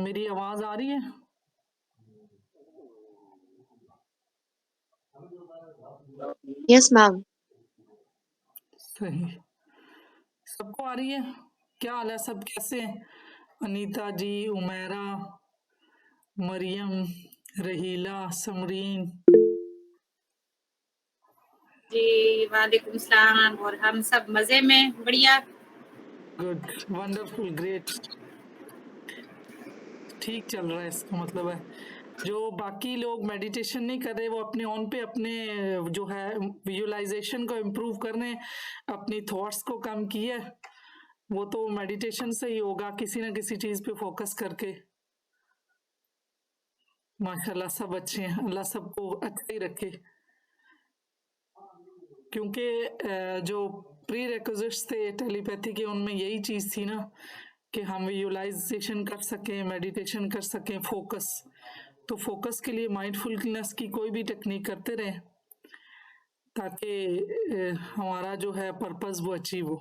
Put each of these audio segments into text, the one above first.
मेरी आवाज आ रही है? Yes ma'am. सही, सबको आ रही है? क्या हाल है, सब कैसे हैं? अनीता जी, उमेरा, मरियम, रहीला, समरीन। जी वालेकुम सलाम। और हम सब मजे में, बढ़िया। Good, wonderful, great. ठीक चल रहा है, इसका मतलब है जो बाकी लोग मेडिटेशन नहीं कर रहे वो अपने ऑन पे अपने जो है विजुअलाइजेशन को इम्प्रूव करने, अपनी थॉट्स को कम किए, वो तो मेडिटेशन से ही होगा, किसी ना किसी चीज पे फोकस करके। माशाल्लाह सब अच्छे हैं, अल्लाह सबको अच्छा ही रखे। क्योंकि जो प्री रिक्विजिट्स थे टेलीपैथी के, उनमें यही चीज थी ना कि हम विजुअलाइजेशन कर सकें, मेडिटेशन कर सकें, फोकस। तो फोकस के लिए माइंडफुलनेस की कोई भी टेक्निक करते रहें ताकि हमारा जो है पर्पस वो अचीव हो।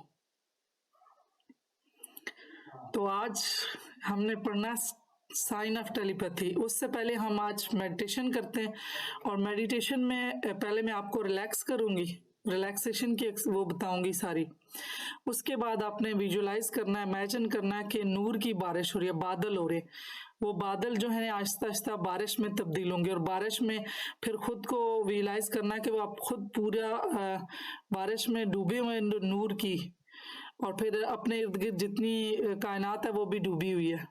तो आज हमने पढ़ना साइन ऑफ टेलीपैथी। उससे पहले हम आज मेडिटेशन करते हैं, और मेडिटेशन में पहले मैं आपको रिलैक्स करूंगी, रिलैक्सेशन की वो बताऊंगी सारी। उसके बाद आपने विजुअलाइज करना है, इमेजिन करना है कि नूर की बारिश हो रही है, बादल हो रहे, वो बादल जो है आहिस्ता आहिस्ता बारिश में तब्दील होंगे, और बारिश में फिर खुद को विजुअलाइज करना है कि वो आप खुद पूरा बारिश में डूबे हुए नूर की, और फिर अपने इर्द गिर्द जितनी कायनात है वो भी डूबी हुई है।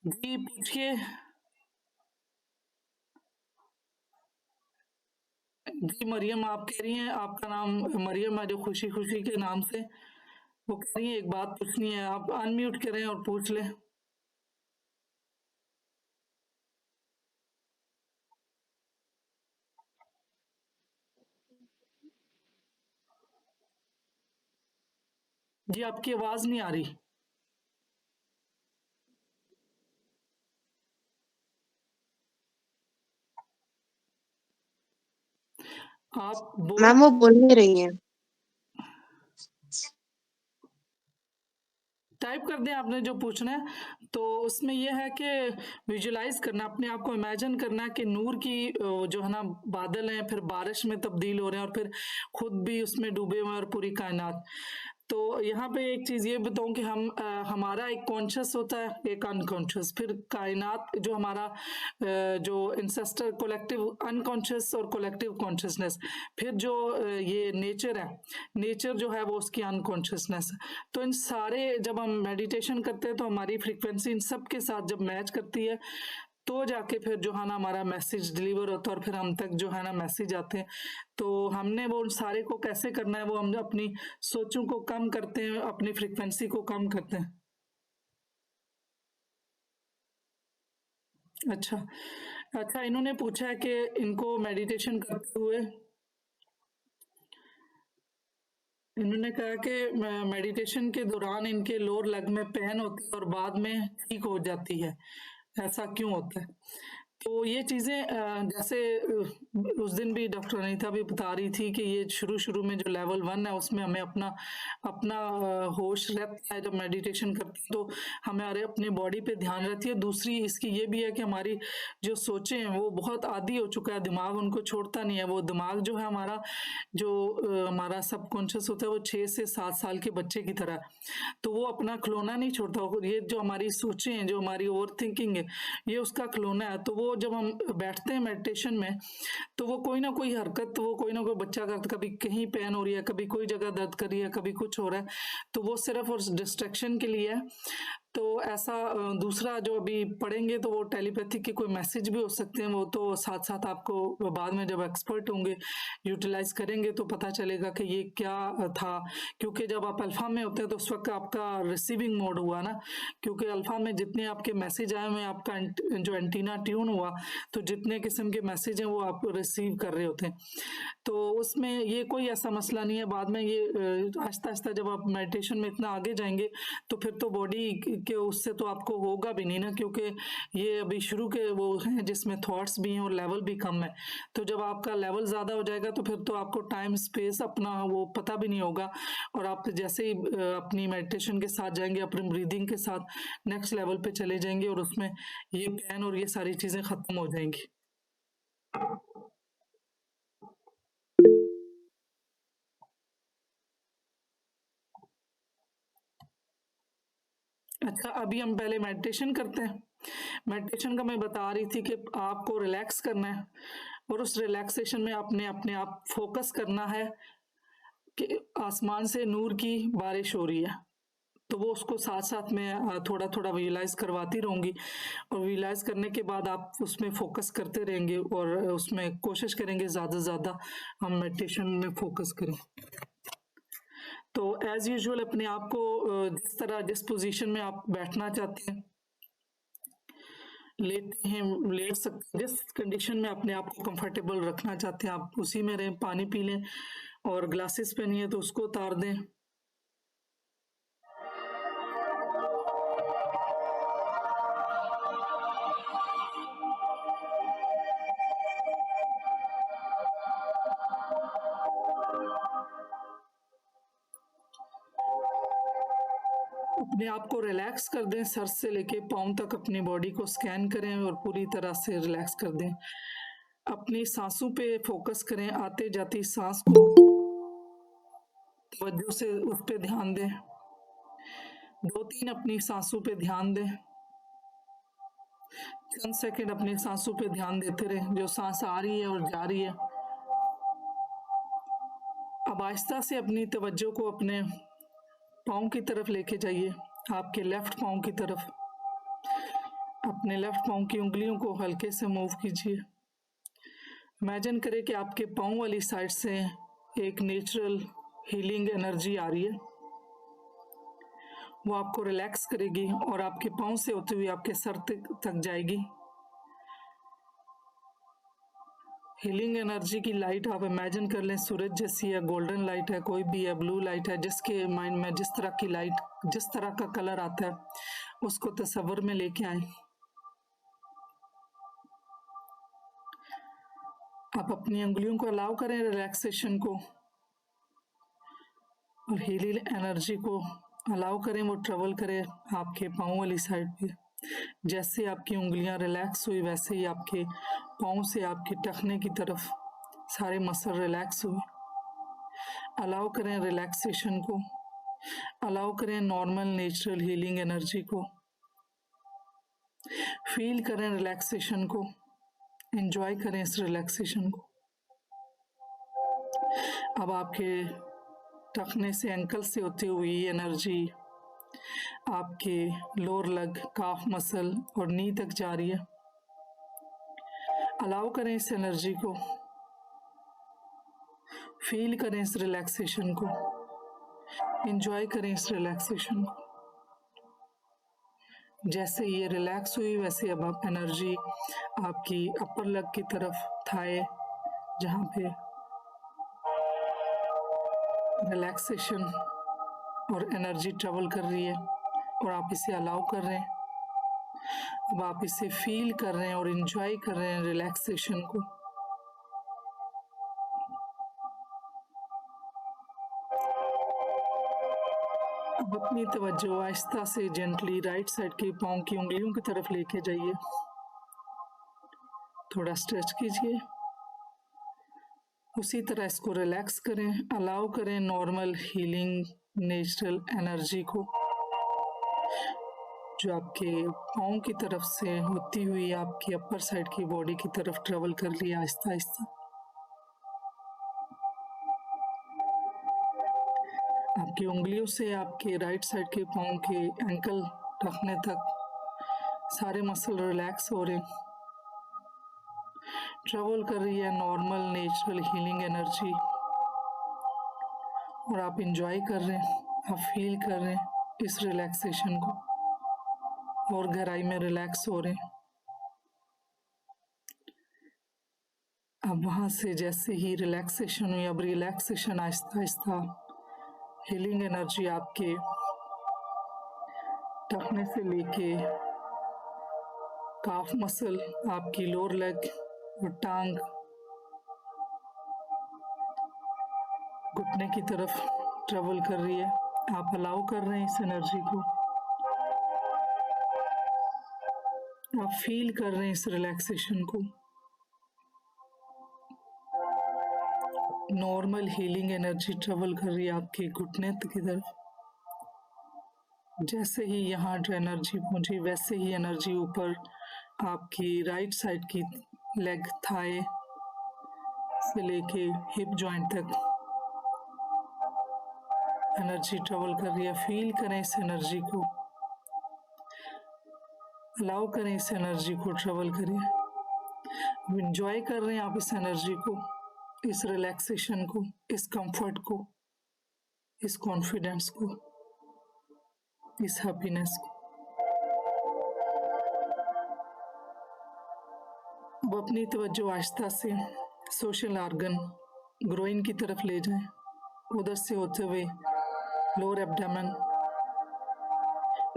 जी पूछिए। जी मरियम, आप कह रही हैं, आपका नाम मरियम है जो खुशी खुशी के नाम से, वो कह रही है एक बात पूछनी है। आप अनम्यूट करें और पूछ लें। जी आपकी आवाज नहीं आ रही। आप मैम वो बोल नहीं रही है। टाइप कर दें आपने जो पूछना है। तो उसमें यह है कि विजुलाइज करना, अपने आप को इमेजिन करना कि नूर की जो है ना बादल हैं, फिर बारिश में तब्दील हो रहे हैं, और फिर खुद भी उसमें डूबे हुए हैं, और पूरी कायनात। तो यहाँ पे एक चीज ये बताऊं कि हमारा एक कॉन्शियस होता है, एक अनकॉन्शियस, फिर कायनात जो हमारा जो इंसेस्टर कलेक्टिव अनकॉन्शियस और कलेक्टिव कॉन्शियसनेस, फिर जो ये नेचर है, नेचर जो है वो उसकी अनकॉन्शियसनेस। तो इन सारे जब हम मेडिटेशन करते हैं तो हमारी फ्रीक्वेंसी इन सब के साथ जब मैच करती है, तो जाके फिर जो है ना हमारा मैसेज डिलीवर होता है, और फिर हम तक जो है ना मैसेज आते हैं। तो हमने वो उन सारे को कैसे करना है, वो हम अपनी सोचों को कम करते हैं, अपनी फ्रीक्वेंसी को कम करते हैं। अच्छा अच्छा, इन्होंने पूछा है कि इनको मेडिटेशन करते हुए, इन्होंने कहा कि मेडिटेशन के दौरान इनके लोअर लेग में पेन होती है और बाद में ठीक हो जाती है, ऐसा क्यों होता है? तो ये चीज़ें जैसे उस दिन भी डॉक्टर अनीता भी बता रही थी कि ये शुरू शुरू में जो लेवल 1 है उसमें हमें अपना अपना होश रहता है। जब मेडिटेशन करते हैं तो हमारे अपनी बॉडी पे ध्यान रहती है। दूसरी इसकी ये भी है कि हमारी जो सोचें हैं वो बहुत आदी हो चुका है, दिमाग उनको छोड़ता नहीं है। वो दिमाग जो है हमारा, जो हमारा सबकॉन्शियस होता है, वो 6 से 7 साल के बच्चे की तरह है। तो वो अपना खिलौना नहीं छोड़ता। ये जो हमारी सोचें हैं, जो हमारी ओवर थिंकिंग है, ये उसका खिलौना है। तो वो जब हम बैठते हैं मेडिटेशन में, तो वो कोई ना कोई हरकत, वो कोई ना कोई बच्चा करता, कभी कहीं पेन हो रही है, कभी कोई जगह दर्द कर रही है, कभी कुछ हो रहा है, तो वो सिर्फ उस डिस्ट्रैक्शन के लिए है। तो ऐसा दूसरा जो अभी पढ़ेंगे तो वो टेलीपैथी के कोई मैसेज भी हो सकते हैं, वो तो साथ साथ आपको बाद में जब एक्सपर्ट होंगे, यूटिलाइज करेंगे, तो पता चलेगा कि ये क्या था। क्योंकि जब आप अल्फा में होते हैं तो उस वक्त आपका रिसीविंग मोड हुआ ना, क्योंकि अल्फा में जितने आपके मैसेज आए हुए हैं, आपका जो एंटीना ट्यून हुआ, तो जितने किस्म के मैसेज हैं वो आप रिसीव कर रहे होते हैं। तो उसमें ये कोई ऐसा मसला नहीं है। बाद में ये आहिस्ता आहिस्ता जब आप मेडिटेशन में इतना आगे जाएंगे तो फिर तो बॉडी कि उससे तो आपको होगा भी नहीं ना, क्योंकि ये अभी शुरू के वो हैं जिसमें थॉट्स भी हैं और लेवल भी कम है। तो जब आपका लेवल ज़्यादा हो जाएगा तो फिर तो आपको टाइम स्पेस अपना वो पता भी नहीं होगा, और आप जैसे ही अपनी मेडिटेशन के साथ जाएंगे, अपनी ब्रीदिंग के साथ नेक्स्ट लेवल पे चले जाएंगे और उसमें ये पेन और ये सारी चीज़ें ख़त्म हो जाएंगी। अच्छा, अभी हम पहले मेडिटेशन करते हैं। मेडिटेशन का मैं बता रही थी कि आपको रिलैक्स करना है और उस रिलैक्सेशन में आपने अपने आप फोकस करना है कि आसमान से नूर की बारिश हो रही है। तो वो उसको साथ साथ में थोड़ा थोड़ा विजुलाइज करवाती रहूंगी, और विजुलाइज करने के बाद आप उसमें फोकस करते रहेंगे और उसमें कोशिश करेंगे ज़्यादा से ज़्यादा हम मेडिटेशन में फोकस करें। तो एज यूजुअल अपने आप को जिस तरह जिस पोजीशन में आप बैठना चाहते हैं, लेटे हैं लेट सकते हैं, जिस कंडीशन में अपने आप को कंफर्टेबल रखना चाहते हैं आप उसी में रहें। पानी पी लें और ग्लासेस पहनी है तो उसको उतार दें। अपने आप को रिलैक्स कर दें, सर से लेके पाँव तक अपनी बॉडी को स्कैन करें और पूरी तरह से रिलैक्स कर दें। अपनी सांसों पे फोकस करें, आते जाती सांस को तवज्जो से उस पे ध्यान दें। 2-3 अपनी सांसों पे ध्यान दें। चंद सेकंड अपनी सांसों पे ध्यान देते रहें, जो सांस आ रही है और जा रही है। अब आहिस्ता से अपनी तवज्जो को अपने पाँव की तरफ लेके जाइए, आपके लेफ्ट पाँव की तरफ। अपने लेफ्ट पाँव की उंगलियों को हल्के से मूव कीजिए। इमेजिन करें कि आपके पाँव वाली साइड से एक नेचुरल हीलिंग एनर्जी आ रही है, वो आपको रिलैक्स करेगी और आपके पाँव से होते हुए आपके सर तक जाएगी। हीलिंग एनर्जी की लाइट आप इमेजिन कर लें सूरज जैसी है, गोल्डन लाइट है, कोई भी है, ब्लू लाइट है, जिसके माइंड में जिस तरह की लाइट, जिस तरह का कलर आता है उसको तस्वर में लेके आए। आप अपनी उंगलियों को अलाउ करें रिलैक्सेशन को, और हीलिंग एनर्जी को अलाउ करें वो ट्रेवल करे आपके पाँव वाली साइड पे। जैसे आपकी उंगलियां रिलैक्स हुई वैसे ही आपके पाँव से आपके टखने की तरफ सारे मसल रिलैक्स हुए। अलाउ करें रिलैक्सेशन को, अलाउ करें नॉर्मल नेचुरल हीलिंग एनर्जी को, फील करें रिलैक्सेशन को, एंजॉय करें इस रिलैक्सेशन को। अब आपके टखने से एंकल से होती हुई एनर्जी आपके लोअर लेग, काफ मसल और नी तक जा रही है। अलाउ करें इस एनर्जी को, फील करें इस रिलैक्सेशन को, एंजॉय करें इस रिलैक्सेशन को। जैसे ये रिलैक्स हुई वैसे अब आप एनर्जी आपकी अपर लेग की तरफ, थाई, जहाँ पे रिलैक्सेशन और एनर्जी ट्रेवल कर रही है और आप इसे अलाउ कर रहे हैं। अब आप इसे फील कर रहे हैं और एंजॉय कर रहे हैं रिलैक्सेशन को। अब अपनी तवज्जो आहिस्ता से जेंटली राइट साइड के पाँव की उंगलियों की तरफ लेके जाइए। थोड़ा स्ट्रेच कीजिए, उसी तरह इसको रिलैक्स करें, अलाउ करें नॉर्मल हीलिंग नेचुरल एनर्जी को जो आपके पाँव की तरफ से होती हुई आपकी अपर साइड की बॉडी की तरफ ट्रेवल कर रही है आहिस्ता आहिस्ता। आपकी उंगलियों से आपके राइट साइड के पाँव के एंकल रखने तक सारे मसल रिलैक्स हो रहे हैं। ट्रेवल कर रही है नॉर्मल नेचुरल हीलिंग एनर्जी और आप इंजॉय कर रहे हैं, आप फील कर रहे हैं इस रिलैक्सेशन को और गहराई में रिलैक्स हो रहे हैं। अब वहाँ से जैसे ही रिलैक्सेशन हुई, अब relaxation Aahista Aahista healing energy आपके टखने से लेके काफ मसल, आपकी लोअर लेग और टांग, घुटने की तरफ ट्रेवल कर रही है। आप अलाउ कर रहे हैं इस एनर्जी को, आप फील कर रहे हैं इस रिलैक्सेशन को। नॉर्मल हीलिंग एनर्जी ट्रेवल कर रही है आपके घुटने की तरफ। जैसे ही यहाँ एनर्जी पहुंची वैसे ही एनर्जी ऊपर आपकी राइट साइड की लेग, थाई से लेके हिप जॉइंट तक एनर्जी ट्रेवल कर रही है। फील करें इस एनर्जी को, अलाउ करें इस एनर्जी को ट्रेवल करें। एंजॉय कर रहे हैं आप इस एनर्जी को, इस रिलैक्सेशन को, इस कंफर्ट को, इस कॉन्फिडेंस को, इस हैप्पीनेस को। अब अपनी तवज्जो आहिस्ता से सोशल ऑर्गन ग्रोइन की तरफ ले जाएं, उधर से होते हुए लोअर एब्डोमेन,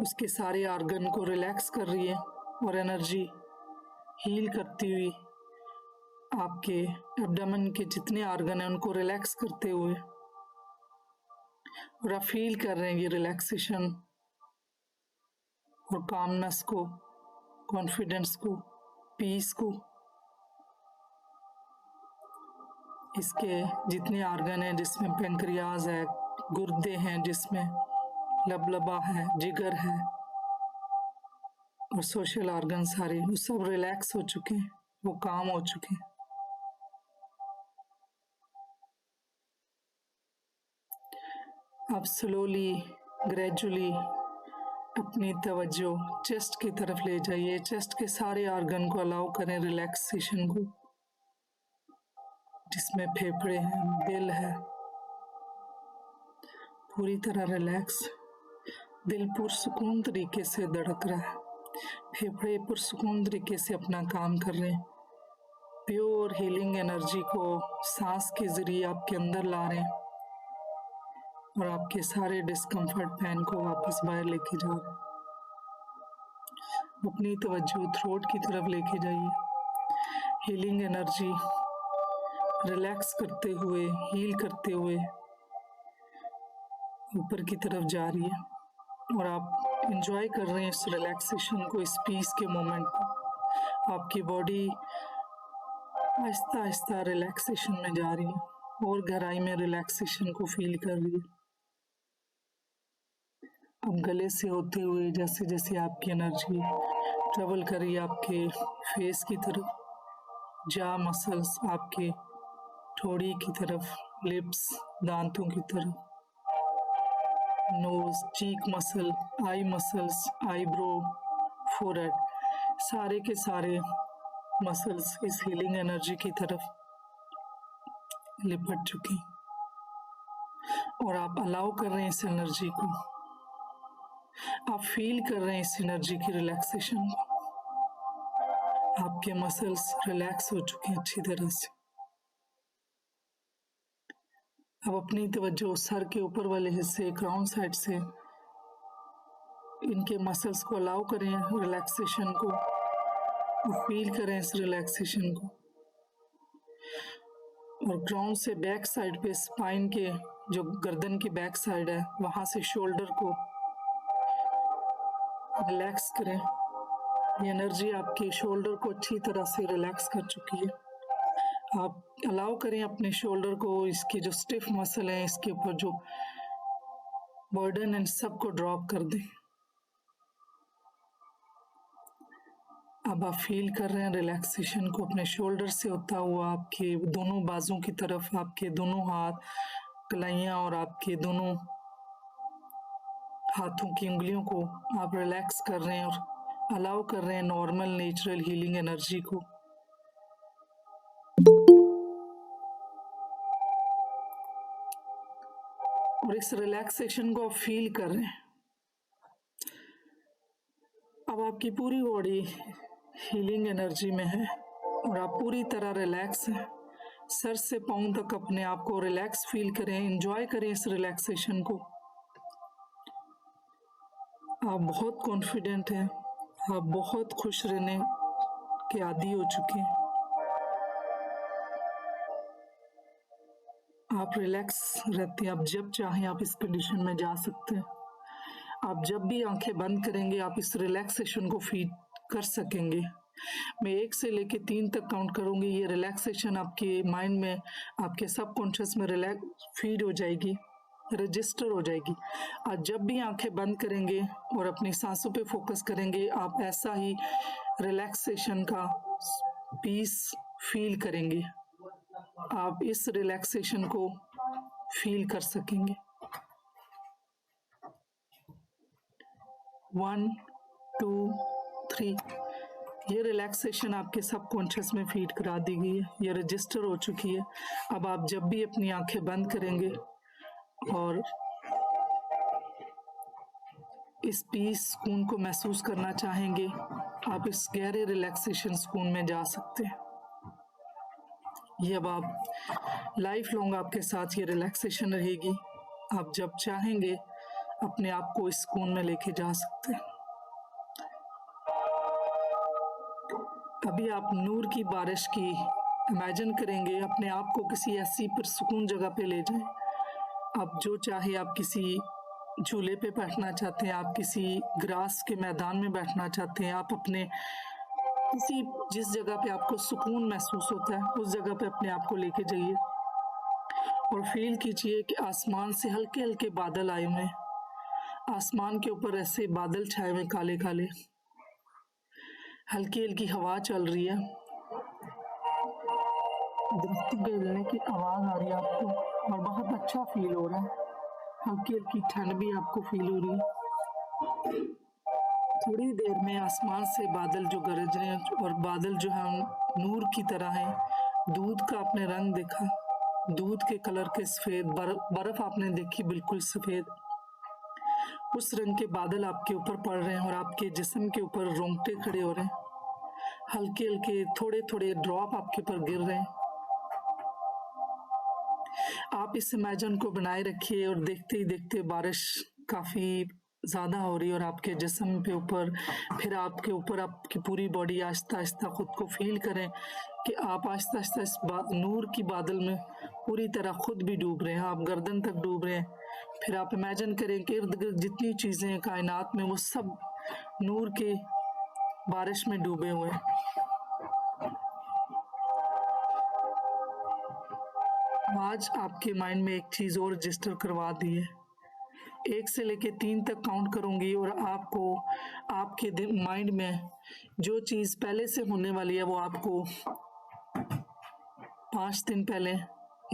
उसके सारे ऑर्गन को रिलैक्स कर रही है और एनर्जी हील करती हुई आपके एब्डोमेन के जितने ऑर्गन हैं उनको रिलैक्स करते हुए, और आप फील कर रहे हैं ये रिलैक्सेशन और कामनेस को, कॉन्फिडेंस को, पीस को। इसके जितने ऑर्गन हैं, जिसमें पेंक्रियाज है, गुर्दे हैं, जिसमें लबलबा है, जिगर है और सोशल ऑर्गन सारे, वो सब रिलैक्स हो चुके हैं, वो काम हो चुके हैं। अब स्लोली ग्रेजुअली अपनी तवज्जो चेस्ट की तरफ ले जाइए। चेस्ट के सारे ऑर्गन को अलाउ करें रिलैक्सेशन को, जिसमें फेफड़े हैं, दिल है, पूरी तरह रिलैक्स। दिल पुरसुकून तरीके से धड़क रहा है, फेफड़े पुरसुकून तरीके से अपना काम कर रहे हैं। प्योर हीलिंग एनर्जी को सांस के जरिए आपके अंदर ला रहे हैं और आपके सारे डिस्कम्फर्ट पेन को वापस बाहर लेके जा रहे हैं। अपनी तवज्जो थ्रोट की तरफ लेके जाइए। हीलिंग एनर्जी रिलैक्स करते हुए, हील करते हुए ऊपर की तरफ जा रही है और आप एंजॉय कर रहे हैं इस रिलैक्सेशन को, इस पीस के मोमेंट को। आपकी बॉडी आहिस्ता आहिस्ता रिलैक्सेशन में जा रही है और गहराई में रिलैक्सेशन को फील कर रही है। अब गले से होते हुए जैसे जैसे आपकी एनर्जी ट्रेवल कर रही है आपके फेस की तरफ, जा मसल्स आपके ठोड़ी की तरफ, लिप्स, दांतों की तरफ, nose, cheek muscle, eye muscles, eyebrow, forehead, सारे के सारे मसल्स इस हीलिंग एनर्जी की तरफ लिपट चुके और आप अलाउ कर रहे हैं इस एनर्जी को, आप फील कर रहे हैं इस एनर्जी की रिलैक्सेशन को। आपके मसल्स रिलैक्स हो चुके हैं अच्छी तरह से। अब अपनी तवज्जो सर के ऊपर वाले हिस्से, क्राउन साइड से, इनके मसल्स को अलाउ करें रिलैक्सेशन को और फील करें इस रिलैक्सेशन को। और क्राउन से बैक साइड पे, स्पाइन के जो गर्दन की बैक साइड है, वहां से शोल्डर को रिलैक्स करें। ये एनर्जी आपके शोल्डर को अच्छी तरह से रिलैक्स कर चुकी है। आप अलाउ करें अपने शोल्डर को, इसकी जो स्टिफ मसल है इसके ऊपर जो बर्डन है सबको ड्रॉप कर दें। अब आप फील कर रहे हैं रिलैक्सेशन को अपने शोल्डर से होता हुआ आपके दोनों बाजू की तरफ, आपके दोनों हाथ, कलाइयाँ और आपके दोनों हाथों की उंगलियों को आप रिलैक्स कर रहे हैं और अलाउ कर रहे हैं नॉर्मल नेचुरल हीलिंग एनर्जी को। और इस रिलैक्सेशन को आप फील कर रहे हैं। अब आपकी पूरी बॉडी हीलिंग एनर्जी में है और आप पूरी तरह रिलैक्स हैं। सर से पाँव तक अपने आप को रिलैक्स फील करें, एंजॉय करें इस रिलैक्सेशन को। आप बहुत कॉन्फिडेंट हैं, आप बहुत खुश रहने के आदी हो चुके हैं। आप रिलैक्स रहते हैं, आप जब चाहें आप इस कंडीशन में जा सकते हैं। आप जब भी आंखें बंद करेंगे आप इस रिलैक्सेशन को फील कर सकेंगे। मैं 1 से लेके 3 तक काउंट करूंगी, ये रिलैक्सेशन आपके माइंड में, आपके सबकॉन्शियस में फीड हो जाएगी, रजिस्टर हो जाएगी। आज जब भी आंखें बंद करेंगे और अपनी सांसों पे फोकस करेंगे आप ऐसा ही रिलैक्सेशन का पीस फील करेंगे। आप इस रिलैक्सेशन को फील कर सकेंगे। 1 2 3 ये रिलैक्सेशन आपके सबकॉन्शियस में फीड करा दी गई है, ये रजिस्टर हो चुकी है। अब आप जब भी अपनी आंखें बंद करेंगे और इस पीस सुकून को महसूस करना चाहेंगे आप इस गहरे रिलैक्सेशन सुकून में जा सकते हैं। ये अब आप लाइफ लॉन्ग आपके साथ ये रिलैक्सेशन रहेगी। आप जब चाहेंगे अपने आप को इस सुकून में लेके जा सकते हैं। अभी आप नूर की बारिश की इमेजिन करेंगे, अपने आप को किसी ऐसी पुरसुकून जगह पे ले जाएं। आप जो चाहे, आप किसी झूले पे बैठना चाहते हैं, आप किसी ग्रास के मैदान में बैठना चाहते हैं, आप अपने किसी जिस जगह पे आपको सुकून महसूस होता है उस जगह पे अपने आप को लेके जाइए और फील कीजिए कि आसमान से हल्के हल्के बादल आए हुए हैं। आसमान के ऊपर ऐसे बादल छाए हुए काले काले, हल्की हल्की हवा चल रही है, दरख्तों के हिलने की आवाज आ रही है आपको और बहुत अच्छा फील हो रहा है। हल्की हल्की ठंड भी आपको फील हो रही है। थोड़ी देर में आसमान से बादल जो गरज रहे हैं और बादल जो है नूर की तरह है। दूध का आपने रंग देखा, दूध के कलर के सफेद, बर्फ आपने देखी बिल्कुल सफेद, उस रंग के बादल आपके ऊपर पड़ रहे हैं और आपके जिस्म के ऊपर रोंगटे खड़े हो रहे हैं। हल्के हल्के थोड़े थोड़े ड्रॉप आपके ऊपर गिर रहे हैं। आप इस इमेजिन को बनाए रखिए और देखते ही देखते बारिश काफी ज्यादा हो रही है और आपके जिस्म पे ऊपर, फिर आपके ऊपर आपकी पूरी बॉडी आहिस्ता आहिस्ता खुद को फील करें कि आप आहिस्ता आहिस्ता इस नूर की बादल में पूरी तरह खुद भी डूब रहे हैं, आप गर्दन तक डूब रहे हैं। फिर आप इमेजिन करें कि इर्द गिर्द जितनी चीजें हैं कायनात में वो सब नूर के बारिश में डूबे हुए हैं। आज आपके माइंड में एक चीज और रजिस्टर करवा दी है। 1 से लेके 3 तक काउंट करूंगी और आपको आपके माइंड में जो चीज पहले से होने वाली है वो आपको 5 दिन पहले,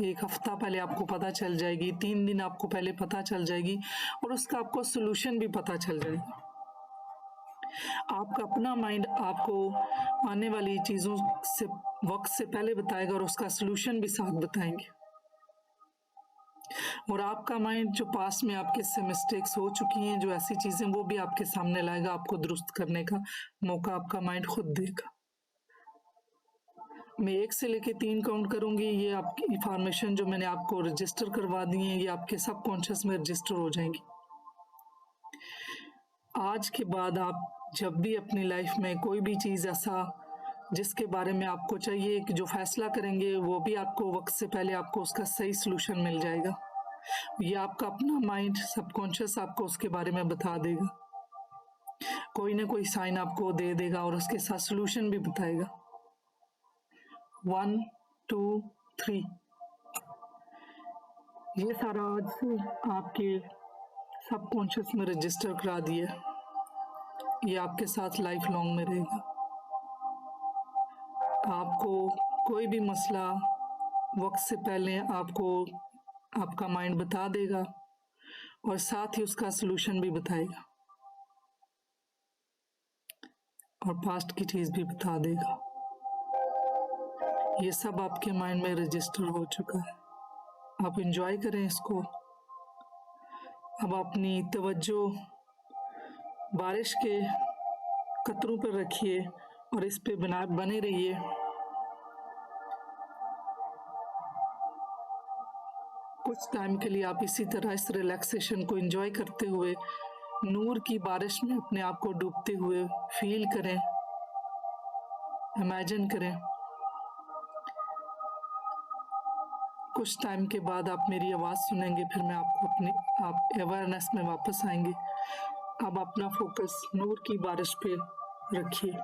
1 हफ्ता पहले आपको पता चल जाएगी, 3 दिन आपको पहले पता चल जाएगी और उसका आपको सोल्यूशन भी पता चल जाएगा। आपका अपना माइंड आपको आने वाली चीजों से वक्त से पहले बताएगा और उसका सोल्यूशन भी साथ बताएंगे। और आपका माइंड जो पास में आपके से मिस्टेक्स हो चुकी हैं, जो ऐसी चीजें, वो भी आपके सामने लाएगा, आपको दुरुस्त करने का मौका आपका माइंड खुद देगा। मैं 1 से लेके 3 काउंट करूंगी, ये आपकी इंफॉर्मेशन जो मैंने आपको रजिस्टर करवा दी है ये आपके सबकॉन्शियस में रजिस्टर हो जाएंगी। आज के बाद आप जब भी अपनी लाइफ में कोई भी चीज ऐसा जिसके बारे में आपको चाहिए कि जो फैसला करेंगे वो भी आपको वक्त से पहले आपको उसका सही सोल्यूशन मिल जाएगा। ये आपका अपना माइंड सबकॉन्शियस आपको उसके बारे में बता देगा, कोई ना कोई साइन आपको दे देगा और उसके साथ सोल्यूशन भी बताएगा। 1 2 3 ये सारा आज से आपके सबकॉन्शियस में रजिस्टर करा दिया, ये आपके साथ लाइफ लॉन्ग में रहेगा। आपको कोई भी मसला वक्त से पहले आपको आपका माइंड बता देगा और साथ ही उसका सोल्यूशन भी बताएगा और पास्ट की चीज भी बता देगा। ये सब आपके माइंड में रजिस्टर हो चुका है। आप एंजॉय करें इसको। अब अपनी तवज्जो बारिश के कतरों पर रखिए और इस पे बने रहिए। कुछ टाइम के लिए आप इसी तरह इस रिलैक्सेशन को एंजॉय करते हुए नूर की बारिश में अपने आप को डूबते हुए फील करें, इमेजिन करें। कुछ टाइम के बाद आप मेरी आवाज़ सुनेंगे, फिर मैं आपको आप अवेयरनेस में वापस आएंगे। अब अपना फोकस नूर की बारिश पे रखिए।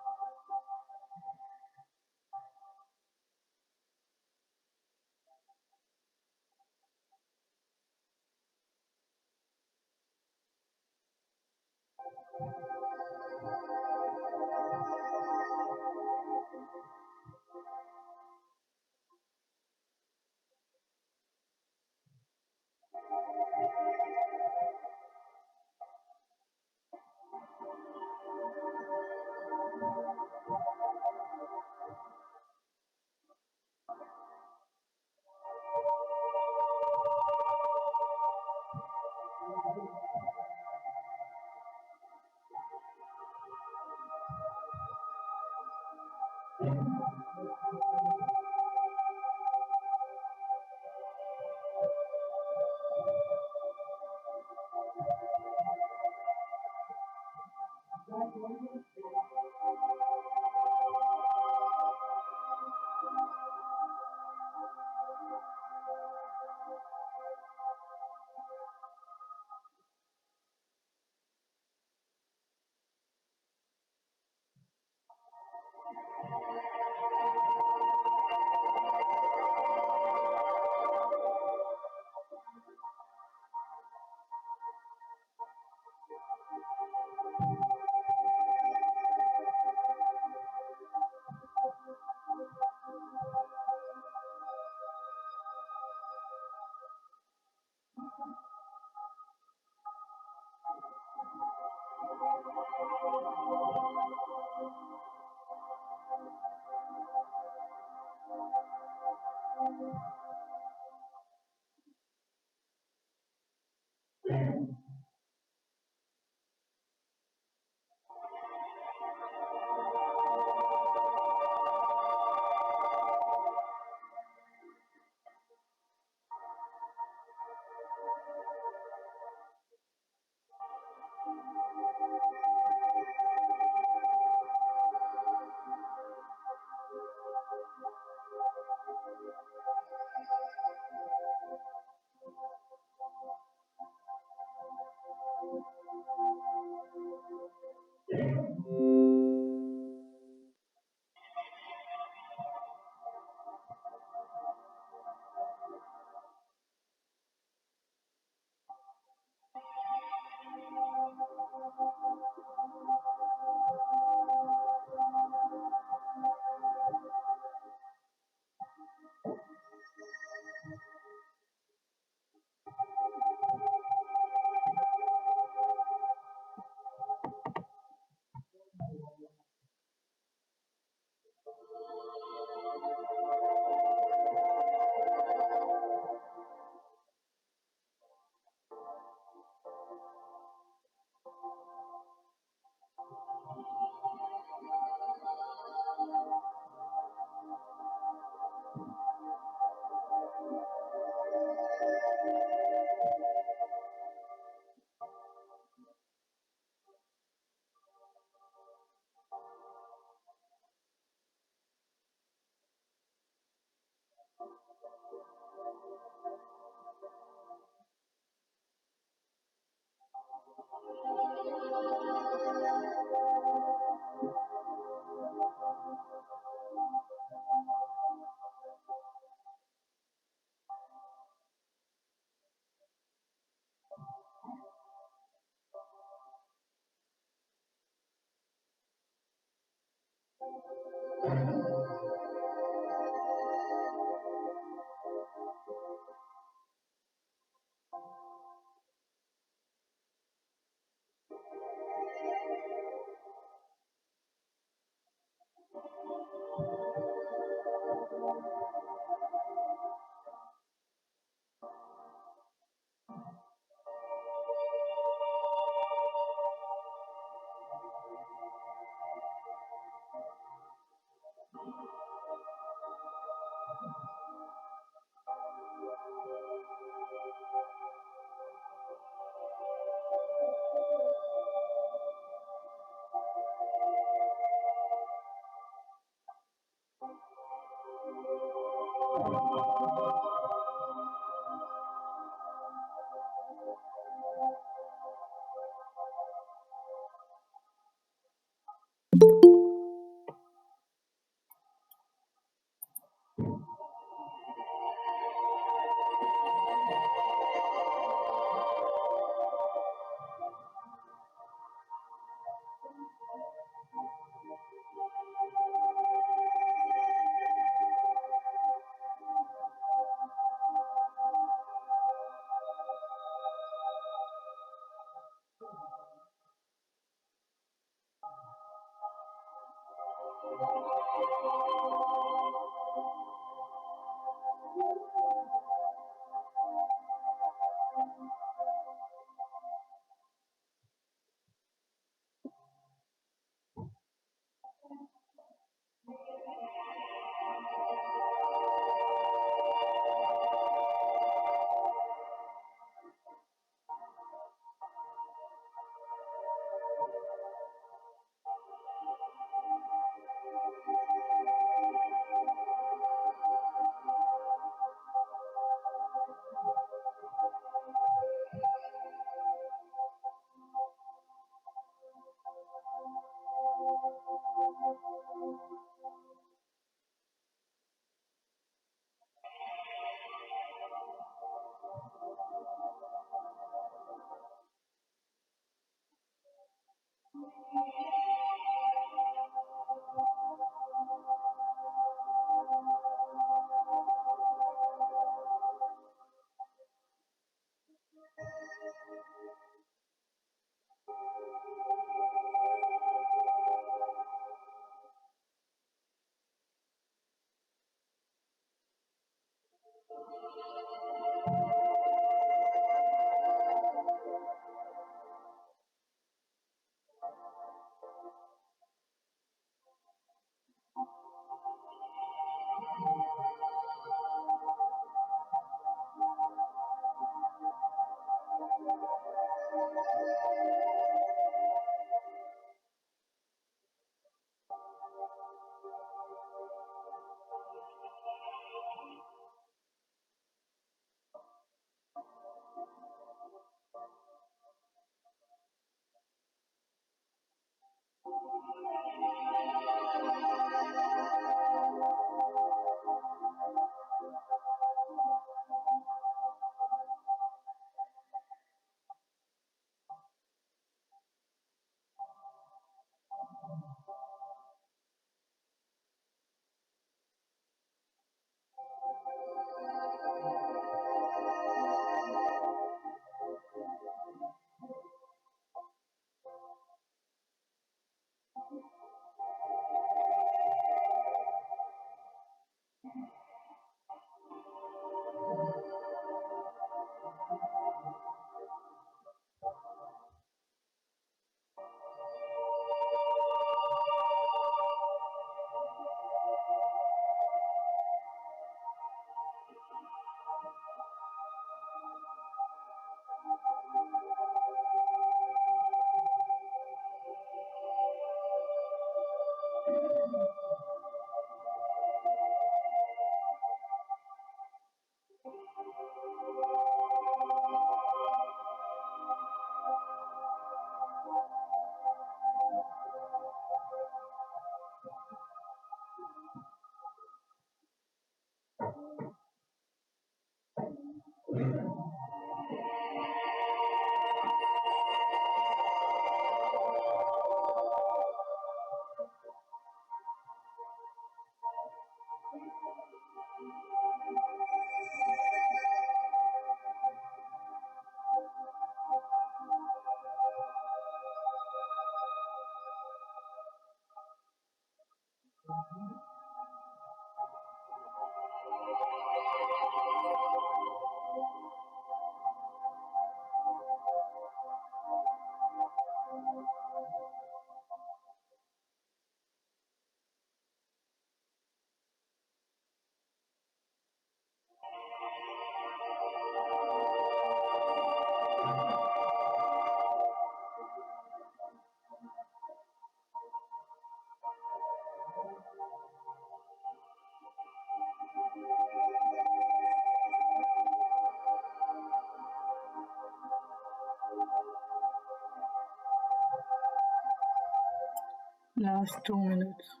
Last 2 minutes.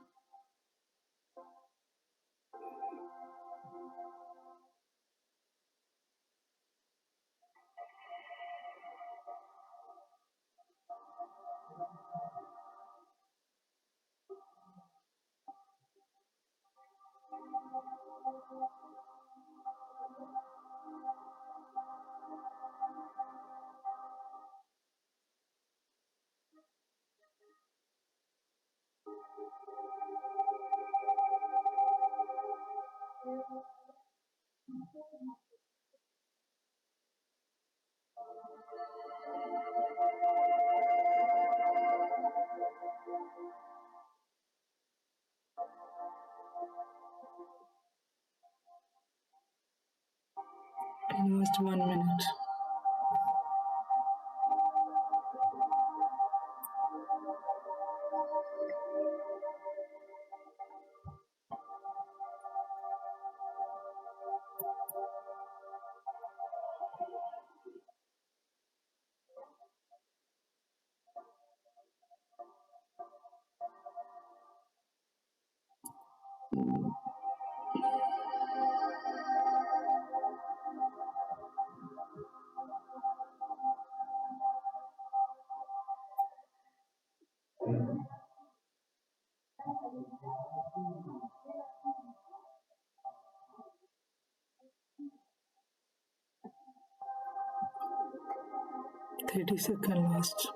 Last 1 minute. $30 last.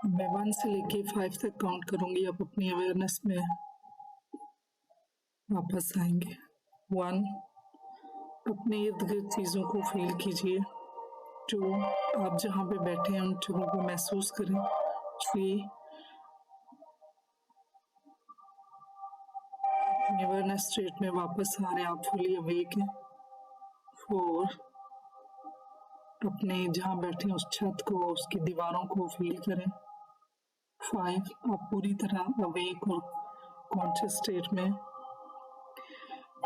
मैं 1 से लेके 5 तक काउंट करूंगी, आप अपनी अवेयरनेस में वापस आएंगे। 1, अपने इर्द गिर्द चीज़ों को फील कीजिए। 2, आप जहाँ पे बैठे हैं उन चीज़ों को महसूस करें। 3, अवेयरनेस स्टेट में वापस आ रहे हैं, आप फुली अवेक हैं। 4, अपने जहाँ बैठे हैं उस छत को, उसकी दीवारों को फील करें। 5, आप पूरी तरह अवेक और कॉन्शियस स्टेट में।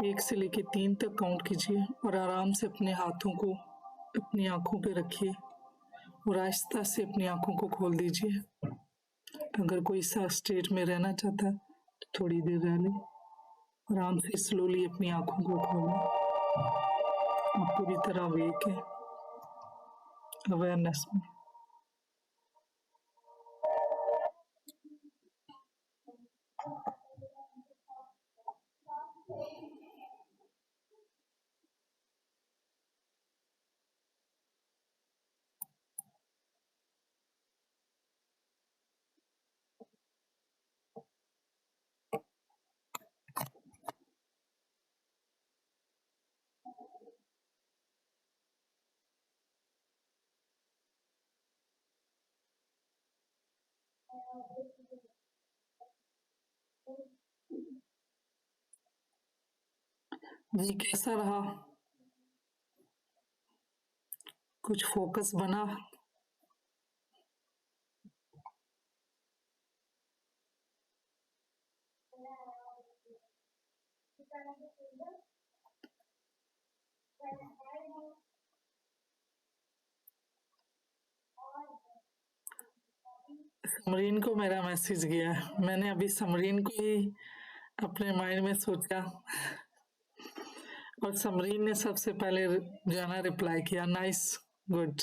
1 से लेके 3 तक काउंट कीजिए और आराम से अपने हाथों को अपनी आंखों पे रखिए और आहिस्ता से अपनी आंखों को खोल दीजिए। अगर कोई सा स्टेट में रहना चाहता है तो थोड़ी देर रह ले। आराम से स्लोली अपनी आंखों को खोलें। आप पूरी तरह अवेक है, अवेयरनेस में। जी, कैसा रहा? कुछ फोकस बना? समरीन को मेरा मैसेज गया। मैंने अभी समरीन को ही अपने माइंड में सोचा और समरीन ने सबसे पहले जाना रिप्लाई किया। Nice, good.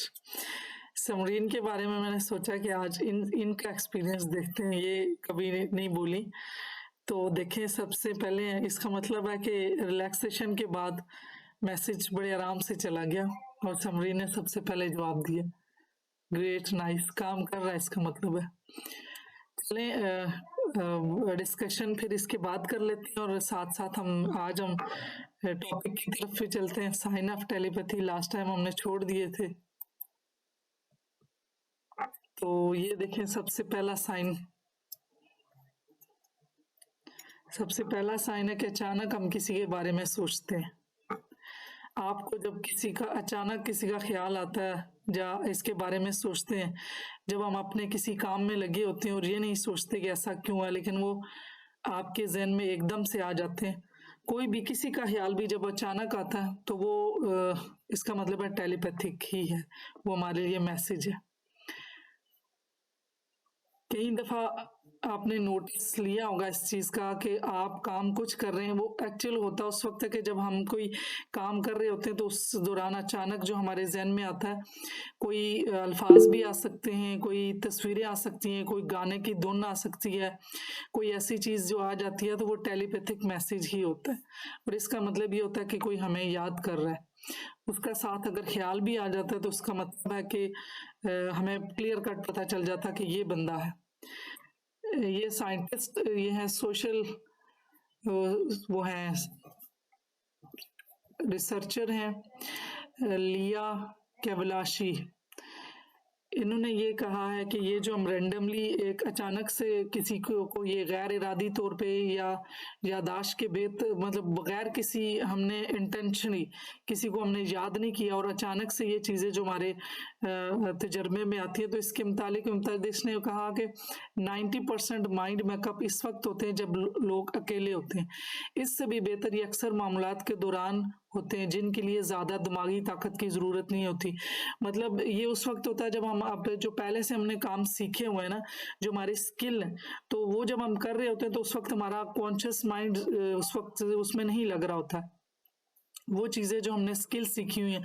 समरीन के बारे में मैंने सोचा कि आज इनका एक्सपीरियंस देखते हैं, ये कभी नहीं बोली। तो देखें, सबसे पहले इसका मतलब है कि रिलैक्सेशन के बाद मैसेज बड़े आराम से चला गया और समरीन ने सबसे पहले जवाब दिया। ग्रेट, नाइस, काम कर रहा है इसका मतलब है। चलें डिस्कशन फिर इसके बाद कर लेते हैं और साथ साथ हम टॉपिक की तरफ भी चलते हैं। Sign of telepathy last time हमने छोड़ दिए थे। तो ये देखें, सबसे पहला साइन है कि अचानक हम किसी के बारे में सोचते हैं। आपको जब अचानक किसी का ख्याल आता है या इसके बारे में सोचते हैं, जब हम अपने किसी काम में लगे होते हैं और ये नहीं सोचते कि ऐसा क्यों है, लेकिन वो आपके ज़हन में एकदम से आ जाते हैं। कोई भी किसी का ख्याल भी जब अचानक आता है तो वो इसका मतलब है टेलीपैथिक ही है, वो हमारे लिए मैसेज है। कई दफ़ा आपने नोटिस लिया होगा इस चीज़ का कि आप काम कुछ कर रहे हैं, वो एक्चुअल होता उस वक्त है कि जब हम कोई काम कर रहे होते हैं तो उस दौरान अचानक जो हमारे जहन में आता है, कोई अल्फाज भी आ सकते हैं, कोई तस्वीरें आ सकती हैं, कोई गाने की धुन आ सकती है, कोई ऐसी चीज़ जो आ जाती है, तो वो टेलीपैथिक मैसेज ही होता है। और इसका मतलब ये होता है कि कोई हमें याद कर रहा है। उसका साथ अगर ख्याल भी आ जाता है तो उसका मतलब है कि हमें क्लियर कट पता चल जाता है कि ये बंदा है। ये साइंटिस्ट, ये है सोशल, वो हैं रिसर्चर हैं लिया कैवलाशी। इन्होंने ये कहा है कि ये जो हम रैंडमली एक अचानक से किसी को ये गैर इरादी तौर पे या यादाश्त के मतलब बगैर किसी हमने इंटेंशनली किसी को हमने याद नहीं किया और अचानक से ये चीज़ें जो हमारे तजर्बे में आती है, तो इसके मुतालिक मुतहद्दिस ने कहा कि 90% माइंड मेकअप इस वक्त होते हैं जब लोग अकेले होते हैं। इससे भी बेहतर ये अक्सर मामलात के दौरान होते हैं जिनके लिए ज़्यादा दिमागी ताकत की ज़रूरत नहीं होती। मतलब ये उस वक्त होता है जब हम अब जो पहले से हमने काम सीखे हुए हैं ना, जो हमारी स्किल है, तो वो जब हम कर रहे होते हैं तो उस वक्त हमारा कॉन्शियस माइंड उस वक्त उसमें नहीं लग रहा होता। वो चीज़ें जो हमने स्किल सीखी हुई हैं,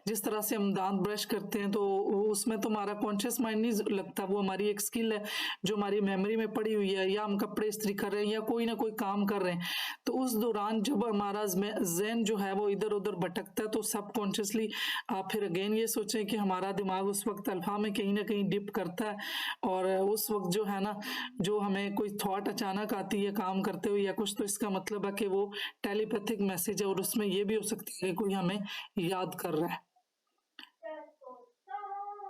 जिस तरह से हम दांत ब्रश करते हैं तो वो उसमें तो हमारा कॉन्शियस माइंड नहीं लगता, वो हमारी एक स्किल है जो हमारी मेमोरी में पड़ी हुई है, या हम कपड़े इस्त्री कर रहे हैं या कोई ना कोई काम कर रहे हैं, तो उस दौरान जब हमारा ज़हन जो है वो इधर उधर भटकता है तो सबकॉन्शियसली आप फिर अगेन ये सोचें कि हमारा दिमाग उस वक्त अल्फा में कहीं ना कहीं डिप करता है, और उस वक्त जो है ना, जो हमें कोई थॉट अचानक आती है काम करते हुए या कुछ, तो इसका मतलब है कि वो टेलीपैथिक मैसेज है, और उसमें ये भी हो सकता है कि कोई हमें याद कर रहा है।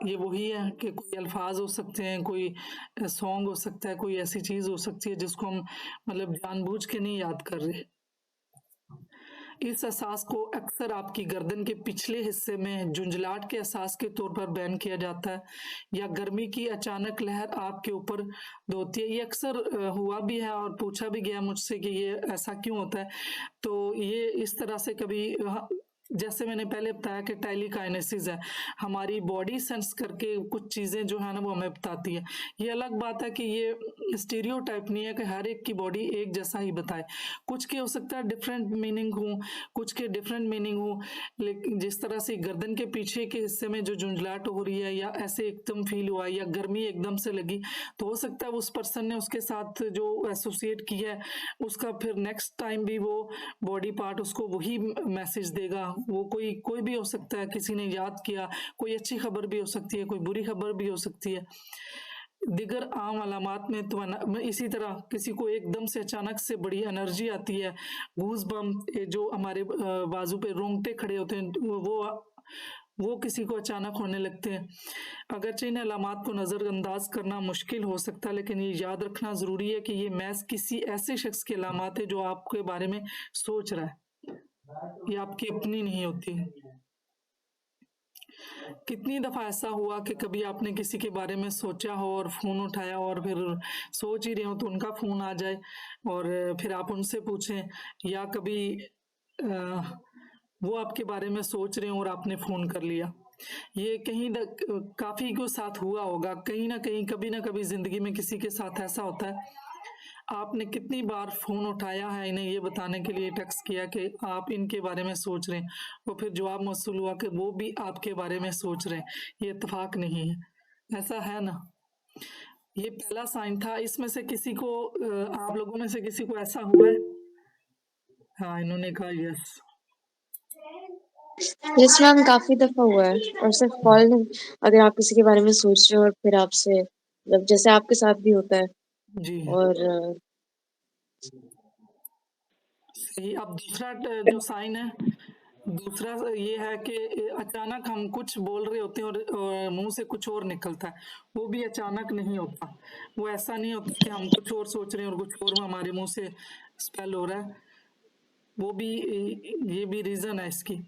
ये वही है कि कोई अल्फाज हो सकते हैं, कोई सॉन्ग हो सकता है, कोई ऐसी चीज हो सकती है जिसको हम मतलब जानबूझ के नहीं याद कर रहे। इस एहसास को अक्सर आपकी गर्दन के पिछले हिस्से में झुंझलाहट के एहसास के तौर पर बयान किया जाता है, या गर्मी की अचानक लहर आपके ऊपर दौड़ती है। ये अक्सर हुआ भी है और पूछा भी गया मुझसे कि ये ऐसा क्यों होता है। तो ये इस तरह से कभी जैसे मैंने पहले बताया कि टेलीकाइनेसिस है, हमारी बॉडी सेंस करके कुछ चीज़ें जो है ना वो हमें बताती है। ये अलग बात है कि ये स्टीरियोटाइप नहीं है कि हर एक की बॉडी एक जैसा ही बताए, कुछ के हो सकता है डिफरेंट मीनिंग हो, कुछ के डिफरेंट मीनिंग हो, लेकिन जिस तरह से गर्दन के पीछे के हिस्से में जो झुंझलाहट हो रही है या ऐसे एकदम फील हुआ या गर्मी एकदम से लगी, तो हो सकता है उस पर्सन ने उसके साथ जो एसोसिएट किया है उसका फिर नेक्स्ट टाइम भी वो बॉडी पार्ट उसको वही मैसेज देगा। वो कोई कोई भी हो सकता है, किसी ने याद किया, कोई अच्छी खबर भी हो सकती है, कोई बुरी खबर भी हो सकती है। दिगर आम अलामात में तो इसी तरह किसी को एकदम से अचानक से बड़ी एनर्जी आती है, गूज बम्प जो हमारे बाजू पे रोंगटे खड़े होते हैं, वो किसी को अचानक होने लगते हैं। अगरचे इन अलामात को नज़रअंदाज करना मुश्किल हो सकता है, लेकिन ये याद रखना ज़रूरी है कि ये महज किसी ऐसे शख्स की अलामात है जो आपके बारे में सोच रहा है, ये आपकी अपनी नहीं होती। कितनी दफ़ा ऐसा हुआ कि कभी आपने किसी के बारे में सोचा हो और फ़ोन उठाया और फिर सोच ही रहे हो तो उनका फ़ोन आ जाए और फिर आप उनसे पूछें, या कभी वो आपके बारे में सोच रहे हो और आपने फ़ोन कर लिया। ये कहीं काफ़ी को साथ हुआ होगा, कहीं ना कहीं कभी ना कभी ज़िंदगी में किसी के साथ ऐसा होता है। आपने कितनी बार फ़ोन उठाया है इन्हें ये बताने के लिए, टेक्स्ट किया कि आप इनके बारे में सोच रहे हैं, और फिर जवाब मौसूल हुआ कि वो भी आपके बारे में सोच रहे हैं। ये इत्तेफाक नहीं है, ऐसा है ना? ये पहला साइन था। इसमें से किसी को आप लोगों में से किसी को ऐसा हुआ है? हाँ, इन्होंने कहा यस। यस मैम, काफी दफा हुआ है, और सिर्फ कॉल नहीं, अगर आप किसी के बारे में सोच रहे हो और फिर आपसे मतलब जैसे आपके साथ भी होता है। जी और सही। अब दूसरा जो साइन है, दूसरा ये है कि अचानक हम कुछ बोल रहे होते हैं और मुंह से कुछ और निकलता है, वो भी अचानक नहीं होता। वो ऐसा नहीं होता कि हम कुछ और सोच रहे हैं और कुछ और हमारे मुंह से स्पेल हो रहा है। वो भी ये भी रीजन है इसकी।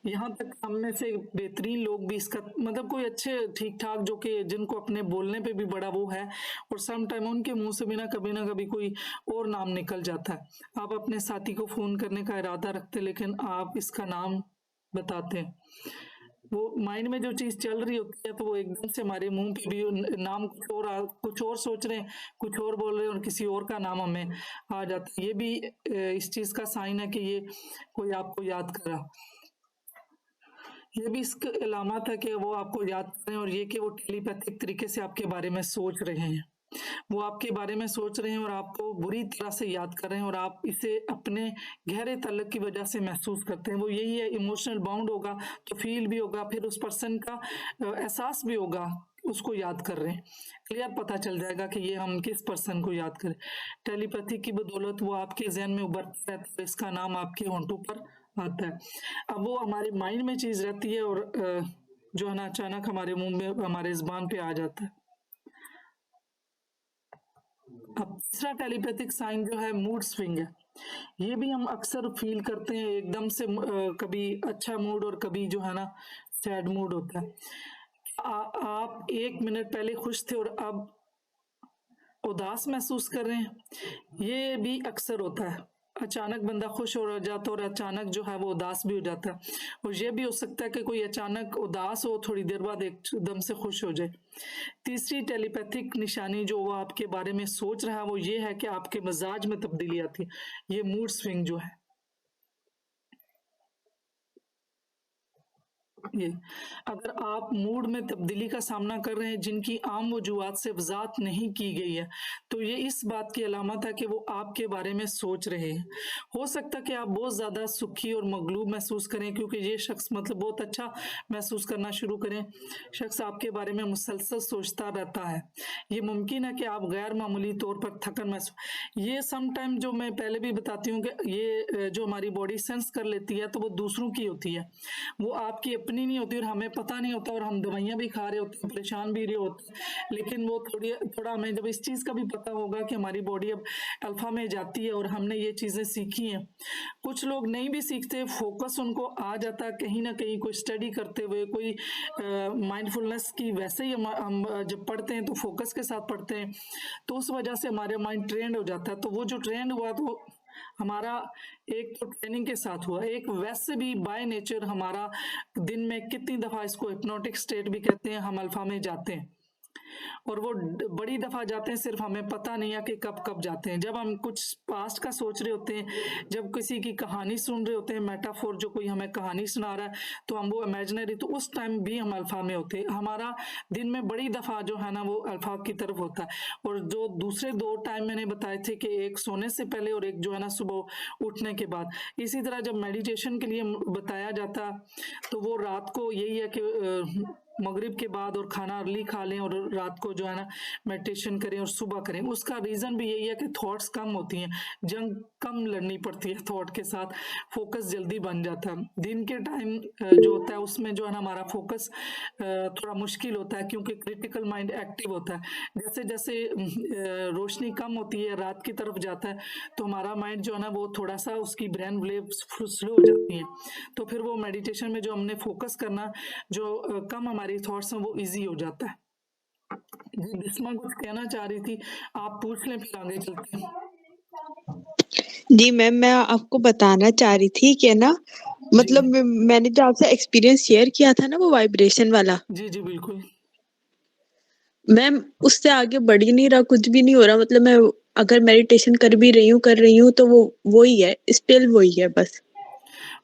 यहाँ तक हम में से बेहतरीन लोग भी इसका मतलब कोई अच्छे ठीक ठाक जो कि जिनको अपने बोलने पे भी बड़ा वो है, और सम टाइम उनके मुंह से भी ना कभी कोई और नाम निकल जाता है। आप अपने साथी को फोन करने का इरादा रखते लेकिन आप इसका नाम बताते हैं। वो माइंड में जो चीज चल रही होती है तो वो एकदम से हमारे मुंह पे भी नाम कुछ और सोच रहे हैं, कुछ और बोल रहे हैं और किसी और का नाम हमें आ जाता है। ये भी इस चीज का साइन है कि ये कोई आपको याद करा। ये भी इसका अलामत है कि वो आपको याद कर रहे हैं, और ये कि वो टेलीपैथिक तरीके से आपके बारे में सोच रहे हैं। वो आपके बारे में सोच रहे हैं और आपको बुरी तरह से याद कर रहे हैं, और आप इसे अपने गहरे तल्लुक की वजह से महसूस करते हैं। वो यही है, इमोशनल बाउंड होगा तो फील भी होगा, फिर उस पर्सन का एहसास भी होगा, उसको याद कर रहे हैं। क्लियर पता चल जाएगा कि ये हम किस पर्सन को याद करें। टेलीपैथी की बदौलत वो आपके जहन में उभरता रहता है, इसका नाम आपके होंठों पर आता है। अब वो हमारे माइंड में चीज रहती है और जो है ना अचानक हमारे मुंह में हमारे जुबान पे आ जाता है। अब तीसरा टेलीपैथिक साइन जो है मूड स्विंग है। ये भी हम अक्सर फील करते हैं, एकदम से कभी अच्छा मूड और कभी जो है ना सैड मूड होता है। आप 1 मिनट पहले खुश थे और अब उदास महसूस कर रहे हैं, ये भी अक्सर होता है। अचानक बंदा खुश हो जाता है और अचानक जो है वो उदास भी हो जाता है, और ये भी हो सकता है कि कोई अचानक उदास हो, थोड़ी देर बाद एकदम से खुश हो जाए। तीसरी टेलीपैथिक निशानी जो वो आपके बारे में सोच रहा है वो ये है कि आपके मिजाज में तब्दीली आती है। ये मूड स्विंग जो है। ये अगर आप मूड में तब्दीली का सामना कर रहे हैं जिनकी आम वजूहात से वजाहत नहीं की गई है, तो ये इस बात की अलामत है कि वो आपके बारे में सोच रहे हैं। हो सकता है कि आप बहुत ज़्यादा सुखी और मगलूब महसूस करें क्योंकि ये शख्स मतलब बहुत अच्छा महसूस करना शुरू करें। शख्स आपके बारे में मुसलसल सोचता रहता है। ये मुमकिन है कि आप गैर मामूली तौर पर थकन महसूस ये सम टाइम जो मैं पहले भी बताती हूँ कि ये जो हमारी बॉडी सेंस कर लेती है तो वो दूसरों की होती है, वो आपकी अपनी नहीं होती और हमें पता नहीं होता और हम दवाइयाँ भी खा रहे होते हैं, परेशान भी रहे होते हैं। लेकिन वो थोड़ा हमें जब इस चीज़ का भी पता होगा कि हमारी बॉडी अब अल्फा में जाती है और हमने ये चीज़ें सीखी हैं। कुछ लोग नहीं भी सीखते, फोकस उनको आ जाता है कहीं ना कहीं, कोई स्टडी करते हुए, कोई माइंडफुलनेस की वैसे ही हम जब पढ़ते हैं तो फोकस के साथ पढ़ते हैं, तो उस वजह से हमारे माइंड ट्रेंड हो जाता है। तो वो जो ट्रेंड हुआ तो हमारा एक तो ट्रेनिंग के साथ हुआ, एक वैसे भी बाय नेचर हमारा दिन में कितनी दफा, इसको हिप्नोटिक स्टेट भी कहते हैं, हम अल्फा में जाते हैं और वो बड़ी दफा जाते हैं, सिर्फ हमें पता नहीं है कि कब कब जाते हैं। जब हम कुछ पास्ट का सोच रहे होते हैं, जब किसी की कहानी सुन रहे होते हैं, मेटाफोर जो कोई हमें कहानी सुना रहा है तो हम वो इमेजिनरी, तो उस टाइम भी हम अल्फा में होते हैं। हमारा दिन में बड़ी दफा जो है ना वो अल्फा की तरफ होता है। और जो दूसरे दो टाइम मैंने बताए थे कि एक सोने से पहले और एक जो है ना सुबह उठने के बाद। इसी तरह जब मेडिटेशन के लिए बताया जाता तो वो रात को यही है कि मगरिब के बाद और खाना अर्ली खा लें और रात को जो है ना मेडिटेशन करें और सुबह करें। उसका रीज़न भी यही है कि थॉट्स कम होती हैं, जंग कम लड़नी पड़ती है थॉट के साथ, फोकस जल्दी बन जाता है। दिन के टाइम जो होता है उसमें जो है ना हमारा फोकस थोड़ा मुश्किल होता है क्योंकि क्रिटिकल माइंड एक्टिव होता है। जैसे जैसे रोशनी कम होती है, रात की तरफ जाता है, तो हमारा माइंड जो है ना वो थोड़ा सा, उसकी ब्रेन वेव स्लो हो जाती है। तो फिर वो मेडिटेशन में जो हमने फोकस करना, जो कम हमारी थॉट्स हैं, वो इजी हो जाता है। जी बिस्मा कुछ कहना चाह रही थी, आप पूछ लें फिर आगे चलते हैं। जी मैम, मैं आपको बताना चाह रही थी कि ना, मतलब मैंने जो आपसे एक्सपीरियंस शेयर किया था ना वो वाइब्रेशन वाला, जी जी बिल्कुल। मैम उससे आगे बढ़ ही नहीं रहा, कुछ भी नहीं हो रहा। मतलब मैं अगर मेडिटेशन कर रही हूँ तो वो ही है, स्टिल वही है बस।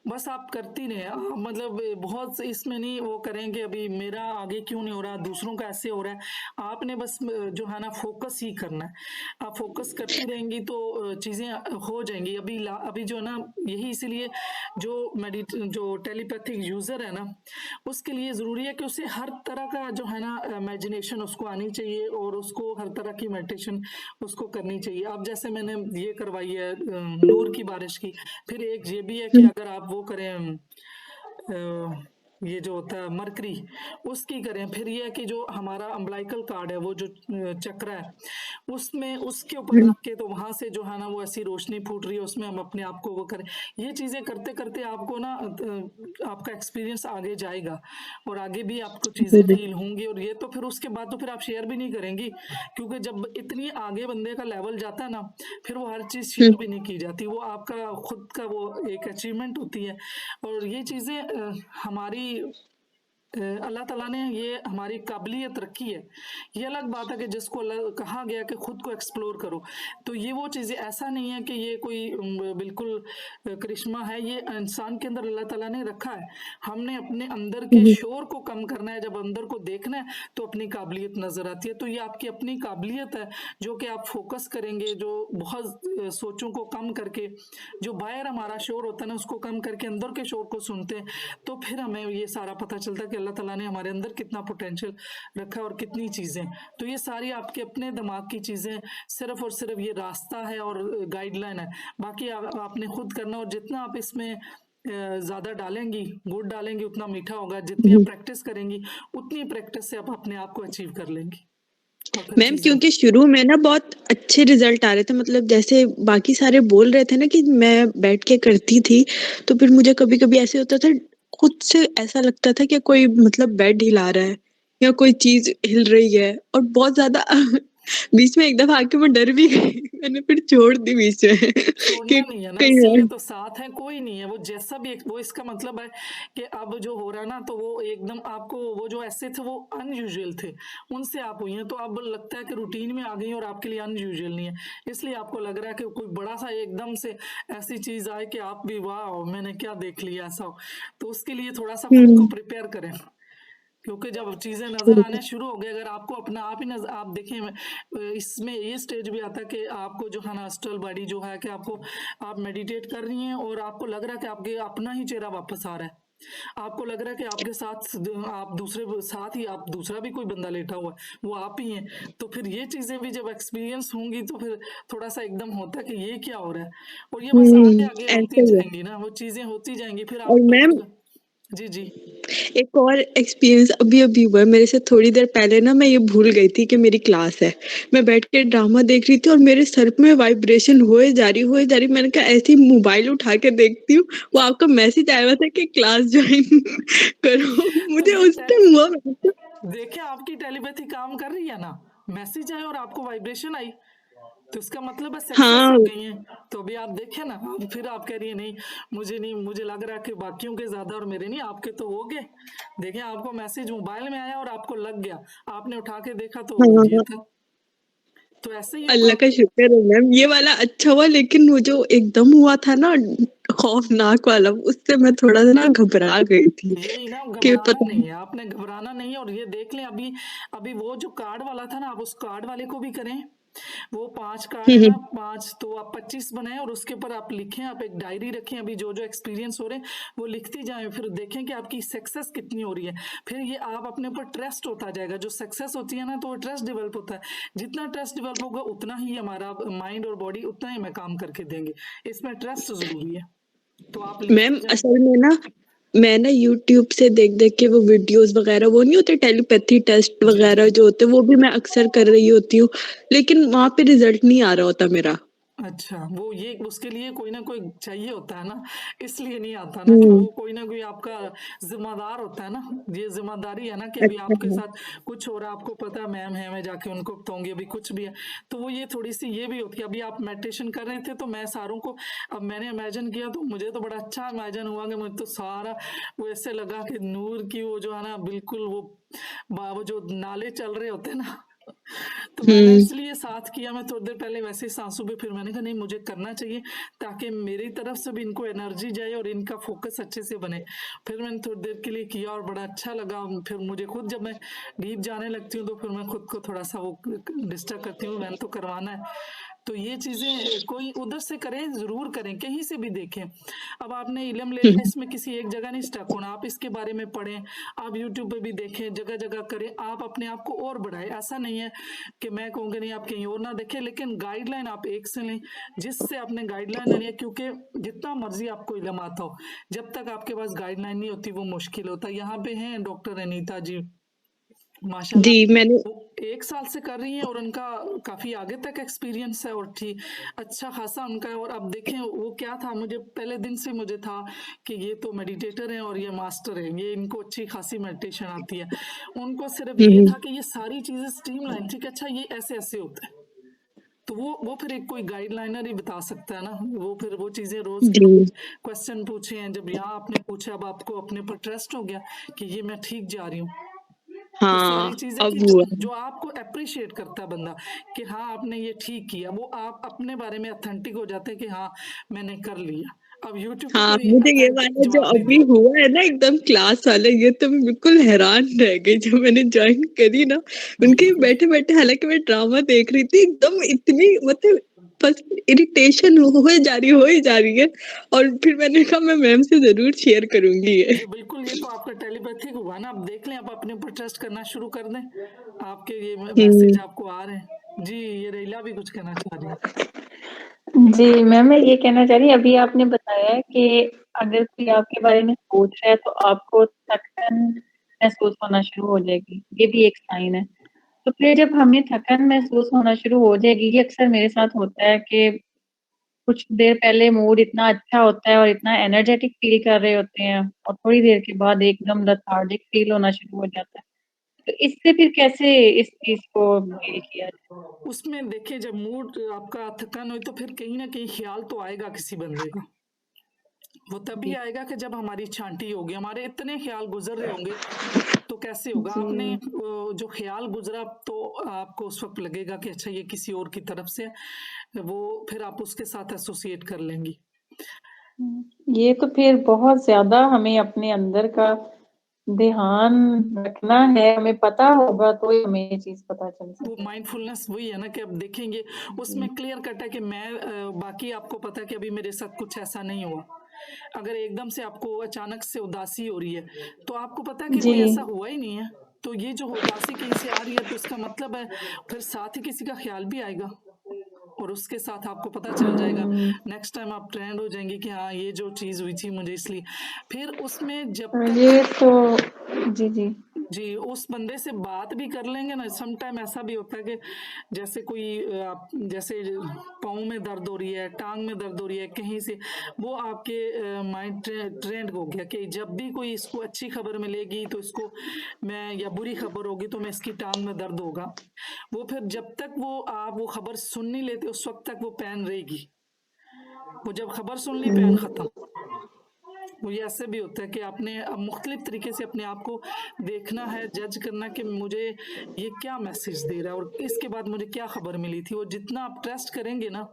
बस आप करती रहे, आप मतलब बहुत इसमें नहीं वो करेंगे अभी मेरा आगे क्यों नहीं हो रहा, दूसरों का ऐसे हो रहा है। आपने बस जो है ना फोकस ही करना है। आप फोकस करती रहेंगी तो चीज़ें हो जाएंगी। अभी जो है ना, यही इसीलिए जो टेलीपैथिक यूज़र है ना, उसके लिए ज़रूरी है कि उसे हर तरह का जो है ना इमेजिनेशन उसको आनी चाहिए और उसको हर तरह की मेडिटेशन उसको करनी चाहिए। अब जैसे मैंने ये करवाई है नूर की बारिश की, फिर एक ये भी है कि अगर आप वो करें ये जो होता है मरकरी, उसकी करें। फिर ये है कि जो हमारा अम्बलाइकल कार्ड है, वो जो चक्र है, उसमें उसके ऊपर रख के तो वहां से जो है ना वो ऐसी रोशनी फूट रही है, उसमें हम अपने आप को वो करें। ये चीजें करते करते आपको ना आपका एक्सपीरियंस आगे जाएगा और आगे भी आपको चीजें फील होंगी। और ये तो फिर उसके बाद तो फिर आप शेयर भी नहीं करेंगी, क्योंकि जब इतनी आगे बंदे का लेवल जाता है ना, फिर वो हर चीज शेयर भी नहीं की जाती, वो आपका खुद का वो एक अचीवमेंट होती है। और ये चीजें हमारी अल्लाह ताला ने ये हमारी काबिलियत रखी है। ये अलग बात है कि जिसको कहा गया कि खुद को एक्सप्लोर करो, तो ये वो चीज़ें, ऐसा नहीं है कि ये कोई बिल्कुल करिश्मा है, ये इंसान के अंदर अल्लाह ताला ने रखा है। हमने अपने अंदर के शोर को कम करना है, जब अंदर को देखना है तो अपनी काबिलियत नज़र आती है। तो ये आपकी अपनी काबिलियत है जो कि आप फोकस करेंगे, जो बहुत सोचों को कम करके, जो बाहर हमारा शोर होता है ना उसको कम करके अंदर के शोर को सुनते हैं, तो फिर हमें ये सारा पता चलता है कि अल्लाह ताला ने हमारे अंदर कितना पोटेंशियल रखा है और कितनी चीज़ें। तो ये सारी आपके अपने दिमाग की चीज़ें, सिर्फ और सिर्फ ये रास्ता है और गाइडलाइन है, बाकी आपने खुद करना। और जितना आप इसमें ज़्यादा डालेंगी, गुड़ डालेंगी, उतना मीठा होगा। जितनी आप प्रैक्टिस करेंगी उतनी प्रैक्टिस से आप अपने आप को अचीव कर लेंगी। मैम क्योंकि शुरू में ना बहुत अच्छे रिजल्ट आ रहे थे, मतलब जैसे बाकी सारे बोल रहे थे ना कि मैं बैठ के करती थी, तो फिर मुझे कभी कभी ऐसे होता था, खुद से ऐसा लगता था कि कोई मतलब बेड हिला रहा है या कोई चीज हिल रही है, और बहुत ज्यादा बीच में एक दफ़ा आके मैं डर भी गई। मैंने फिर छोड़ दी बीच में छोड़ना कि नहीं है ना, कहीं इसीलिए और तो साथ है, कोई नहीं है, वो जैसा भी वो इसका मतलब है कि अब जो हो रहा है ना, तो वो एकदम आपको वो जो ऐसे थे वो अनयूजुअल थे, उनसे आप हुई हैं, तो अब लगता है कि रूटीन में आ गई और आपके लिए अनयूजुअल नहीं है, इसलिए आपको लग रहा है कि कोई बड़ा सा एकदम से ऐसी चीज आए कि आप भी वाह मैंने क्या देख लिया ऐसा हो, तो उसके लिए थोड़ा सा खुद को हुँ, प्रिपेयर करें, क्योंकि जब चीजें नजर बिल्कुल। आने शुरू हो गए, अगर आपको अपना आप ही नजर आप देखें, इसमें ये स्टेज भी आता है कि आपको जो है ना अस्ट्रल बॉडी जो है कि आपको आप मेडिटेट कर रही हैं और आपको लग रहा है कि आपके अपना ही चेहरा वापस आ रहा है, आपको लग रहा है कि आपके साथ आप दूसरे साथ ही आप दूसरा भी कोई बंदा लेटा हुआ है वो आप ही हैं, तो फिर ये चीजें भी जब एक्सपीरियंस होंगी तो फिर थोड़ा सा एकदम होता है कि ये क्या हो रहा है, और ये बस आगे आगे ऐसा होती ही है। जाएंगी ना, वो चीजें होती जाएंगी, फिर और आप मैम बिल्कुल। जी जी। एक और एक्सपीरियंस अभी-अभी हुआ है मेरे से थोड़ी देर पहले ना मैं ये भूल गई थी कि मेरी क्लास है। मैं बैठ के ड्रामा देख रही थी और मेरे सर में वाइब्रेशन होए जा रही मैंने कहा ऐसे ही मोबाइल उठा के देखती हूँ, वो आपका मैसेज आया हुआ था कि क्लास जॉइन करो। तो मुझे ये उस टाइम हुआ मैंने कहा देखें आपकी टेलीपैथी काम कर रही है ना, मैसेज आए और आपको वाइब्रेशन आई, तो इसका मतलब है सक्सेस हाँ, हो गई है, तो अभी आप देखें ना, अब फिर आप कह रही है नहीं मुझे नहीं, मुझे लग रहा है कि बाकियों के ज्यादा और मेरे नहीं, आपके तो हो गए, देखें आपको मैसेज मोबाइल में आया और आपको लग गया, आपने उठा के देखा तो हाँ, ये हाँ। था, तो ऐसे ही होगा। अल्लाह का शुक्र है मैम ये वाला अच्छा हुआ लेकिन वो जो एकदम हुआ था ना खौफनाक वाला उससे मैं थोड़ा सा ना घबरा गई थी यही ना, कि घबराना पता नहीं है, आपने घबराना नहीं है, और ये देख लें अभी, अभी वो जो कार्ड वाला था ना, आप उस कार्ड वाले को भी करें, वो 5 कार्ड है नहीं। ना, 5 तो आप 25 बनाएं और उसके ऊपर आप लिखें, आप एक डायरी रखें, अभी जो जो एक्सपीरियंस हो रहे हैं वो लिखती जाएं, फिर देखें कि आपकी सक्सेस कितनी हो रही है, फिर ये आप अपने ऊपर ट्रस्ट होता जाएगा, जो सक्सेस होती है ना तो वो ट्रस्ट डेवलप होता है, जितना ट्रस्ट डेवलप होगा उतना ही हमारा माइंड और बॉडी उतना ही हमें काम करके देंगे, इसमें ट्रस्ट जरूरी है, तो आप मैम लिखते जाएं। असल में ना मैं ना यूट्यूब से देख-देख के वो वीडियोस वगैरह वो नहीं होते टेलीपैथी टेस्ट जी जी। वगैरह जो होते हैं वो भी मैं अक्सर कर रही होती हूँ, लेकिन वहाँ पे रिजल्ट नहीं आ रहा होता मेरा। अच्छा, वो ये उसके लिए कोई ना कोई चाहिए होता है ना, इसलिए नहीं आता ना, कि हुँ, वो कोई ना कोई आपका ज़िम्मेदार होता है ना, ये ज़िम्मेदारी है ना कि अभी आपके अच्छा। साथ कुछ हो रहा है, आपको पता है मैम है, मैं जाके उनको बताऊँगी अभी कुछ भी है, तो वो ये थोड़ी-सी ये भी होती है, अभी आप मेडिटेशन कर रहे थे तो मैं सारों को, अब मैंने इमेजिन किया तो मुझे तो बड़ा अच्छा इमेजिन हुआ कि मुझे तो सारा वो ऐसे लगा कि नूर की वो जो है ना बिल्कुल वो जो नाले चल रहे होते हैं ना, तो मैंने हुँ, इसलिए साथ किया, मैं थोड़ी देर पहले वैसे ही सांसों पे, फिर मैंने कहा नहीं मुझे करना चाहिए ताकि मेरी तरफ से भी इनको एनर्जी जाए और इनका फोकस अच्छे से बने, फिर मैंने थोड़ी देर के लिए किया और बड़ा अच्छा लगा, फिर मुझे खुद जब मैं डीप जाने लगती हूँ तो फिर मैं खुद को थोड़ा सा वो डिस्टर्ब करती हूँ, मैंने तो करवाना है, तो ये चीजें कोई उधर से करें, जरूर करें, कहीं से भी देखें, अब आपने इलम ले हुँ, लिया, इसमें किसी एक जगह नहीं स्टक होना, आप इसके बारे में पढ़ें, आप यूट्यूब पे भी देखें, जगह जगह करें, आप अपने आप को और बढ़ाएं, ऐसा नहीं है कि मैं कहूँगी नहीं आप कहीं और ना देखें, लेकिन गाइडलाइन आप एक से लें, जिससे आपने गाइडलाइन लेनी है, क्योंकि जितना मर्जी आपको इलम आता हो, जब तक आपके पास गाइडलाइन नहीं होती वो मुश्किल होता है, यहाँ पे हैं डॉक्टर अनीता जी, जी, माशाल्लाह मैंने वो 1 साल से कर रही हैं और उनका काफी आगे तक एक्सपीरियंस है, और ठीक अच्छा खासा उनका है, और अब देखें वो क्या था, मुझे पहले दिन से मुझे था कि ये तो मेडिटेटर हैं और ये मास्टर हैं, ये इनको अच्छी खासी मेडिटेशन आती है, उनको सिर्फ हुँ, ये हुँ, था कि ये सारी चीजें स्ट्रीमलाइन, ठीक है, अच्छा ये ऐसे ऐसे होता है, तो वो फिर एक कोई गाइडलाइनर ही बता सकता है ना, वो फिर वो चीजें रोज जी, क्वेश्चन पूछे हैं, जब यहाँ आपने पूछा अब आपको अपने पर ट्रस्ट हो गया कि ये मैं ठीक जा रही हूँ, तो सारी हाँ, चीजें अब कि जो हुआ। जो आपको अप्रिशिएट करता है बंदा कि हाँ आपने ये ठीक किया, वो आप अपने बारे में अथेंटिक हो जाते हैं कि हाँ मैंने कर लिया, अब यूट्यूब पे हाँ, कोई मुझे ये अथेंटिक वाला जो जवाब नहीं अभी देगा। हुआ है ना एकदम क्लास वाला ये तो मैं बिल्कुल हैरान रह गई जब मैंने जॉइन करी ना, उनके बिल्कुल बैठे-बैठे हालाँकि मैं ड्रामा देख रही थी एकदम इतनी मतलब बस इरिटेशन हो ही जा रही है और फिर मैंने कहा मैं मैम से ज़रूर शेयर करूँगी ये। जी बिल्कुल, ये तो आपका टेलीपैथिक हुआ ना, अब देख लें, आप अपने ऊपर ट्रस्ट करना शुरू कर दें, आपके ये मैसेज हुँ, आपको आ रहे हैं। जी ये रैला भी कुछ कहना चाह रही है। जी, मैम मैं ये कहना चाह रही अभी आपने बताया कि अगर कोई आपके बारे में सोच रहा है तो आपको थकन महसूस होना शुरू हो जाएगी, ये भी एक साइन है। तो फिर जब हमें थकन महसूस होना शुरू हो जाएगी, ये अक्सर मेरे साथ होता है कि कुछ देर पहले मूड इतना अच्छा होता है और इतना एनर्जेटिक फ़ील कर रहे होते हैं और थोड़ी देर के बाद एकदम लेथार्जिक फ़ील होना शुरू हो जाता है। तो इससे फिर कैसे इस चीज़ को डील किया जाए? उसमें देखिए जब मूड आपका थकान हुई तो फिर कहीं न कहीं ख़्याल तो आएगा किसी बंदे का। वो तभी जी, आएगा कि जब हमारी छाँटी होगी, हमारे इतने ख़्याल गुज़र रहे होंगे, तो कैसे होगा? आपने जी। जो ख़्याल गुज़रा तो आपको उस वक़्त लगेगा कि अच्छा ये किसी और की तरफ से है, वो फिर आप उसके साथ एसोसिएट कर लेंगी। ये तो फिर बहुत ज़्यादा हमें अपने अंदर का ध्यान रखना है, हमें पता होगा तो ही हमें ये चीज़ पता चल वो सके। माइंडफुलनेस वही है ना कि अब देखेंगे उसमें जी, क्लियर कट है कि मैं बाकी आपको पता है कि अभी मेरे साथ कुछ ऐसा नहीं हुआ। अगर एकदम से आपको अचानक से उदासी हो रही है, तो आपको पता है कि जी। कोई ऐसा हुआ ही नहीं है। तो ये जो उदासी कहीं से आ रही है तो इसका मतलब है फिर साथ ही किसी का ख़्याल भी आएगा और उसके साथ आपको पता चल जाएगा। हुँ, नेक्स्ट टाइम आप ट्रेंड हो जाएँगे कि हाँ, ये जो चीज़ हुई थी मुझे इसलिए फिर उसमें जब तक ये तो जी, जी। जी, उस बंदे से बात भी कर लेंगे ना, सम टाइम ऐसा भी होता है कि जैसे कोई आप जैसे पाँव में दर्द हो रही है, टाँग में दर्द हो रही है, कहीं से वो आपके माइंड ट्रेंड हो गया कि जब भी कोई इसको अच्छी खबर मिलेगी तो इसको मैं या बुरी खबर होगी तो मैं इसकी टाँग में दर्द होगा। वो फिर जब तक वो आप वो खबर सुन नहीं लेते उस वक़्त तक वो पेन रहेगी। वो जब खबर सुन ली पेन हुँ, खत्म। वो ये ऐसे भी होता है कि आपने अब मुख्तलिफ तरीके से अपने आप को देखना है, जज करना कि मुझे ये क्या मैसेज दे रहा है और इसके बाद मुझे क्या खबर मिली थी। वो जितना आप ट्रस्ट करेंगे ना,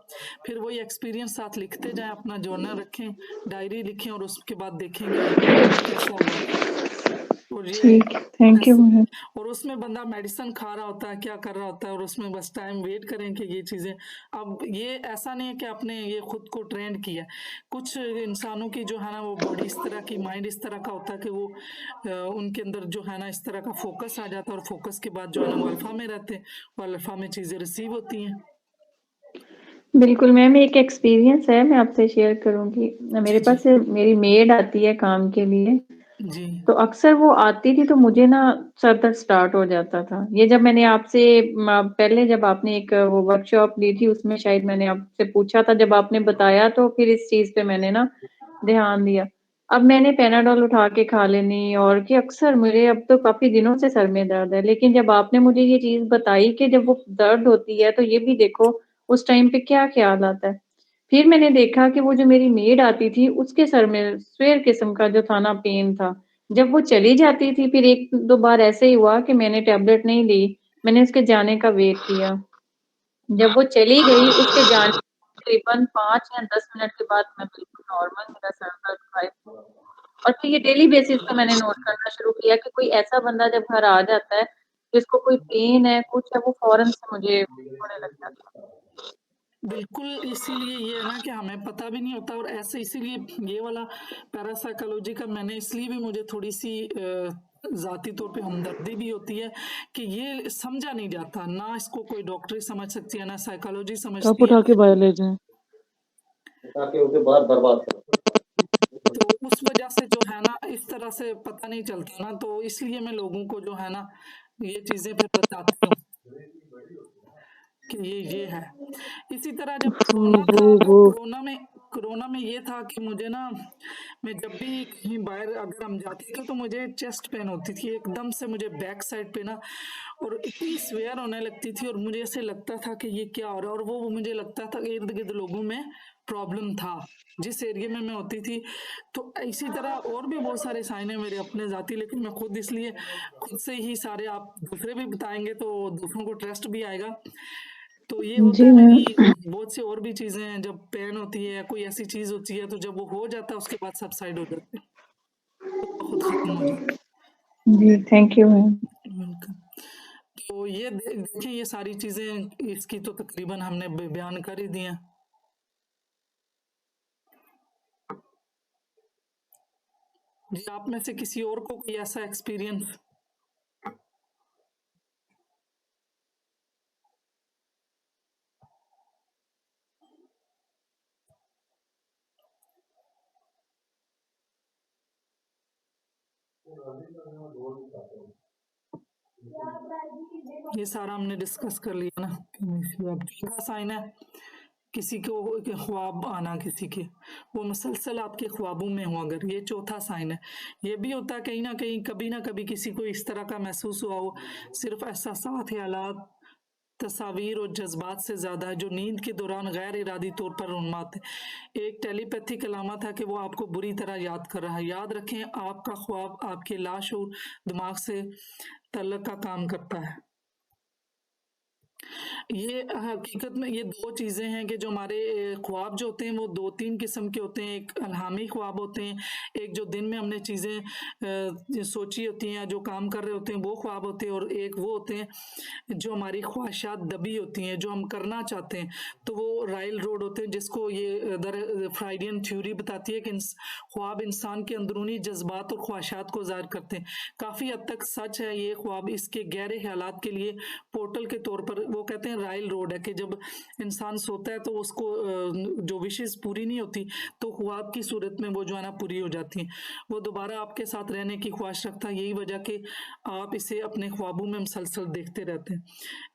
फिर वही एक्सपीरियंस साथ लिखते जाएँ, अपना जर्नल रखें, डायरी लिखें और उसके बाद देखेंगे कैसा हुआ। और ये ठीक है, थैंक यू ऐसे मैम। और उसमें बंदा मेडिसिन खा रहा होता है, क्या कर रहा होता है और उसमें बस टाइम वेट करें कि ये चीज़ें अब ये ऐसा नहीं है कि आपने ये खुद को ट्रेंड किया है। कुछ इंसानों की जो है ना वो बॉडी इस तरह की, माइंड इस तरह का होता है कि वो उनके अंदर जो है ना इस तरह का फ़ोकस आ जाता है और फ़ोकस के बाद जो है ना वो अल्फ़ा में रहते हैं और अल्फ़ा में चीज़ें रिसीव होती हैं। बिल्कुल मैम एक एक्सपीरियंस है, मैं आपसे शेयर करूँगी। जी, मेरे जी। पास मेरी मेड आती है काम के लिए, जी। तो अक्सर वो आती थी तो मुझे ना सर दर्द स्टार्ट हो जाता था। ये जब मैंने आपसे पहले जब आपने एक वो वर्कशॉप ली थी उसमें शायद मैंने आपसे पूछा था, जब आपने बताया तो फिर इस चीज़ पे मैंने ना ध्यान दिया। अब मैंने पैनाडोल उठा के खा लेनी और कि अक्सर मुझे अब तो काफ़ी दिनों से सर में दर्द है, लेकिन जब आपने मुझे ये चीज़ बताई कि जब वो दर्द होती है तो ये भी देखो उस टाइम पे क्या ख़्याल आता है। फिर मैंने देखा कि वो जो मेरी मेड आती थी उसके सर में स्वेयर किस्म का जो था ना पेन था। जब वो चली जाती थी फिर 1-2 बार ऐसे ही हुआ कि मैंने टैबलेट नहीं ली, मैंने उसके जाने का वेट किया। जब वो चली गई उसके जाने तकरीबन 5 या 10 मिनट के बाद मैं बिल्कुल नॉर्मल मेरा सर दर्द गायब हुआ। और फिर ये डेली बेसिस पे मैंने नोट करना शुरू किया कि कोई ऐसा बंदा जब घर आ जाता है, जिसको कोई पेन है, कुछ है, वो फ़ौरन से मुझे होने लग जाता है। बिल्कुल, इसीलिए ये है ना कि हमें पता भी नहीं होता और ऐसे इसीलिए ये वाला पैरासाइकोलॉजी का मैंने इसलिए भी मुझे थोड़ी-सी ज़ाती तौर पे हमदर्दी भी होती है कि ये समझा नहीं जाता, ना इसको कोई डॉक्टरी समझ सकती है, ना साइकोलॉजी कप समझती है। उठा के बाहर ले जाएँ। ताकि उसे बाहर बर्बाद करो। तो उस वजह से जो है ना इस तरह से पता नहीं चलता ना, तो इसलिए मैं लोगों को जो है ना ये चीज़ें फिर बताती हूँ कि ये है। इसी तरह जब फू कोरोना बू था तो बू। कोरोना में ये था कि मुझे ना मैं जब भी कहीं बाहर अगर हम जाते थे तो मुझे चेस्ट पेन होती थी एकदम से, मुझे बैक साइड पे ना और इतनी स्वेयर होने लगती थी और मुझे ऐसे लगता था कि ये क्या हो रहा है और वो मुझे लगता था कि इर्द गिर्द लोगों में प्रॉब्लम था जिस एरिया में मैं होती थी। तो इसी तरह और भी बहुत सारे साइन है मेरे अपने जाती, लेकिन मैं खुद इसलिए खुद से ही सारे आप दूसरे भी बताएंगे तो दूसरों को ट्रस्ट भी आएगा। तो ये होता जी है ना मैम। कि बहुत सी और भी चीजें हैं, जब पेन होती है या कोई ऐसी चीज होती है तो जब वो हो जाता है उसके बाद सबसाइड हो जाते हैं, खुद ब खुद खत्म हो जाता जी, थैंक यू मैम। है। वेलकम। तो ये देखिए ये सारी चीजें इसकी तो तकरीबन हमने बयान कर ही दी हैं। जी आप में से किसी और को कोई ऐसा एक्सपीरियंस? ये सारा हमने डिस्कस कर लिया ना, साइन है किसी को ख्वाब आना, किसी के वो मुसलसल आपके ख्वाबों में हो, अगर ये चौथा साइन है। ये भी होता है कहीं ना कहीं, कभी ना कभी किसी को इस तरह का महसूस हुआ हो, सिर्फ एहसासात, ख्यालात, तस्वीर और जज्बात से ज़्यादा है, जो नींद के दौरान गैर इरादी तौर पर उन्माद है। एक टेलीपैथिक अलामत है कि वो आपको बुरी तरह याद कर रहा है। याद रखें, आपका ख्वाब आपके लाशऊर दिमाग से तल्लक का काम करता है। ये हकीकत में ये दो चीज़ें हैं कि जो हमारे ख्वाब जो होते हैं वो 2-3 किस्म के होते हैं। एक अल्हामी ख्वाब होते हैं, एक जो दिन में हमने चीज़ें सोची होती हैं, जो काम कर रहे होते हैं वो ख्वाब होते हैं, और एक वो होते हैं जो हमारी ख्वाहिशात दबी होती हैं, जो हम करना चाहते हैं, तो वो राइल रोड होते हैं, जिसको ये फ्राइडियन थ्योरी बताती है कि ख्वाब इंसान के अंदरूनी जज्बात और ख्वाहिशात को ज़ाहिर करते हैं। काफ़ी हद तक सच है ये ख्वाब। इसके गहरे ख्यालात के लिए पोर्टल के तौर पर वो कहते हैं राइल रोड है, कि जब इंसान सोता है तो उसको जो विशेष पूरी नहीं होती, तो ख्वाब की सूरत में वो जो है ना पूरी हो जाती हैं। वो दोबारा आपके साथ रहने की ख्वाहिश रखता है, यही वजह कि आप इसे अपने ख्वाबों में मुसलसल देखते रहते हैं।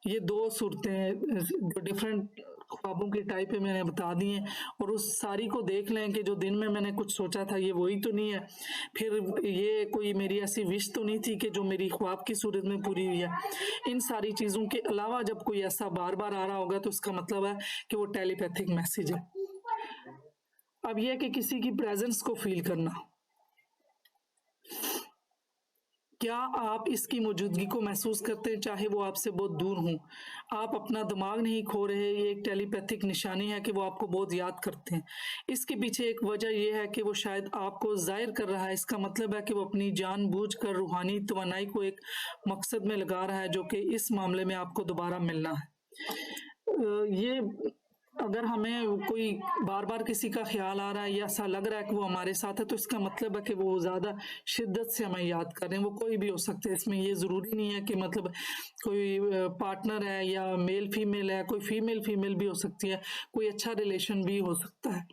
ये दो सूरतें जो डिफरेंट ख्वाबों की टाइप है मैंने बता दी हैं, और उस सारी को देख लें कि जो दिन में मैंने कुछ सोचा था ये वही तो नहीं है, फिर ये कोई मेरी ऐसी विश तो नहीं थी कि जो मेरी ख्वाब की सूरत में पूरी हुई है। इन सारी चीज़ों के अलावा जब कोई ऐसा बार बार आ रहा होगा तो उसका मतलब है कि वो टेलीपैथिक मैसेज है। अब यह कि किसी की प्रेजेंस को फील करना, क्या आप इसकी मौजूदगी को महसूस करते हैं, चाहे वो आपसे बहुत दूर हों? आप अपना दिमाग नहीं खो रहे, ये एक टेलीपैथिक निशानी है कि वो आपको बहुत याद करते हैं। इसके पीछे एक वजह यह है कि वो शायद आपको जाहिर कर रहा है। इसका मतलब है कि वो अपनी जानबूझकर रूहानी तवानाई को एक मकसद में लगा रहा है, जो कि इस मामले में आपको दोबारा मिलना है। ये अगर हमें कोई बार बार किसी का ख्याल आ रहा है या ऐसा लग रहा है कि वो हमारे साथ है, तो इसका मतलब है कि वो ज़्यादा शिद्दत से हमें याद कर रहे हैं। वो कोई भी हो सकते हैं, इसमें ये ज़रूरी नहीं है कि मतलब कोई पार्टनर है या मेल फीमेल है, कोई फीमेल भी हो सकती है, कोई अच्छा रिलेशन भी हो सकता है,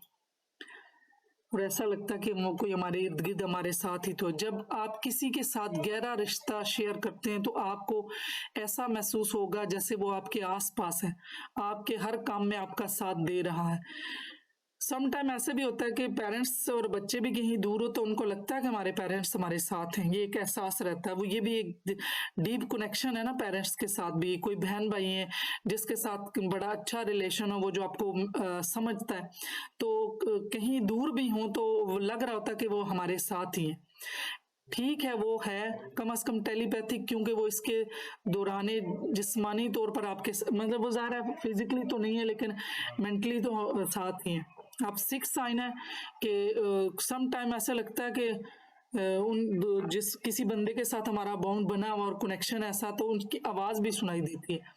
और ऐसा लगता है कि वो कोई हमारे इर्द गिर्द हमारे साथ ही। तो जब आप किसी के साथ गहरा रिश्ता शेयर करते हैं तो आपको ऐसा महसूस होगा जैसे वो आपके आस पास है, आपके हर काम में आपका साथ दे रहा है। सम टाइम ऐसे भी होता है कि पेरेंट्स और बच्चे भी कहीं दूर हो तो उनको लगता है कि हमारे पेरेंट्स हमारे साथ हैं, ये एक एहसास रहता है। वो ये भी एक डीप कनेक्शन है ना पेरेंट्स के साथ भी। कोई बहन भाई है जिसके साथ बड़ा अच्छा रिलेशन हो, वो जो आपको समझता है, तो कहीं दूर भी हो तो लग रहा होता है कि वो हमारे साथ ही है। ठीक है, वो है कम से कम टेलीपैथिक, क्योंकि वो इसके दौराने जिस्मानी तौर पर आपके मतलब वो ज़ाहिर है फिजिकली तो नहीं है लेकिन मेंटली तो साथ ही है। अब 6 साइन है कि सम टाइम ऐसा लगता है कि जिस किसी बंदे के साथ हमारा बॉन्ड बना और कनेक्शन ऐसा, तो उनकी आवाज़ भी सुनाई देती है।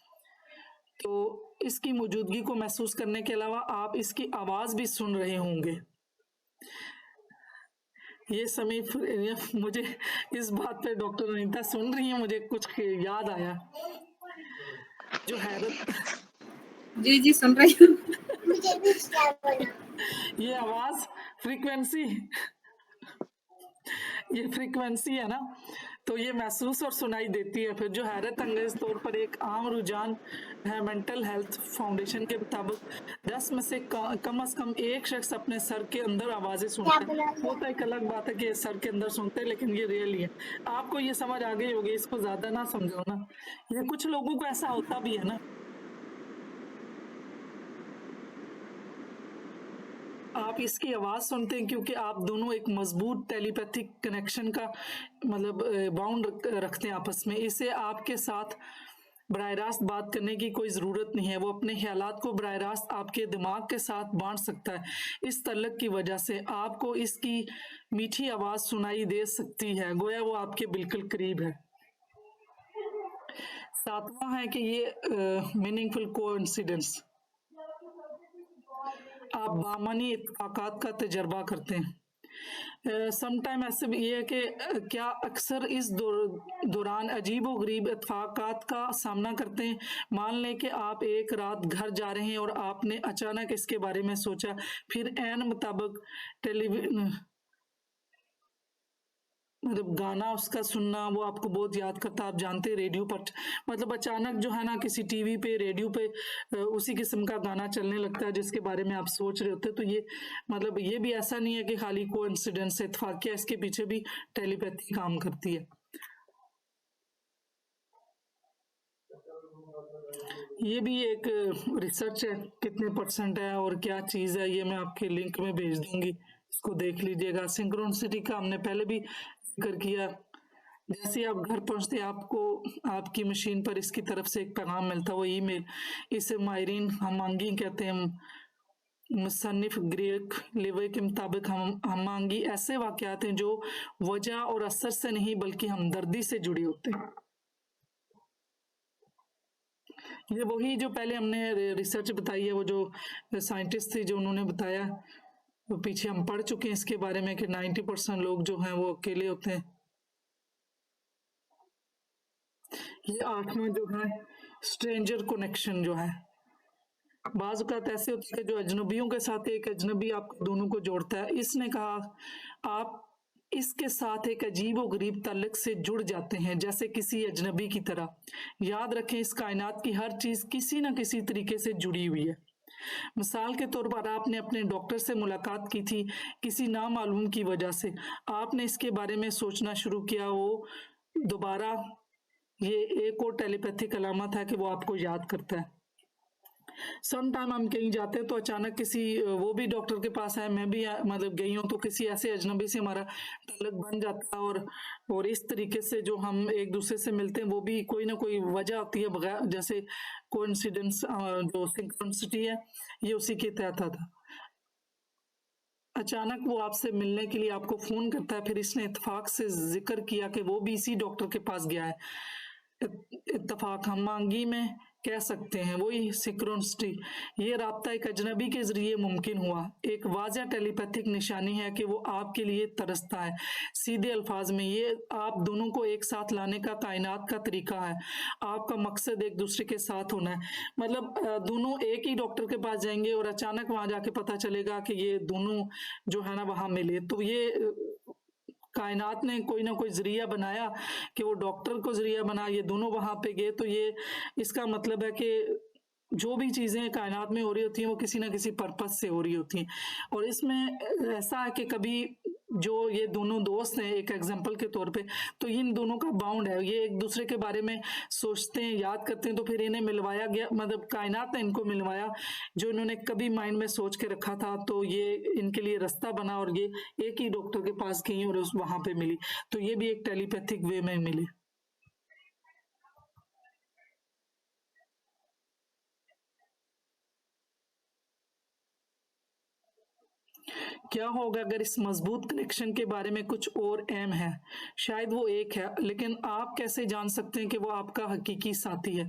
तो इसकी मौजूदगी को महसूस करने के अलावा आप इसकी आवाज़ भी सुन रहे होंगे। ये समय मुझे इस बात पे डॉक्टर अनीता सुन रही है, मुझे कुछ याद आया जो हैरत। जी सुन रही हूँ। ये आवाज फ्रीक्वेंसी, ये फ्रीक्वेंसी है ना, तो ये महसूस और सुनाई देती है। फिर जो हैरत अंगेज तौर पर एक आम रुझान है, मेंटल हेल्थ फाउंडेशन के मुताबिक 10 में से कम एक शख्स अपने सर के अंदर आवाजें सुनते हैं। वो तो एक अलग बात है कि सर के अंदर सुनते हैं, लेकिन ये रियल ही है। आपको ये समझ आ गई होगी, इसको ज्यादा ना समझो ना, ये कुछ लोगों को ऐसा होता भी है ना। आप इसकी आवाज़ सुनते हैं क्योंकि आप दोनों एक मजबूत टेलीपैथिक कनेक्शन का मतलब बाउंड रखते हैं आपस में। इसे आपके साथ बराह रास्त बात करने की कोई ज़रूरत नहीं है। वो अपने ख्यालात को बराह रास्त आपके दिमाग के साथ बांट सकता है। इस तल्लक की वजह से आपको इसकी मीठी आवाज़ सुनाई दे सकती है, गोया वो आपके बिल्कुल करीब है। 7वां है कि ये मीनिंगफुल कोइंसिडेंस, आप बामानी इत्तेफाकात का तजर्बा करते हैं। समटाइम ऐसे भी ये है कि क्या अक्सर इस दौरान अजीब व गरीब इत्तेफाकात का सामना करते हैं। मान लें कि आप एक रात घर जा रहे हैं और आपने अचानक इसके बारे में सोचा, फिर ऐन मुताबिक मतलब गाना उसका सुनना वो आपको बहुत याद करता है। आप जानते हैं रेडियो पर मतलब अचानक जो है ना किसी टीवी पे रेडियो पे उसी किस्म का गाना चलने लगता है जिसके बारे में आप सोच रहे होते। तो ये मतलब ये भी ऐसा नहीं है कि खाली कोइंसिडेंस है, इत्तेफाकिया, इसके पीछे भी टेलीपैथी काम करती है। ये भी एक रिसर्च है, कितने परसेंट है और क्या चीज़ है, ये मैं आपके लिंक में भेज दूंगी, इसको देख लीजिएगा। सिंक्रोनिसिटी का हमने पहले भी जिक्र किया। जैसे ही आप घर पहुंचते आपको आपकी मशीन पर इसकी तरफ से एक पैगाम मिलता है, वो ईमेल। इसे मायरीन हमांगी कहते हैं। मुसन्निफ ग्रेग लेवे के मुताबिक हमांगी ऐसे वाकयात हैं जो वजह और असर से नहीं बल्कि हमदर्दी से जुड़े होते हैं। ये वही जो पहले हमने रिसर्च बताई है, वो जो साइंटिस्ट थी जो उन्होंने बताया, वो पीछे हम पढ़ चुके हैं इसके बारे में कि 90% लोग जो हैं वो अकेले होते हैं। ये 8वां जो है स्ट्रेंजर कनेक्शन जो है, बाज़ औक़ात ऐसे होते हैं जो अजनबियों के साथ एक अजनबी आपको दोनों को जोड़ता है। इसने कहा आप इसके साथ एक अजीब और गरीब ताल्लुक से जुड़ जाते हैं जैसे किसी अजनबी की तरह। याद रखें इस कायनात की हर चीज़ किसी न किसी तरीके से जुड़ी हुई है। मिसाल के तौर पर आपने अपने डॉक्टर से मुलाकात की थी किसी नामालूम की वजह से, आपने इसके बारे में सोचना शुरू किया, वो दोबारा ये एक और टेलीपैथिक अलामत है कि वो आपको याद करता है। सम टाइम हम कहीं जाते हैं तो अचानक किसी वो भी डॉक्टर के पास है, मैं भी मतलब गई हूँ, तो किसी ऐसे अजनबी से हमारा ताल्लुक बन जाता है और इस तरीके से जो हम एक दूसरे से मिलते हैं वो भी कोई ना कोई वजह होती है, बगैर जैसे कोइंसिडेंस जो सिंक्रोनिसिटी है ये उसी के तहत आता। अचानक वो आपसे मिलने के लिए आपको फोन करता है, फिर इसने इत्तेफाक से जिक्र किया कि वो भी इसी डॉक्टर के पास गया है। इत्तेफाक हमांगी में कह सकते हैं, वही सिंक्रोनिसिटी। ये राब्ता एक अजनबी के जरिए मुमकिन हुआ, एक वाज़ह टेलीपैथिक निशानी है कि वो आपके लिए तरसता है। सीधे अल्फाज में ये आप दोनों को एक साथ लाने का कायनात का तरीका है। आपका मकसद एक दूसरे के साथ होना है। मतलब दोनों एक ही डॉक्टर के पास जाएंगे और अचानक वहां जाके पता चलेगा कि ये दोनों जो है ना वहां मिले। तो ये कायनात ने कोई ना कोई जरिया बनाया कि वो डॉक्टर को जरिया बना, ये दोनों वहां पे गए। तो ये इसका मतलब है कि जो भी चीजें कायनात में हो रही होती हैं वो किसी ना किसी पर्पस से हो रही होती हैं। और इसमें ऐसा है कि कभी जो ये दोनों दोस्त हैं एक एग्जांपल के तौर पे, तो इन दोनों का बाउंड है, ये एक दूसरे के बारे में सोचते हैं, याद करते हैं, तो फिर इन्हें मिलवाया गया, मतलब कायनात ने इनको मिलवाया जो इन्होंने कभी माइंड में सोच के रखा था। तो ये इनके लिए रास्ता बना और ये एक ही डॉक्टर के पास गई और उस वहां पे मिली। तो ये भी एक टेलीपैथिक वे में मिली। क्या होगा अगर इस मजबूत कनेक्शन के बारे में कुछ और अहम है? शायद वो एक है, लेकिन आप कैसे जान सकते हैं कि वो आपका हकीकी साथी है?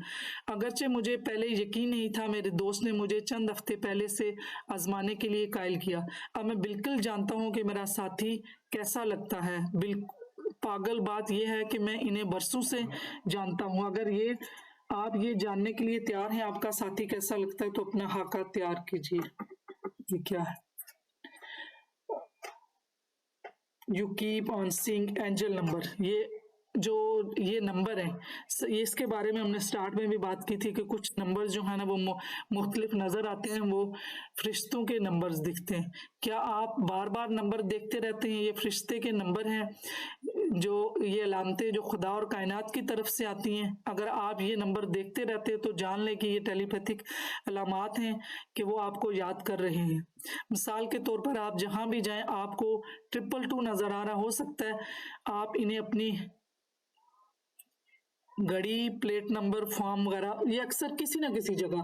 अगरचे मुझे पहले यकीन नहीं था, मेरे दोस्त ने मुझे चंद हफ्ते पहले से आजमाने के लिए कायल किया। अब मैं बिल्कुल जानता हूँ कि मेरा साथी कैसा लगता है। बिल्कुल पागल बात यह है कि मैं इन्हें बरसों से जानता हूँ। अगर ये आप ये जानने के लिए तैयार हैं आपका साथी कैसा लगता है, तो अपना हाका तैयार कीजिए। ये क्या है? You keep on seeing angel number. ये नंबर है, ये इसके बारे में हमने स्टार्ट में भी बात की थी कि कुछ नंबर्स जो है ना वो मुख्तलिफ नजर आते हैं, वो फरिश्तों के नंबर्स दिखते हैं। क्या आप बार बार नंबर देखते रहते हैं? ये फरिश्ते के नंबर हैं, जो ये अलामतें जो खुदा और कायनात की तरफ से आती हैं। अगर आप ये नंबर देखते रहते हैं तो जान लें कि ये टेलीपैथिक अलामात हैं कि वो आपको याद कर रहे हैं। मिसाल के तौर पर आप जहां भी जाएं आपको 222 नजर आ रहा हो सकता है, आप इन्हें अपनी घड़ी, प्लेट नंबर, फॉर्म वगैरह, ये अक्सर किसी ना किसी जगह,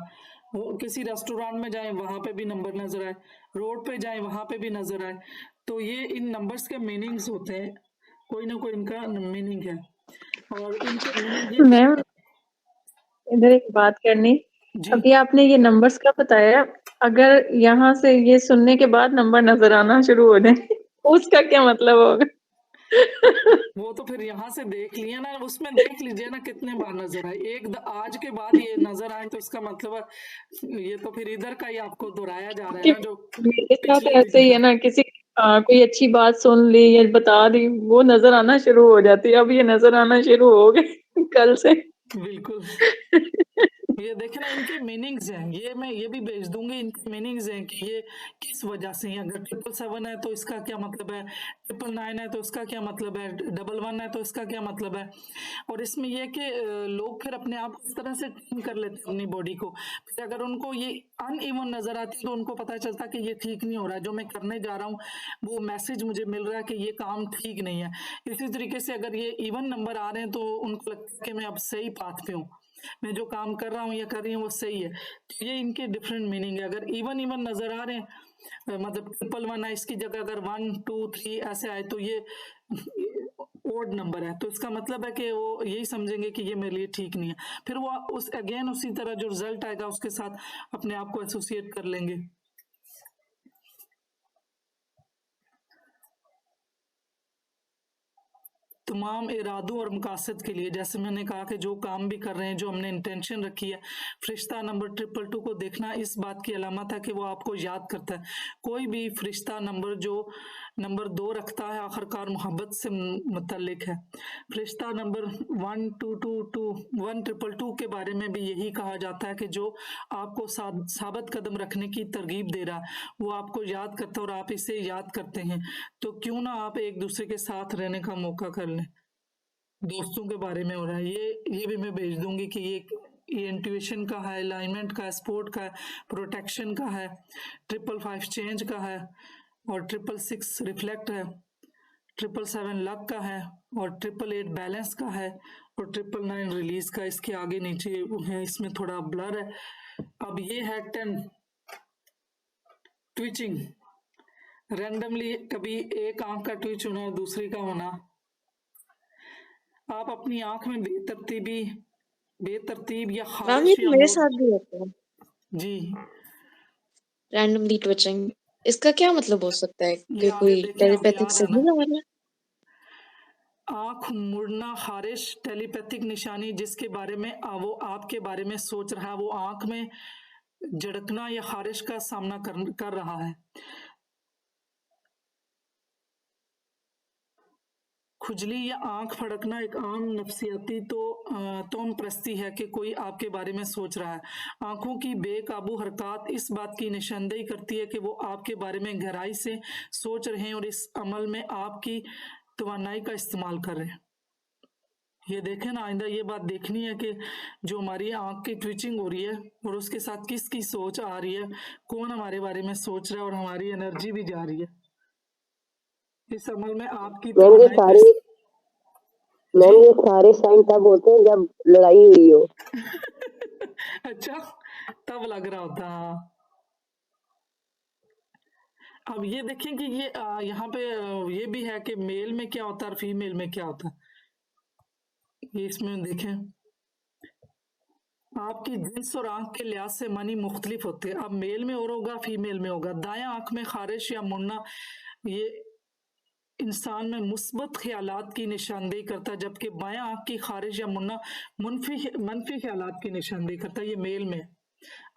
वो किसी रेस्टोरेंट में जाएं वहां पे भी नंबर नजर आए, रोड पे जाएं वहां पे भी नजर आए। तो ये इन नंबर्स के मीनिंग्स होते हैं, कोई ना कोई इनका मीनिंग है। और इनके मीनिंग मैम इधर एक बात करनी, अभी आपने ये नंबर्स का बताया, अगर यहाँ से ये सुनने के बाद नंबर नजर आना शुरू हो जाए उसका क्या मतलब होगा? वो तो फिर यहाँ से देख लिया ना, उसमें देख लीजिए ना कितने बार नजर आए। आज के बाद ये नजर आए तो इसका मतलब ये तो फिर इधर का ही आपको दोहराया जा रहा है ना, जो मेरे साथ ऐसे ही है ना, किसी कोई अच्छी बात सुन ली या बता दी, वो नज़र आना शुरू हो जाती है। अब ये नज़र आना शुरू हो गई कल से। बिल्कुल। ये देखे ना इनके मीनिंग्स हैं, ये मैं ये भी भेज दूंगी, इनके मीनिंग्स हैं कि ये किस वजह से हैं। अगर 777 है तो इसका क्या मतलब है, 999 है तो इसका क्या मतलब है, 11 है तो इसका क्या मतलब है। और इसमें ये कि लोग फिर अपने आप इस तरह से ट्रेन कर लेते हैं अपनी बॉडी को, फिर अगर उनको ये अनइवन नजर आती है तो उनको पता चलता कि ये ठीक नहीं हो रहा है, जो मैं करने जा रहा हूँ वो मैसेज मुझे मिल रहा है कि ये काम ठीक नहीं है। इसी तरीके से अगर ये इवन नंबर आ रहे हैं तो उनको लगता है कि मैं अब सही पाथ पे हूँ, मैं जो काम कर रहा हूँ या कर रही हूँ वो सही है। तो ये इनके डिफरेंट मीनिंग है। अगर इवन इवन नजर आ रहे हैं मतलब 111 है, इसकी जगह अगर 1 2 3 ऐसे आए तो ये ओड नंबर है, तो इसका मतलब है कि वो यही समझेंगे कि ये मेरे लिए ठीक नहीं है। फिर वो उस अगेन उसी तरह जो रिजल्ट आएगा उसके साथ अपने आप को एसोसिएट कर लेंगे। तमाम इरादों और मकासद के लिए, जैसे मैंने कहा कि जो काम भी कर रहे हैं, जो हमने इंटेंशन रखी है, फरिश्ता नंबर 222 को देखना इस बात की अलामत है कि वो आपको याद करता है। कोई भी फरिश्ता नंबर जो नंबर 2 रखता है आखिरकार मोहब्बत से मुतल्लिक है। फरिश्ता नंबर 1222 के बारे में भी यही कहा जाता है कि जो आपको साबित कदम रखने की तरगीब दे रहा है, वो आपको याद करता है और आप इसे याद करते हैं, तो क्यों ना आप एक दूसरे के साथ रहने का मौका कर लें। दोस्तों के बारे में हो रहा है, ये भी मैं भेज दूंगी कि ये इंट्यूशन का है, अलाइनमेंट का है, सपोर्ट का है, प्रोटेक्शन का है, 555 चेंज का है, और 666 रिफ्लेक्ट है, 777 लक का है, और 888 बैलेंस का है, और 999 रिलीज का। इसके आगे नीचे है, इसमें थोड़ा ब्लर है। अब ये है 10 ट्विचिंग, रैंडमली कभी एक आंख का ट्विच होना और दूसरी का होना। आप अपनी आंख में बेतरतीब या मैम ये खारिश तो या मेरे मोड़। साथ भी होता है, जी, रैंडमली ट्विचिंग। इसका क्या मतलब हो सकता है ये कि आगे कोई देखें, आप टेलीपैथिक याद है ना, सिग्नल आ रहा है? आंख मुड़ना खारिश टेलीपैथिक निशानी, जिसके बारे में वो आपके बारे में सोच रहा है, वो आंख में झड़कना या खारिश का सामना कर रहा है। खुजली या आंख फड़कना एक आम नफ्सियाती तौम प्रस्ती है कि कोई आपके बारे में सोच रहा है। आंखों की बेकाबू हरकत इस बात की निशानदेही करती है कि वो आपके बारे में गहराई से सोच रहे हैं और इस अमल में आपकी तवानाई का इस्तेमाल कर रहे हैं। ये देखें ना, आइंदा ये बात देखनी है कि जो हमारी आंख की ट्विचिंग हो रही है और उसके साथ किसकी सोच आ रही है, कौन हमारे बारे में सोच रहा है, और हमारी एनर्जी भी जा रही है। इस अमल में आपकी मैम ये तवानाई का सारे मैम जी ये सारे साइन तब होते हैं जब लड़ाई हुई हो। अच्छा, तब लग रहा होता। हाँ, अब ये देखें कि ये यहाँ पे ये भी है कि मेल में क्या होता है और फीमेल में क्या होता है। ये इसमें देखें, आपकी जिन्स और आंख के लिहाज से मानी मुख्तलिफ होते हैं। अब मेल में और होगा, फीमेल में होगा। दायां आंख में खारिश या मुड़ना ये इंसान में मुस्बत ख्यालात की निशानदेही करता है, जबकि बायां आंख की खारिश या मुड़ना मनफी ख्यालात की निशानदेही करता है। ये मेल में।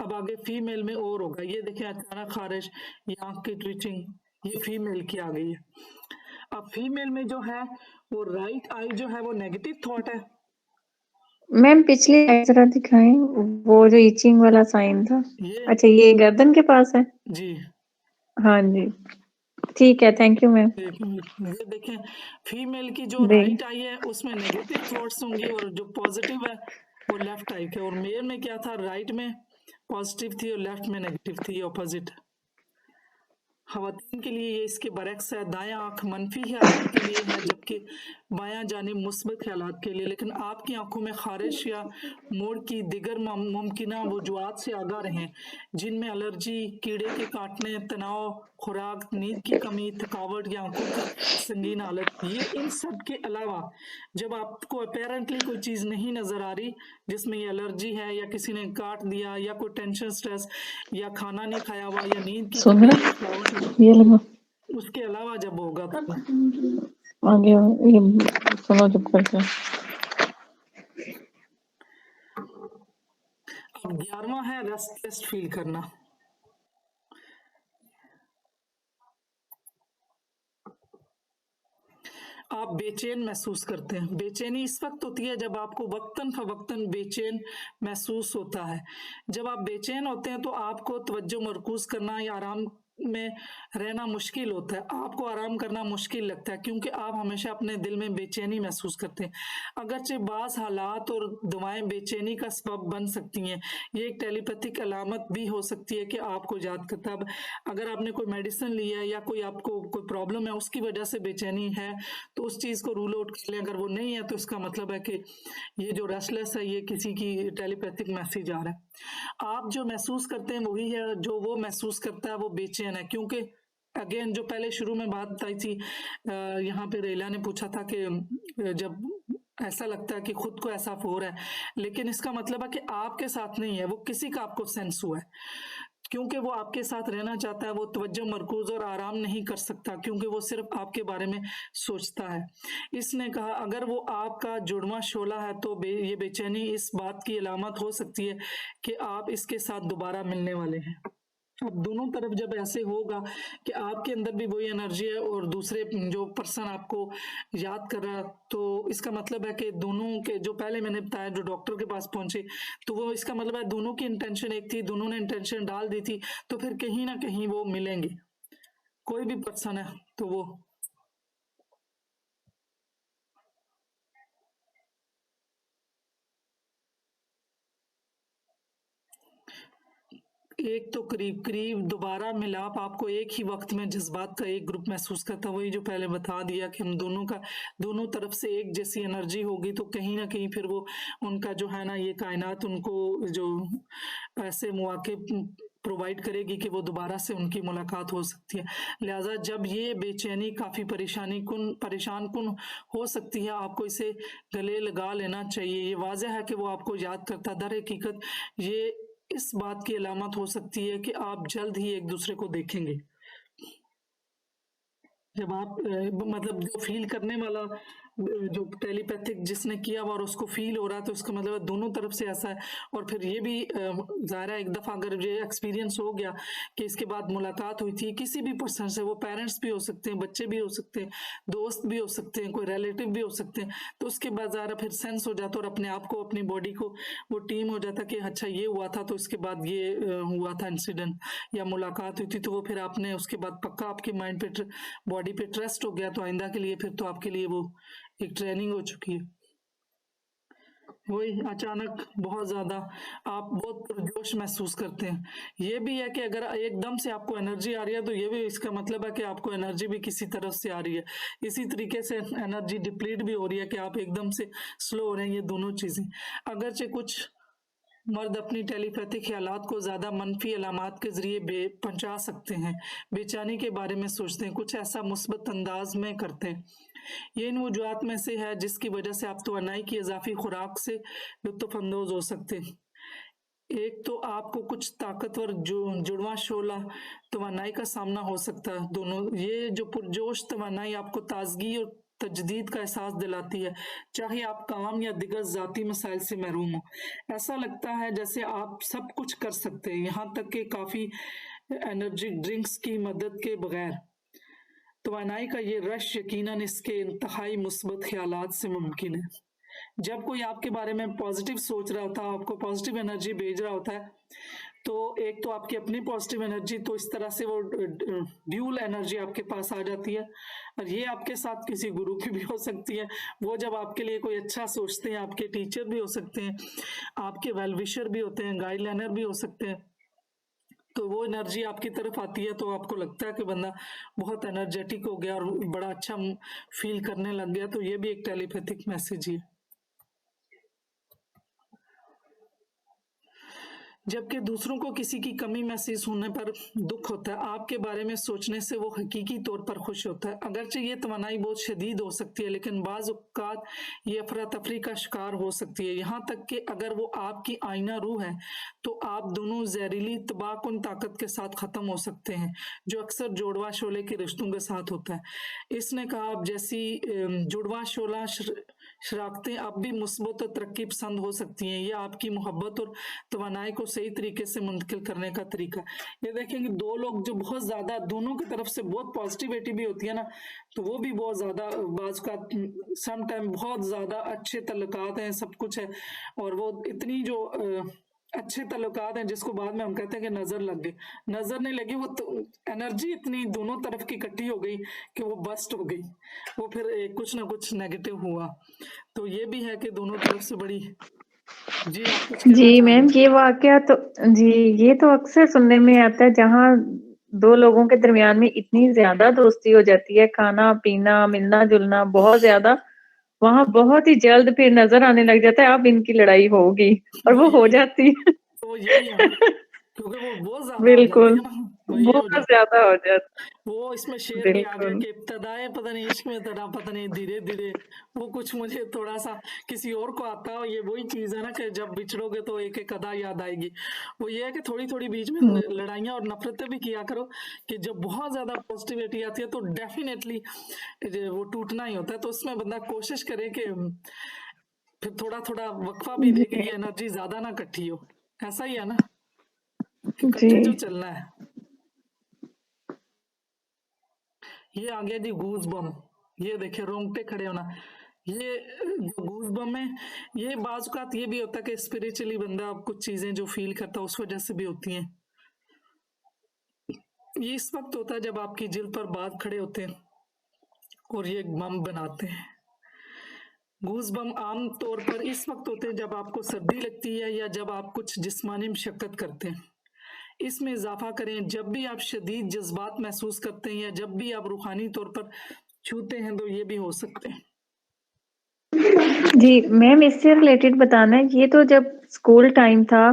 अब आगे फीमेल में और होगा, ये देखें, अचानक खारिश या आंख की ट्विचिंग, ये फीमेल की आ गई है। अब फीमेल में जो है वो राइट आई जो है वो नेगेटिव थॉट है। मैम पिछली स्लाइड जरा दिखाएं, वो जो इचिंग वाला साइन था। ये अच्छा ये गर्दन के पास है। जी, हाँ जी, ठीक है, थैंक यू मैम। ये देखें, फीमेल की जो देख राइट आई है उसमें नेगेटिव थॉट्स होंगी और जो पॉजिटिव है वो लेफ्ट आई के। और मेल में क्या था, राइट में पॉजिटिव थी और लेफ्ट में नेगेटिव थी, ऑपोजिट। खवातीन के लिए ये इसके बरक्स है, दायां आंख मनफी ख्यालात के लिए है जबकि बायां जानिब मुस्बत ख्यालात के लिए। लेकिन आपकी आंखों में खारिश या मोड़ की दिगर मुमकिन वजूहात से आगाह रहें, जिनमें एलर्जी, कीड़े के काटने, तनाव, खुराक, नींद की कमी, थकावट या आंखों की संगीन हालत। ये इन सब के अलावा जब आपको अपेरेंटली कोई चीज़ नहीं नज़र आ रही, जिसमें ये एलर्जी है या किसी ने काट दिया या कोई टेंशन, स्ट्रेस या खाना नहीं खाया हुआ या नींद की सुन कमी रहा या थकावट है, ये लगा उसके अलावा जब होगा तो आगे ये सुनो चुप करके। अब 11वां है रेस्टलेस फील करना। आप बेचैन महसूस करते हैं। बेचैनी इस वक्त होती है जब आपको वक्तन फवक्तन बेचैन महसूस होता है। जब आप बेचैन होते हैं तो आपको तवज्जो मरकूज करना या आराम में रहना मुश्किल होता है, आपको आराम करना मुश्किल लगता है, क्योंकि आप हमेशा अपने दिल में बेचैनी महसूस करते हैं। अगरचे बाज हालात और दवाएं बेचैनी का सबब बन सकती हैं, ये एक टेलीपैथिक अलामत भी हो सकती है कि आपको याद करता है। अगर आपने कोई मेडिसिन लिया है या कोई आपको कोई प्रॉब्लम है उसकी वजह से बेचैनी है तो उस चीज को रूल आउट कर लें। अगर वो नहीं है तो इसका मतलब है कि ये जो रेस्टलेस है ये किसी की टेलीपैथिक मैसेज आ रहा है। आप जो महसूस करते हैं वही है जो वो महसूस करता है, वो बेचैन है। क्योंकि अगेन जो पहले शुरू में बात आई थी, यहाँ पे रेला ने पूछा था कि जब ऐसा लगता है कि खुद को ऐसा हो रहा है, लेकिन इसका मतलब है कि आपके साथ नहीं है, वो किसी का आपको सेंस हुआ है, क्योंकि वो आपके साथ रहना चाहता है। वो तवज्जो मरकूज और आराम नहीं कर सकता क्योंकि वो सिर्फ आपके बारे में सोचता है। इसने कहा अगर वो आपका जुड़वा शोला है तो ये बेचैनी इस बात की अलामत हो सकती है कि आप इसके साथ दोबारा मिलने वाले हैं। अब दोनों तरफ जब ऐसे होगा कि आपके अंदर भी वही एनर्जी है और दूसरे जो पर्सन आपको याद कर रहा, तो इसका मतलब है कि दोनों के, जो पहले मैंने बताया जो डॉक्टर के पास पहुंचे, तो वो इसका मतलब है दोनों की इंटेंशन एक थी, दोनों ने इंटेंशन डाल दी थी, तो फिर कहीं ना कहीं वो मिलेंगे। कोई भी पर्सन है तो वो एक तो करीब दोबारा मिलाप आपको एक ही वक्त में जज्बात का एक ग्रुप महसूस करता, वही जो पहले बता दिया कि हम दोनों तरफ से एक जैसी एनर्जी होगी, तो कहीं ना कहीं फिर वो उनका जो है ना ये कायनात उनको जो ऐसे मौके प्रोवाइड करेगी कि वो दोबारा से उनकी मुलाकात हो सकती है। लिहाजा जब ये बेचैनी काफी परेशान कुन हो सकती है, आपको इसे गले लगा लेना चाहिए। ये वाजह है कि वो आपको याद करता, दर हकीकत ये इस बात की अलामत हो सकती है कि आप जल्द ही एक दूसरे को देखेंगे। जब आप मतलब जो फील करने वाला जो टेलीपैथिक जिसने किया हुआ और उसको फील हो रहा है, तो इसका मतलब है दोनों तरफ से ऐसा है। और फिर ये भी जाहिर है एक दफा अगर ये एक्सपीरियंस हो गया कि इसके बाद मुलाकात हुई थी किसी भी पर्सन से, वो पेरेंट्स भी हो सकते हैं, बच्चे भी हो सकते हैं, दोस्त भी हो सकते हैं, कोई रिलेटिव भी हो सकते हैं, तो उसके बाद जाहिर फिर सेंस हो जाता और अपने आप को, अपनी बॉडी को वो टीम हो जाता कि अच्छा ये हुआ था तो इसके बाद ये हुआ था इंसिडेंट या मुलाकात हुई थी, तो वो फिर आपने उसके बाद पक्का आपके माइंड पे बॉडी पे ट्रस्ट हो गया, तो आइंदा के लिए फिर तो आपके लिए वो एक ट्रेनिंग हो चुकी है। वही अचानक बहुत ज्यादा आप बहुत पुरजोश महसूस करते हैं। ये भी है कि अगर एकदम से आपको एनर्जी आ रही है तो ये भी इसका मतलब है कि आपको एनर्जी भी किसी तरफ से आ रही है। इसी तरीके से एनर्जी डिप्लीट भी हो रही है कि आप एकदम से स्लो हो रहे हैं। ये दोनों चीजें, अगरचे कुछ मर्द अपनी टेलीपैथिक ख्यालात को ज्यादा मनफी अलामात के जरिए पहुंचा सकते हैं, बेचैनी के बारे में सोचते हैं, कुछ ऐसा मुस्बत अंदाज में करते हैं। ये इन वजूहात में से है जिसकी वजह से आप तवानाई की इजाफी खुराक से लुत्फअंदोज हो सकते हैं। एक तो आपको कुछ ताकतवर जुड़वा शोला तवानाई का सामना हो सकता है। दोनों ये जो पुरजोश तवानाई आपको ताजगी और तजदीद का एहसास दिलाती है, चाहे आप काम या दिगर जाती मसाइल से महरूम हो। ऐसा लगता है जैसे आप सब कुछ कर सकते हैं, यहाँ तक कि काफी एनर्जी ड्रिंक्स की मदद के बगैर। तवानाई का ये रश यकीनन इसके इंतहाई मुस्बत ख्यालात से मुमकिन है। जब कोई आपके बारे में पॉजिटिव सोच रहा होता है, आपको पॉजिटिव एनर्जी भेज रहा होता है, तो एक तो आपकी अपनी पॉजिटिव एनर्जी, तो इस तरह से वो ड्यूल एनर्जी आपके पास आ जाती है। और ये आपके साथ किसी गुरु की भी हो सकती है, वो जब आपके लिए कोई अच्छा सोचते हैं, आपके टीचर भी हो सकते हैं, आपके वेल विशर भी होते हैं, गाइडलाइनर भी हो सकते हैं, तो वो एनर्जी आपकी तरफ आती है तो आपको लगता है कि बंदा बहुत एनर्जेटिक हो गया और बड़ा अच्छा फील करने लग गया, तो ये भी एक टेलीपैथिक मैसेज ही है। जबकि दूसरों को किसी की कमी महसूस होने पर दुख होता है, आपके बारे में सोचने से वो हकीकी तौर पर खुश होता है। अगरचे ये तवानाई बहुत शदीद हो सकती है, लेकिन बाज़ औक़ात ये अफरा तफरी का शिकार हो सकती है। यहाँ तक कि अगर वो आपकी आईना रूह है तो आप दोनों जहरीली तबाहकुन ताकत के साथ ख़त्म हो सकते हैं, जो अक्सर जुड़वा शोले के रिश्तों के साथ होता है। इसने कहा आप जैसी जुड़वा शोला शरारतें अब भी मुस्बत और तरक्की पसंद हो सकती हैं। ये आपकी मोहब्बत और तवानाई को सही तरीके से मुंतकिल करने का तरीका। ये देखेंगे दो लोग जो बहुत ज्यादा दोनों की तरफ से बहुत पॉजिटिविटी भी होती है ना, तो वो भी बहुत ज्यादा बाज का सम टाइम बहुत ज्यादा अच्छे तल्लुकात हैं, सब कुछ है, और वो इतनी जो अच्छे तल्लुकात हैं जिसको बाद में हम कहते हैं कि नजर लग गई। नजर नहीं लगी, वो तो एनर्जी इतनी दोनों तरफ की इकट्ठी हो गई कि वो बस्ट हो गई, वो फिर कुछ ना कुछ नेगेटिव हुआ। तो ये भी है कि दोनों तरफ से बड़ी। जी आप कुछ कहना जी चाह रहे मैम, हैं? ये वाकया तो जी ये तो अक्सर सुनने में आता है, जहाँ दो लोगों के दरमियान में इतनी ज्यादा दोस्ती हो जाती है, खाना पीना मिलना जुलना बहुत ज्यादा, वहां बहुत ही जल्द फिर नजर आने लग जाता है अब इनकी लड़ाई होगी, और वो हो यही जाती है। तो यही है ना, क्योंकि वो बहुत ज्यादा हो जाती बिल्कुल, है ना, वो ये हो बहुत जाता ज्यादा हो जाता वो इसमें है। शेर भी आ गया बिल्कुल। कि इब्तदाए पता नहीं इश्क में तड़ा पता नहीं धीरे धीरे। वो कुछ मुझे थोड़ा सा किसी और को आता हो, ये वही चीज है ना कि जब बिछड़ोगे तो एक एक अदा याद आएगी। वो ये है कि थोड़ी थोड़ी बीच में लड़ाइयाँ और नफरतें भी किया करो, कि जब बहुत ज्यादा पॉजिटिविटी आती है तो डेफिनेटली वो टूटना ही होता है। तो उसमें बंदा कोशिश करे कि फिर थोड़ा थोड़ा वक्फा भी दे कि जी ये एनर्जी ज्यादा ना इकट्ठी हो। ऐसा ही है ना कि जी इकट्ठे जो चलना है। ये आ गया जी गूज बम। ये देखिए रोंगटे खड़े होना। ये जो गूज बम है, ये बाज औक़ात ये भी होता है कि स्पिरिचुअली बंदा कुछ चीजें जो फील करता है उस वजह से भी होती हैं। ये इस वक्त होता है जब आपकी जिल्द पर बाल खड़े होते हैं और ये बम बनाते हैं। गूज बम आम तौर पर इस वक्त होते हैं जब आपको सर्दी लगती है या जब आप कुछ जिस्मानी मशक्कत करते हैं। इसमें इजाफा करें जब भी आप शदीद जज्बात महसूस करते हैं या जब भी आप रूहानी तौर पर छूते हैं, तो ये भी हो सकते हैं। जी मैम, इससे रिलेटेड बताना है, ये तो जब स्कूल टाइम था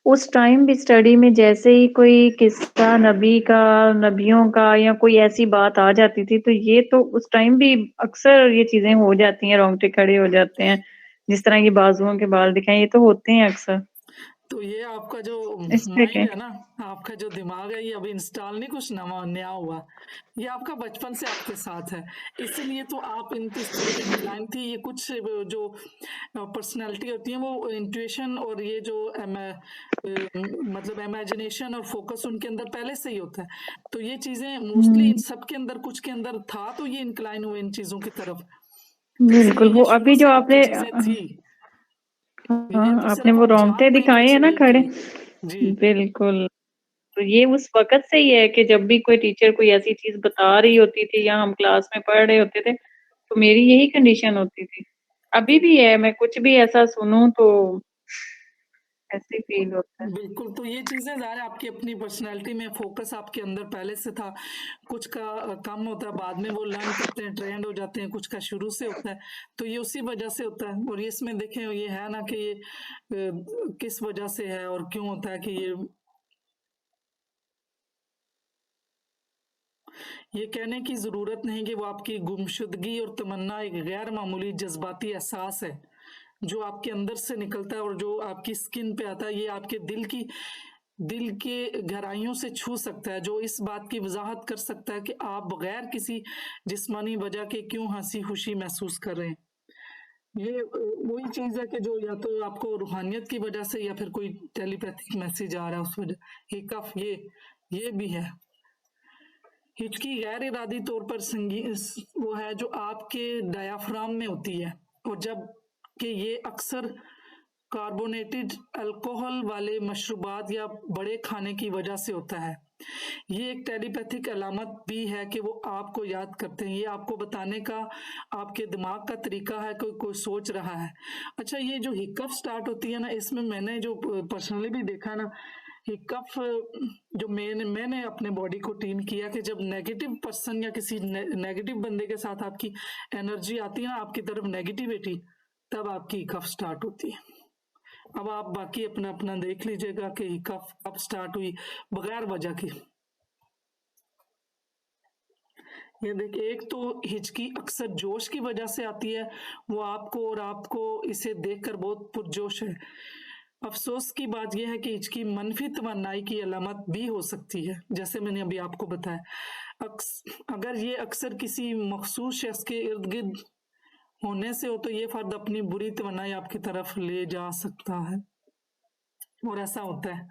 उस टाइम भी स्टडी में जैसे ही कोई किस्सा नबी का, नबियों का, या कोई ऐसी बात आ जाती थी, तो ये तो उस टाइम भी अक्सर ये चीजें हो जाती हैं, रोंगटे खड़े हो जाते हैं, जिस तरह ये बाजुओं के बाल दिखाएं, ये तो होते हैं अक्सर। तो ये आपका जो इस पे माइंड के है ना, आपका जो दिमाग है, ये अभी इंस्टॉल नहीं कुछ नया हुआ, ये आपका बचपन से आपके साथ है, इसीलिए तो आप इस तरह की इंक्लाइन थी। ये कुछ जो पर्सनालिटी होती है वो इंट्यूशन और ये जो मतलब इमेजिनेशन और फोकस उनके अंदर पहले से ही होता है। तो ये चीजें मोस्टली इन सबके अंदर कुछ के अंदर था, तो ये इंक्लाइन हुए इन चीजों की तरफ। तो इसीलिए बिल्कुल, ये वो शुरू अभी से जो आपकी आपने चीजें थी, ये हाँ, तो आपने सिर्फ वो आप रोंगटे जान रहे हैं कि दिखाए हैं अच्छी ना लगती खड़े, है। जी बिल्कुल। तो ये उस वक़्त से ही है कि जब भी कोई टीचर कोई ऐसी चीज़ बता रही होती थी या हम क्लास में पढ़ रहे होते थे, तो मेरी यही कंडीशन होती थी। अभी भी है, मैं कुछ भी ऐसा सुनूँ तो ऐसे ही फ़ील होता है। बिल्कुल, तो ये चीजें ज़ाहिर है आपकी अपनी पर्सनैलिटी में फोकस आपके अंदर पहले से था। कुछ का कम होता है, बाद में वो लर्न करते हैं, ट्रेंड हो जाते हैं, कुछ का शुरू से होता है, तो ये उसी वजह से होता है। और ये इसमें देखें ये है ना कि ये किस वजह से है और क्यों होता है कि ये कहने की ज़रूरत नहीं कि वो आपकी गुमशुदगी और तमन्ना एक गैर मामूली जज्बाती एहसास है जो आपके अंदर से निकलता है और जो आपकी स्किन पे आता है। ये आपके दिल के गहराइयों से छू सकता है, जो इस बात की वजाहत कर सकता है कि आप बगैर किसी जिस्मानी वजह के क्यों हंसी खुशी महसूस कर रहे हैं। ये वही चीज है कि जो या तो आपको रूहानियत की वजह से या फिर कोई टेलीपैथिक मैसेज आ रहा है उस वजह। हिकफ ये भी है। हिचकी गैर इरादी तौर पर संगीत वो है जो आपके डायाफ्राम में होती है, और जब कि ये अक्सर कार्बोनेटेड अल्कोहल वाले मशरूबात या बड़े खाने की वजह से होता है। ये एक टेलीपैथिक अलामत भी है कि वो आपको याद करते हैं। ये आपको बताने का आपके दिमाग का तरीका है कि कोई सोच रहा है। अच्छा, ये जो हिकअप स्टार्ट होती है ना, इसमें मैंने जो पर्सनली भी देखा ना, हिकअप जो मैंने अपने बॉडी को ट्यून किया कि जब नेगेटिव पर्सन या किसी नेगेटिव बंदे के साथ आपकी एनर्जी आती है ना, आपकी तरफ नेगेटिविटी, तब आपकी हिकअप स्टार्ट होती है। अब आप बाकी अपना अपना देख लीजिएगा कि कब स्टार्ट हुई बगैर वजह की। ये देखिए, एक तो हिचकी अक्सर जोश की वजह से आती है, वो आपको इसे देखकर बहुत पुरजोश है। अफसोस की बात यह है कि हिचकी मनफी तमन्नाई की अलामत भी हो सकती है, जैसे मैंने अभी आपको बताया। अगर ये अक्सर किसी मखसूस शख्स के इर्द गिर्द होने से हो तो ये फर्द अपनी बुरी तमन्नाएं आपकी तरफ ले जा सकता है। और ऐसा होता है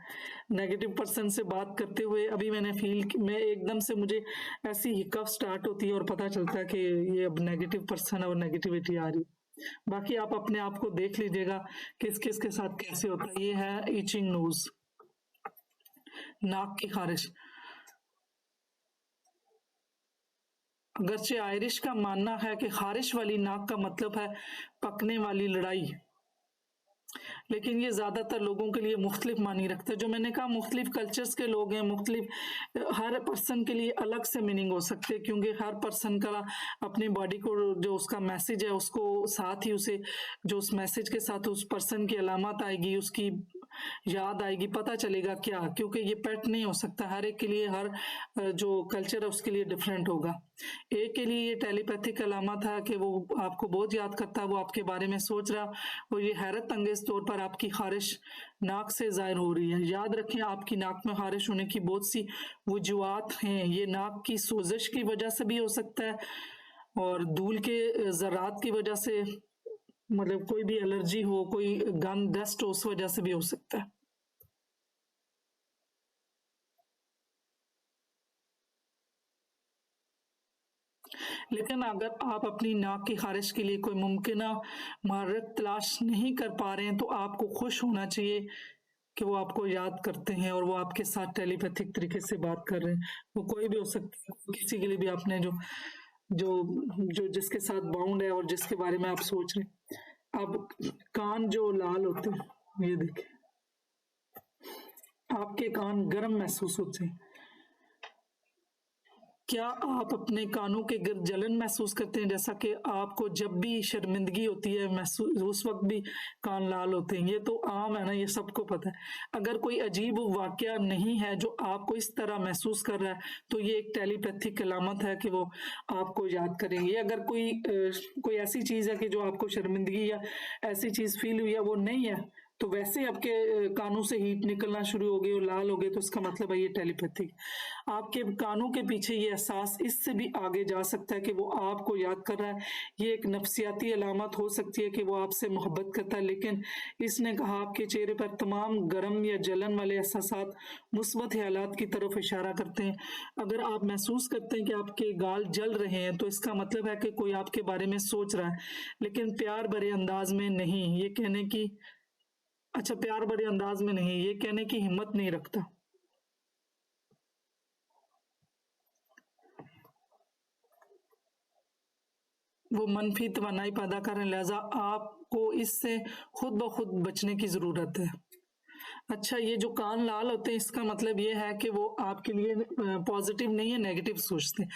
नेगेटिव पर्सन से बात करते हुए, अभी मैंने मैं एकदम से मुझे ऐसी हिकअप स्टार्ट होती है और पता चलता है कि ये अब नेगेटिव पर्सन है और नेगेटिविटी आ रही है। बाकी आप अपने आप को देख लीजिएगा किस किस के साथ कैसे होता है। ये है ईचिंग नोज, नाक की खारिश। अगरचे आयरिश का मानना है कि खारिश वाली नाक का मतलब है पकने वाली लड़ाई, लेकिन ये ज़्यादातर लोगों के लिए मुख्तलिफ मानी रखता है। जो मैंने कहा मुख्तलिफ कल्चर्स के लोग हैं, मुख्तलिफ हर पर्सन के लिए अलग से मीनिंग हो सकते हैं, क्योंकि हर पर्सन का अपनी बॉडी को जो उसका मैसेज है उसको साथ ही उसे जो उस मैसेज के साथ उस पर्सन की अलामत आएगी, उसकी याद आएगी, पता चलेगा क्या, क्योंकि ये पेट नहीं हो सकता। हर एक के लिए हर जो कल्चर है उसके लिए डिफरेंट होगा। एक के लिए ये टेलीपैथिक अलामत है कि वो आपको बहुत याद करता है, वो आपके बारे में सोच रहा, और ये हैरत अंगेज तौर पर आपकी खारिश नाक से जाहिर हो रही है। याद रखें आपकी नाक में खारिश होने की बहुत सी वजूहात हैं। ये नाक की सोजिश की वजह से भी हो सकता है, और धूल के ज़रात की वजह से, मतलब कोई भी एलर्जी हो, कोई गंद डस्ट हो, उस वजह से भी हो सकता है। लेकिन अगर आप अपनी नाक की खारिश के लिए कोई मुमकिन महारत तलाश नहीं कर पा रहे हैं तो आपको खुश होना चाहिए कि वो आपको याद करते हैं और वो आपके साथ टेलीपैथिक तरीके से बात कर रहे हैं। वो कोई भी हो सकता है, किसी के लिए भी आपने जो जो जो जिसके साथ बाउंड है और जिसके बारे में आप सोच रहे हैं। अब कान जो लाल होते हैं, ये देखिए आपके कान गर्म महसूस होते हैं। क्या आप अपने कानों के गिर्द जलन महसूस करते हैं, जैसा कि आपको जब भी शर्मिंदगी होती है महसूस, उस वक्त भी कान लाल होते हैं? ये तो आम है ना, ये सबको पता है। अगर कोई अजीब वाकया नहीं है जो आपको इस तरह महसूस कर रहा है तो ये एक टेलीपैथिक अलामत है कि वो आपको याद करेंगे। अगर कोई ऐसी चीज है कि जो आपको शर्मिंदगी या ऐसी चीज फील हुई है वो नहीं है, तो वैसे आपके कानों से हीट निकलना शुरू हो गई और लाल हो गए, तो इसका मतलब है ये टेलीपैथिक। आपके कानों के पीछे ये एहसास इससे भी आगे जा सकता है कि वो आपको याद कर रहा है। ये एक नफ्सियाती अलामत हो सकती है कि वो आपसे मोहब्बत करता है, लेकिन इसने कहा आपके चेहरे पर तमाम गर्म या जलन वाले एहसास मुस्बत ख्यालात की तरफ इशारा करते हैं। अगर आप महसूस करते हैं कि आपके गाल जल रहे हैं तो इसका मतलब है कि कोई आपके बारे में सोच रहा है, लेकिन प्यार भरे अंदाज में नहीं। ये कहने की प्यार भरे अंदाज में नहीं, ये कहने की हिम्मत नहीं रखता। वो मनफी तवानाई पैदा कर रहे हैं, लिहाजा आपको इससे खुद ब खुद बचने की जरूरत है। अच्छा, ये जो कान लाल होते हैं इसका मतलब ये है कि वो आपके लिए पॉजिटिव नहीं है, नेगेटिव सोचते हैं।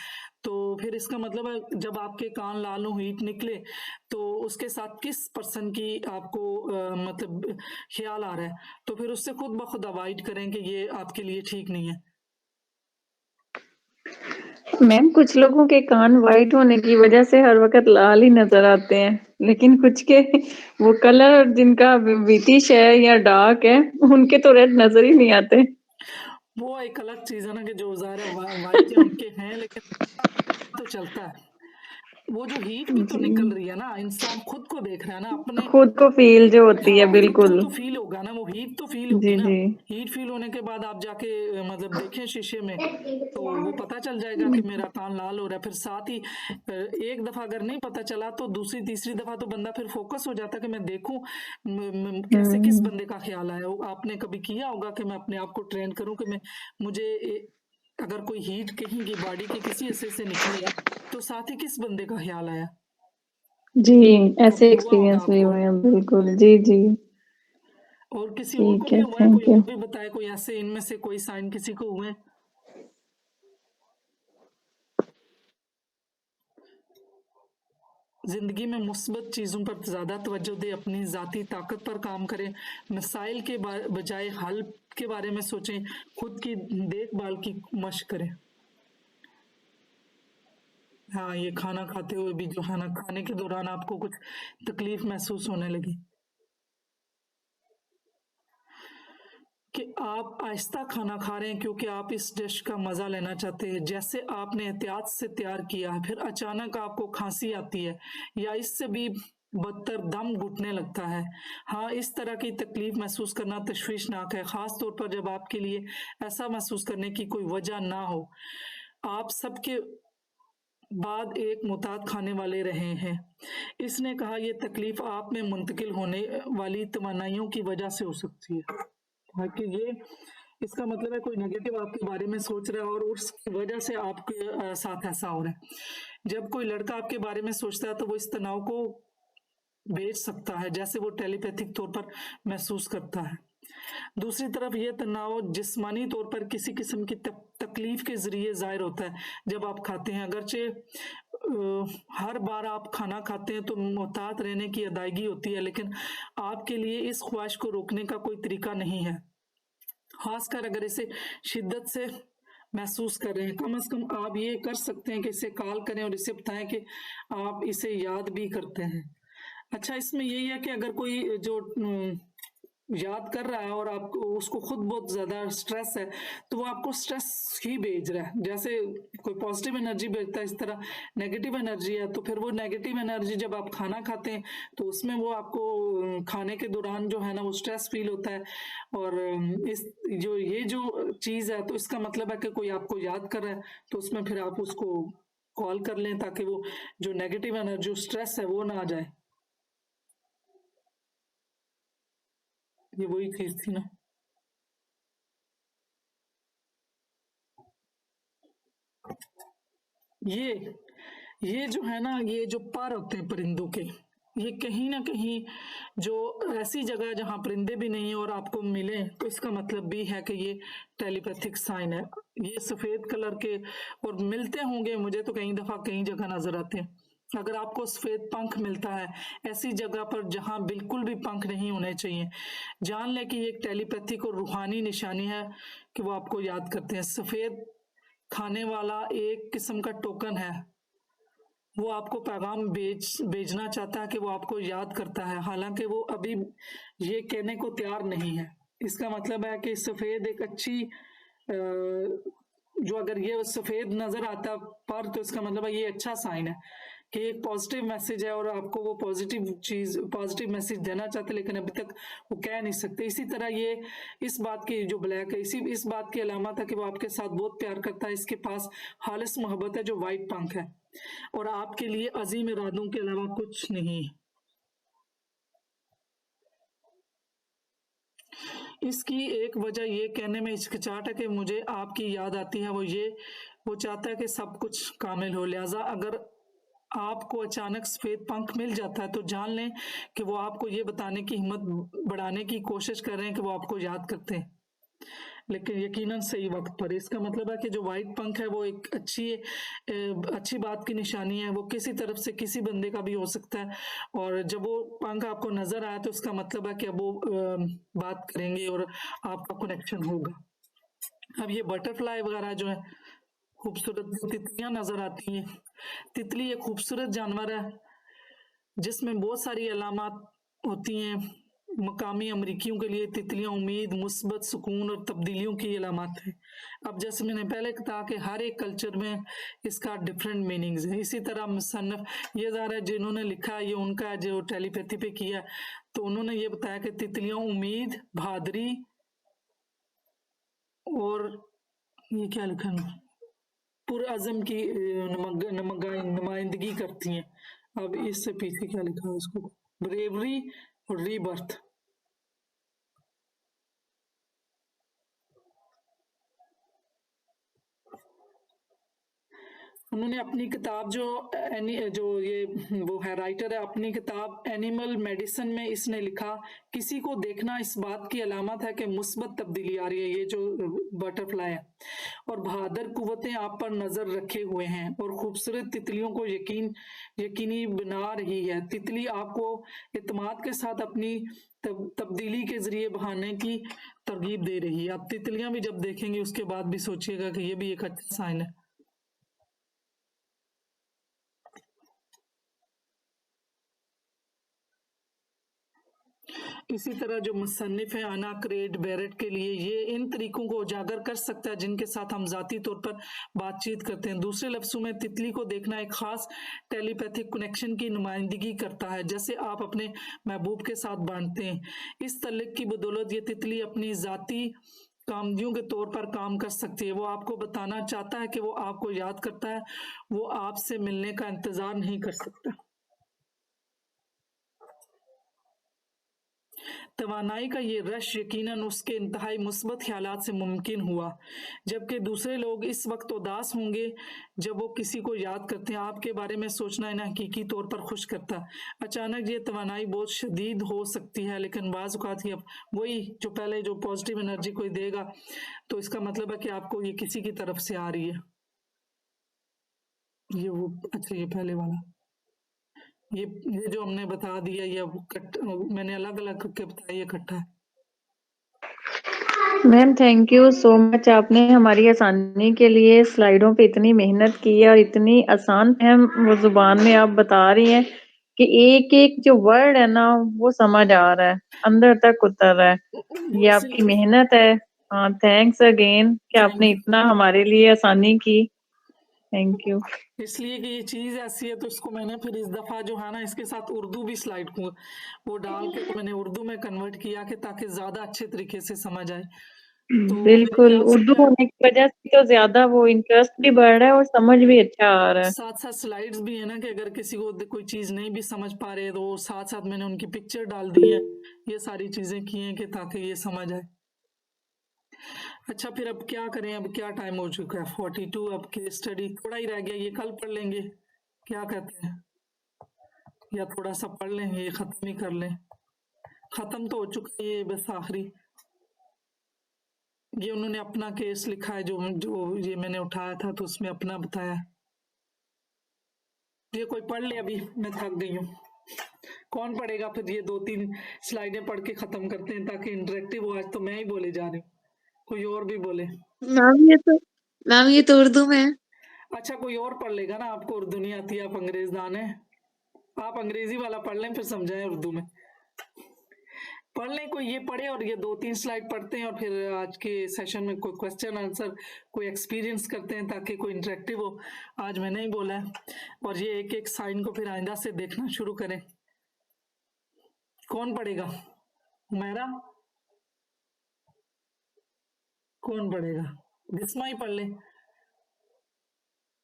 तो फिर इसका मतलब है जब आपके कान लाल हो, हीट निकले, तो उसके साथ किस पर्सन की आपको मतलब ख्याल आ रहा है, तो फिर उससे खुद ब खुद अवॉइड करें कि ये आपके लिए ठीक नहीं है। मैम कुछ लोगों के कान वाइट होने की वजह से हर वक्त लाल ही नजर आते हैं, लेकिन कुछ के वो कलर जिनका ब्रिटिश है या डार्क है उनके तो रेड नजर ही नहीं आते। वो एक अलग चीज है ना कि जो ज़ाहिर है वाइट है उनके हैं, लेकिन तो चलता है। वो जो हीट भी तो निकल रही है ना, इंसान खुद को देख रहा है ना अपने। खुद को फील जो होती है, हाँ, बिल्कुल। खुद को फील होगा ना, वो हीट तो फील होगी जी ना। जी हीट फील होने के बाद आप जाके मतलब देखें शीशे में, तो वो पता चल जाएगा कि मेरा कान लाल हो रहा है। फिर साथ ही एक दफा अगर नहीं पता चला तो दूसरी तीसरी दफा तो बंदा फिर फोकस हो जाता है कि मैं देखूं कैसे किस बंदे का ख्याल आया। आपने कभी किया होगा कि मैं अपने आप को ट्रेन करूं कि मुझे अगर कोई हीट कहीं की बॉडी के किसी हिस्से से निकली है तो साथ ही किस बंदे का ख्याल आया। जी, ऐसे कभी हुआ होगा एक्सपीरियंस भी आपको, हुए हैं, बिल्कुल। जी जी और किसी और को ठीक भी है, हुआ है? कोई थैंक यू। और भी बताए, कोई ऐसे इनमें से कोई साइन किसी को हुए? जिंदगी में मुस्बत चीजों पर ज्यादा तवज्जो दे, अपनी जाती ताकत पर काम करें, मसाइल के बजाय हल के बारे में सोचें, खुद की देखभाल की मशक करें। हाँ, ये खाना खाते हुए भी जो खाना खाने के दौरान आपको कुछ तकलीफ महसूस होने लगी, कि आप आहिस्ता खाना खा रहे हैं क्योंकि आप इस डिश का मजा लेना चाहते हैं। जैसे आपने एहतियात से तैयार किया है, फिर अचानक आपको खांसी आती है या इससे भी बदतर दम घुटने लगता है। हाँ, इस तरह की तकलीफ महसूस करना तशवीशनाक है, खास तौर पर जब आपके लिए ऐसा महसूस करने की कोई वजह ना हो। आप सबके बाद एक मुताद खाने वाले रहे हैं। इसने कहा यह तकलीफ आप में मुंतकिल होने वाली तमन्नाइयों की वजह से हो सकती है। कि ये इसका मतलब है कोई नेगेटिव आपके बारे में सोच रहा है और उसकी वजह से आपके साथ ऐसा हो रहा है। जब कोई लड़का आपके बारे में सोचता है तो वो इस तनाव को बेच सकता है जैसे वो टेलीपैथिक तौर पर महसूस करता है। दूसरी तरफ ये तनाव जिस्मानी तौर पर किसी किस्म की तकलीफ के जरिए जाहिर होता है जब आप खाते हैं। अगरचे हर बार आप खाना खाते हैं तो मोहतात रहने की अदायगी होती है, लेकिन आपके लिए इस ख्वाहिश को रोकने का कोई तरीका नहीं है, खासकर अगर इसे शिद्दत से महसूस कर रहे हैं। कम से कम आप ये कर सकते हैं कि इसे कॉल करें और इसे बताएं कि आप इसे याद भी करते हैं। अच्छा, इसमें यही है कि अगर कोई जो याद कर रहा है और आपको उसको खुद बहुत ज्यादा स्ट्रेस है तो वो आपको स्ट्रेस ही भेज रहा है। जैसे कोई पॉजिटिव एनर्जी भेजता है, इस तरह नेगेटिव एनर्जी है, तो फिर वो नेगेटिव एनर्जी जब आप खाना खाते हैं तो उसमें वो आपको खाने के दौरान जो है ना वो स्ट्रेस फील होता है। और इस ये जो चीज है तो इसका मतलब है कि कोई आपको याद कर रहा है, तो उसमें फिर आप उसको कॉल कर लें ताकि वो जो नेगेटिव एनर्जी स्ट्रेस है वो ना आ जाए। ये वही चीज थी ना। ये जो है ना, ये जो पर होते हैं परिंदों के, ये कहीं ना कहीं जो ऐसी जगह जहां परिंदे भी नहीं और आपको मिले तो इसका मतलब भी है कि ये टेलीपैथिक साइन है। ये सफेद कलर के और मिलते होंगे, मुझे तो कई दफा कई जगह नजर आते हैं। अगर आपको सफेद पंख मिलता है ऐसी जगह पर जहां बिल्कुल भी पंख नहीं होने चाहिए, जान लें कि ये एक टेलीपैथिक और रूहानी निशानी है कि वो आपको याद करते हैं। सफेद खाने वाला एक किस्म का टोकन है, वो आपको पैगाम भेजना चाहता है कि वो आपको याद करता है, हालांकि वो अभी ये कहने को तैयार नहीं है। इसका मतलब है कि सफेद एक अच्छी जो अगर ये सफेद नजर आता पर तो इसका मतलब है ये अच्छा साइन है कि एक पॉजिटिव मैसेज है और आपको वो पॉजिटिव मैसेज देना चाहते लेकिन अभी तक वो कह नहीं सकते। इसी तरह ये इस बात की जो ब्लैक है इस बात की अलामत है कि वो आपके साथ बहुत प्यार करता है, इसके पास खालिस मोहब्बत है जो वाइट पंख है और आपके लिए अजीम इरादों के अलावा कुछ नहीं। इसकी एक वजह ये कहने में हिचकिचाहट है कि मुझे आपकी याद आती है, वो चाहता है कि सब कुछ कामिल हो। लिहाजा अगर आपको अचानक सफेद पंख मिल जाता है तो जान लें कि वो आपको ये बताने की हिम्मत बढ़ाने की कोशिश कर रहे हैं कि वो आपको याद करते हैं, लेकिन यकीनन सही वक्त पर। इसका मतलब है कि जो वाइट पंख है वो एक अच्छी बात की निशानी है। वो किसी तरफ से किसी बंदे का भी हो सकता है और जब वो पंख आपको नजर आया तो इसका मतलब है कि अब वो बात करेंगे और आपका कनेक्शन होगा। अब ये बटरफ्लाई वगैरह जो है, खूबसूरत तितलियां नजर आती हैं। तितली एक खूबसूरत जानवर है जिसमें बहुत सारी अलामत होती हैं। मकामी अमरीकियों के लिए तितलियां उम्मीद, मुस्बत, सुकून और तब्दीलियों की अलामत है। अब जैसे मैंने पहले कहा कि हर एक कल्चर में इसका डिफरेंट मीनिंग्स है। इसी तरह मुसन्नफ ये ज़ाहिर है जिन्होंने लिखा ये उनका जो टेलीपैथी पे किया तो उन्होंने ये बताया कि तितलियां उम्मीद, बहादुरी और ये क्या लिखा पुरअज़म की नुमाइंदगी करती हैं। अब इससे पीछे क्या लिखा है उसको, ब्रेवरी और रीबर्थ। उन्होंने अपनी किताब वो है राइटर है, अपनी किताब एनिमल मेडिसिन में इसने लिखा, किसी को देखना इस बात की अलामत है कि मुस्बत तब्दीली आ रही है। ये जो बटरफ्लाई है और बहादुर कुव्वतें आप पर नजर रखे हुए हैं और खूबसूरत तितलियों को यकीनी बना रही है। तितली आपको इत्मीनान के साथ अपनी तब्दीली के जरिए बहाने की तरगीब दे रही है। आप तितलियां भी जब देखेंगे उसके बाद भी सोचिएगा कि ये भी एक अच्छा साइन है। इसी तरह जो मुसन्निफ है अना क्रेड बैरेट के लिए ये इन तरीकों को उजागर कर सकता है जिनके साथ हम ज़ाती तौर पर बातचीत करते हैं। दूसरे लफ्ज़ों में तितली को देखना एक ख़ास टेलीपैथिक कनेक्शन की नुमाइंदगी करता है जैसे आप अपने महबूब के साथ बांटते हैं। इस तल्लुक़ की बदौलत ये तितली अपनी ज़ाती कामदियों के तौर पर काम कर सकती है। वो आपको बताना चाहता है कि वो आपको याद करता है, वो आपसे मिलने का इंतज़ार नहीं कर सकता। तवानाई का ये रश यकीनन उसके इंतहाई मुस्बत ख्यालात से मुमकिन हुआ, जबकि दूसरे लोग इस वक्त उदास होंगे जब वो किसी को याद करते हैं। आपके बारे में सोचना इन्हें हकीकी तौर पर खुश करता है। अचानक ये तवानाई बहुत शदीद हो सकती है, लेकिन बाज़ औक़ात ये वही जो पहले जो पॉजिटिव एनर्जी कोई देगा, तो इसका मतलब है कि आपको ये किसी की तरफ से आ रही है। ये वो अच्छा ये पहले वाला ये जो हमने बता दिया ये मैंने अलग अलग करके बताया, ये इकट्ठा है। Ma'am thank you so much, आपने हमारी आसानी के लिए स्लाइडों पे इतनी मेहनत की है और इतनी आसान फहम वो जुबान में आप बता रही हैं कि एक एक जो वर्ड है ना वो समझ आ रहा है, अंदर तक उतर रहा है। ये आपकी मेहनत है। हाँ थैंक्स अगेन कि आपने इतना हमारे लिए आसानी की। Thank you. इसलिए कि ये चीज़ ऐसी है तो इसको मैंने फिर इस दफ़ा जो है ना इसके साथ उर्दू भी स्लाइड को वो डाल के तो मैंने उर्दू में कन्वर्ट किया कि ताकि ज़्यादा अच्छे तरीके से समझ आए। तो बिल्कुल, उर्दू होने की वजह से तो ज़्यादा वो इंटरेस्ट भी बढ़ रहा है और समझ भी अच्छा आ रहा है। साथ-साथ स्लाइड्स भी है ना कि अगर किसी को कोई चीज़ नहीं भी समझ पा रहे तो साथ-साथ मैंने उनकी पिक्चर डाल दी है। ये सारी चीज़ें की हैं कि ताकि ये समझ आए। अच्छा फिर अब क्या करें, अब क्या टाइम हो चुका है 42, अब केस स्टडी थोड़ा ही रह गया, ये कल पढ़ लेंगे, क्या कहते हैं? या थोड़ा सा पढ़ लें, ये ख़त्म ही कर लें। ख़त्म तो हो चुका है ये बस आखिरी। ये उन्होंने अपना केस लिखा है जो ये मैंने उठाया था तो उसमें अपना बताया। ये कोई पढ़ ले, अभी मैं थक गई हूँ। कौन पढ़ेगा? फिर ये 2-3 स्लाइडें पढ़ के ख़त्म करते हैं ताकि इंटरेक्टिव हो। आज तो मैं ही बोले जा रही हूँ, कोई और भी बोले। मैम ये तो उर्दू में है। अच्छा कोई और पढ़ लेगा ना, आपको उर्दू नहीं आती, आप अंग्रेज दान है, आप अंग्रेजी वाला पढ़ लें फिर समझाएं उर्दू में। पढ़ लें, कोई ये पढ़े और ये 2-3 स्लाइड पढ़ते हैं और फिर आज के सेशन में कोई क्वेश्चन आंसर कोई एक्सपीरियंस करते हैं ताकि कोई इंटरेक्टिव हो। आज मैंने ही बोला है और ये एक एक साइन को फिर आइंदा से देखना शुरू करें। कौन पढ़ेगा? हुमैरा? कौन पढ़ेगा? बिस्मा ही पढ़ ले।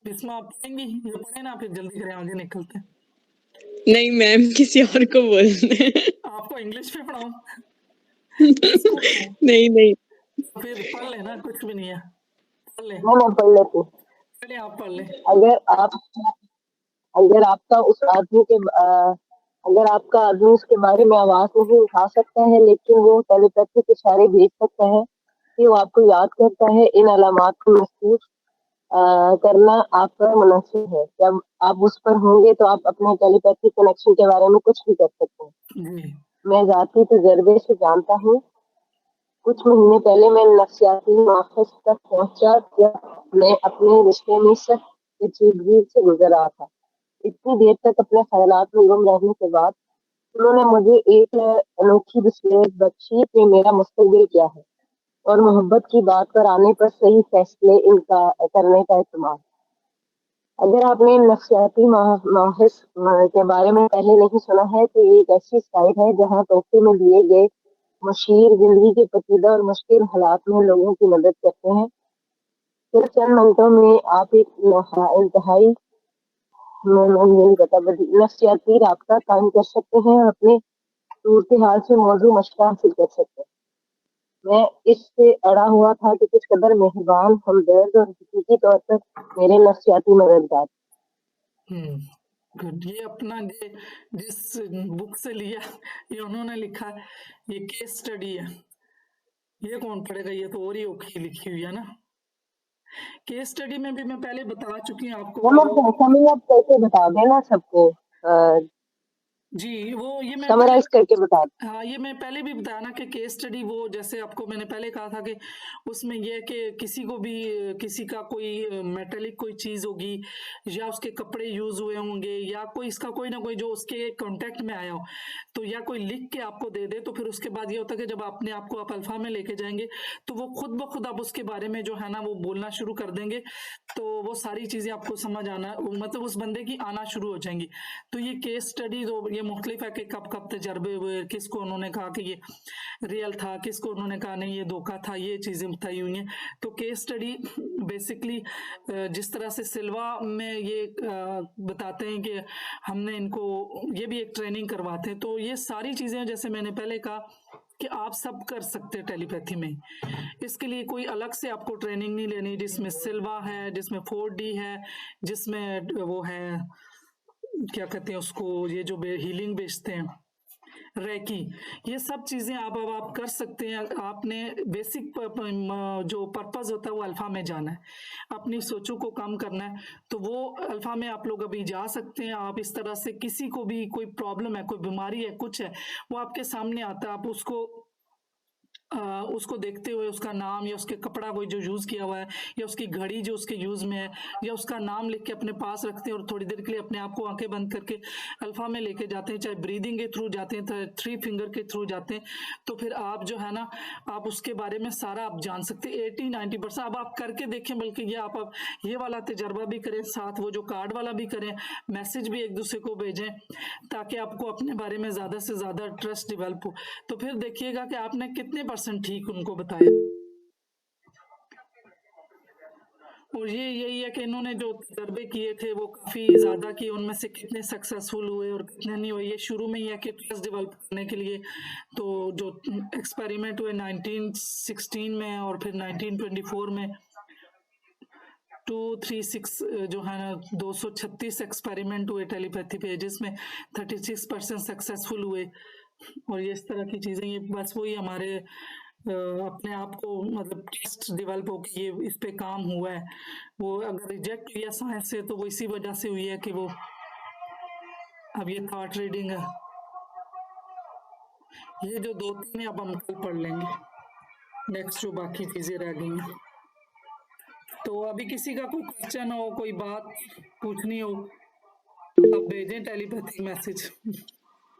बिस्मा आप पढ़ेंगी? ये पढ़े ना, फिर जल्दी करें आगे निकलते हैं। नहीं मैम किसी और को बोलने। आपको इंग्लिश में पढ़ाऊं? नहीं नहीं फिर पढ़ ले ना, कुछ भी नहीं है, पढ़ ले। मैं पढ़ लेती हूँ। पहले आप पढ़ ले। अगर आपका उस आदमी के अगर आपका आदमी उसके बारे में आवाज नहीं उठा सकता है लेकिन वो टेलीपैथिक इशारे भेज सकता है कि वो आपको याद करता है, इन अलामात को महसूस करना आपका मुनासिब है। जब आप उस पर होंगे तो आप अपने टेलीपैथिक कनेक्शन के बारे में कुछ भी कर सकते हैं। मैं जाती तजर्बे से जानता हूँ। कुछ महीने पहले मैं नफ्सियाती माखज़ तक पहुंचा जब मैं अपने रिश्ते में सख्त पेचीदगी से गुजर रहा था। इतनी देर तक अपने ख्यालात में गुम रहने के बाद उन्होंने मुझे एक अनोखी बिस्मिल्लाह बख्शी कि मेरा मुस्तकबिल क्या है और मोहब्बत की बात पर आने पर सही फैसले इनका करने का इत्मीनान। अगर आपने नफ्सियाती माहिर के बारे में पहले नहीं सुना है तो ये एक ऐसी साइट है जहां तोहफे में दिए गए मशीर जिंदगी के पेचीदा और मुश्किल हालात में लोगों की मदद करते हैं। सिर्फ चंद मिनटों में आप एक इंतहाई नफ्सियाती राब्ता कायम कर सकते हैं और अपने सूरत हाल से मौजूद मशक़ हासिल कर सकते हैं। मैं इससे अड़ा हुआ था कि कुछ कदर मेहरबान, हमदर्द और हकीकी तौर पर मेरे नफ्सियाती मददगार। गुड। ये अपना जिस बुक से लिया ये उन्होंने लिखा, ये केस स्टडी है। ये कौन पढ़ेगा? ये तो और ही ओके लिखी हुई है ना। केस स्टडी में भी मैं पहले बता चुकी हूँ आपको। आप कैसे बता देना सबको। जी, वो ये मैं समराइज करके बता दें। हाँ, ये मैं पहले भी बताया ना कि केस स्टडी वो जैसे आपको मैंने पहले कहा था कि उसमें ये है कि किसी को भी किसी का कोई मेटालिक कोई चीज़ होगी या उसके कपड़े यूज़ हुए होंगे या कोई इसका कोई ना कोई जो उसके कांटेक्ट में आया हो, तो या कोई लिख के आपको दे दे, तो फिर उसके बाद ये होता है कि जब अपने आप को आप अल्फा में लेके जाएंगे तो वो खुद ब खुद आप उसके बारे में जो है ना वो बोलना शुरू कर देंगे, तो वो सारी चीज़ें आपको समझ आना मतलब उस बंदे की आना शुरू हो जाएंगी। तो ये केस स्टडी तो ये मुख्तलिफ है कि कब कब तजर्बे हुए, किसको उन्होंने कहा कि ये रियल था, किसको उन्होंने कहा नहीं ये धोखा था, ये चीज़ें बताई हुई हैं। तो केस स्टडी बेसिकली जिस तरह से सिल्वा में ये बताते हैं कि हमने इनको ये भी एक ट्रेनिंग करवाते हैं, तो ये सारी चीज़ें जैसे मैंने पहले कहा कि आप सब कर सकते हैं टेलीपैथी में। इसके लिए कोई अलग से आपको ट्रेनिंग नहीं लेनी, जिसमें सिल्वा है, जिसमें 4D है, जिसमें वो है क्या कहते हैं उसको, ये जो हीलिंग बेचते हैं रेकी, ये सब चीजें अब आप कर सकते हैं। आपने बेसिक जो पर्पस होता है वो अल्फा में जाना है, अपनी सोचों को कम करना है, तो वो अल्फा में आप लोग अभी जा सकते हैं। आप इस तरह से किसी को भी कोई प्रॉब्लम है, कोई बीमारी है, कुछ है, वो आपके सामने आता है, आप उसको देखते हुए उसका नाम या उसके कपड़ा कोई जो यूज किया हुआ है या उसकी घड़ी जो उसके यूज में है या उसका नाम लिख के अपने पास रखते हैं और थोड़ी देर के लिए अपने आप को आंखें बंद करके अल्फा में लेके जाते हैं, चाहे ब्रीदिंग के थ्रू जाते हैं, चाहे 3 फिंगर के थ्रू जाते हैं, तो फिर आप जो है ना आप उसके बारे में सारा आप जान सकते हैं 80-90%। अब आप करके देखें, बल्कि ये आप ये वाला तजर्बा भी करें, साथ वो जो कार्ड वाला भी करें, मैसेज भी एक दूसरे को भेजें ताकि आपको अपने बारे में ज्यादा से ज्यादा ट्रस्ट डेवलप हो। तो फिर देखिएगा कि आपने कितने % ठीक उनको बताया। और ये यही है कि इन्होंने जो तजर्बे किए थे वो काफ़ी ज़्यादा किए, उनमें से कितने सक्सेसफुल हुए और कितने नहीं हुए। ये शुरू में ही है कि ट्रस्ट डेवलप करने के लिए तो जो एक्सपेरिमेंट हुए 1916 में और फिर 1924 में 236 जो है ना 236 एक्सपेरिमेंट हुए टेलीपैथी पे, जिसमें 36% सक्सेसफुल हुए। और ये इस तरह की चीज़ें, ये बस वही हमारे अपने आप को मतलब ट्रस्ट डेवलप हो कि ये इस पे काम हुआ है। वो अगर रिजेक्ट किया साइंस से तो वो इसी वजह से हुई है कि वो अब ये थॉट रीडिंग है, ये जो 2-3 है अब हम कल पढ़ लेंगे, नेक्स्ट जो बाकी चीज़ें रह गई हैं। तो अभी किसी का कोई क्वेश्चन हो, कोई बात पूछनी हो, आप भेजें टेलीपैथिक मैसेज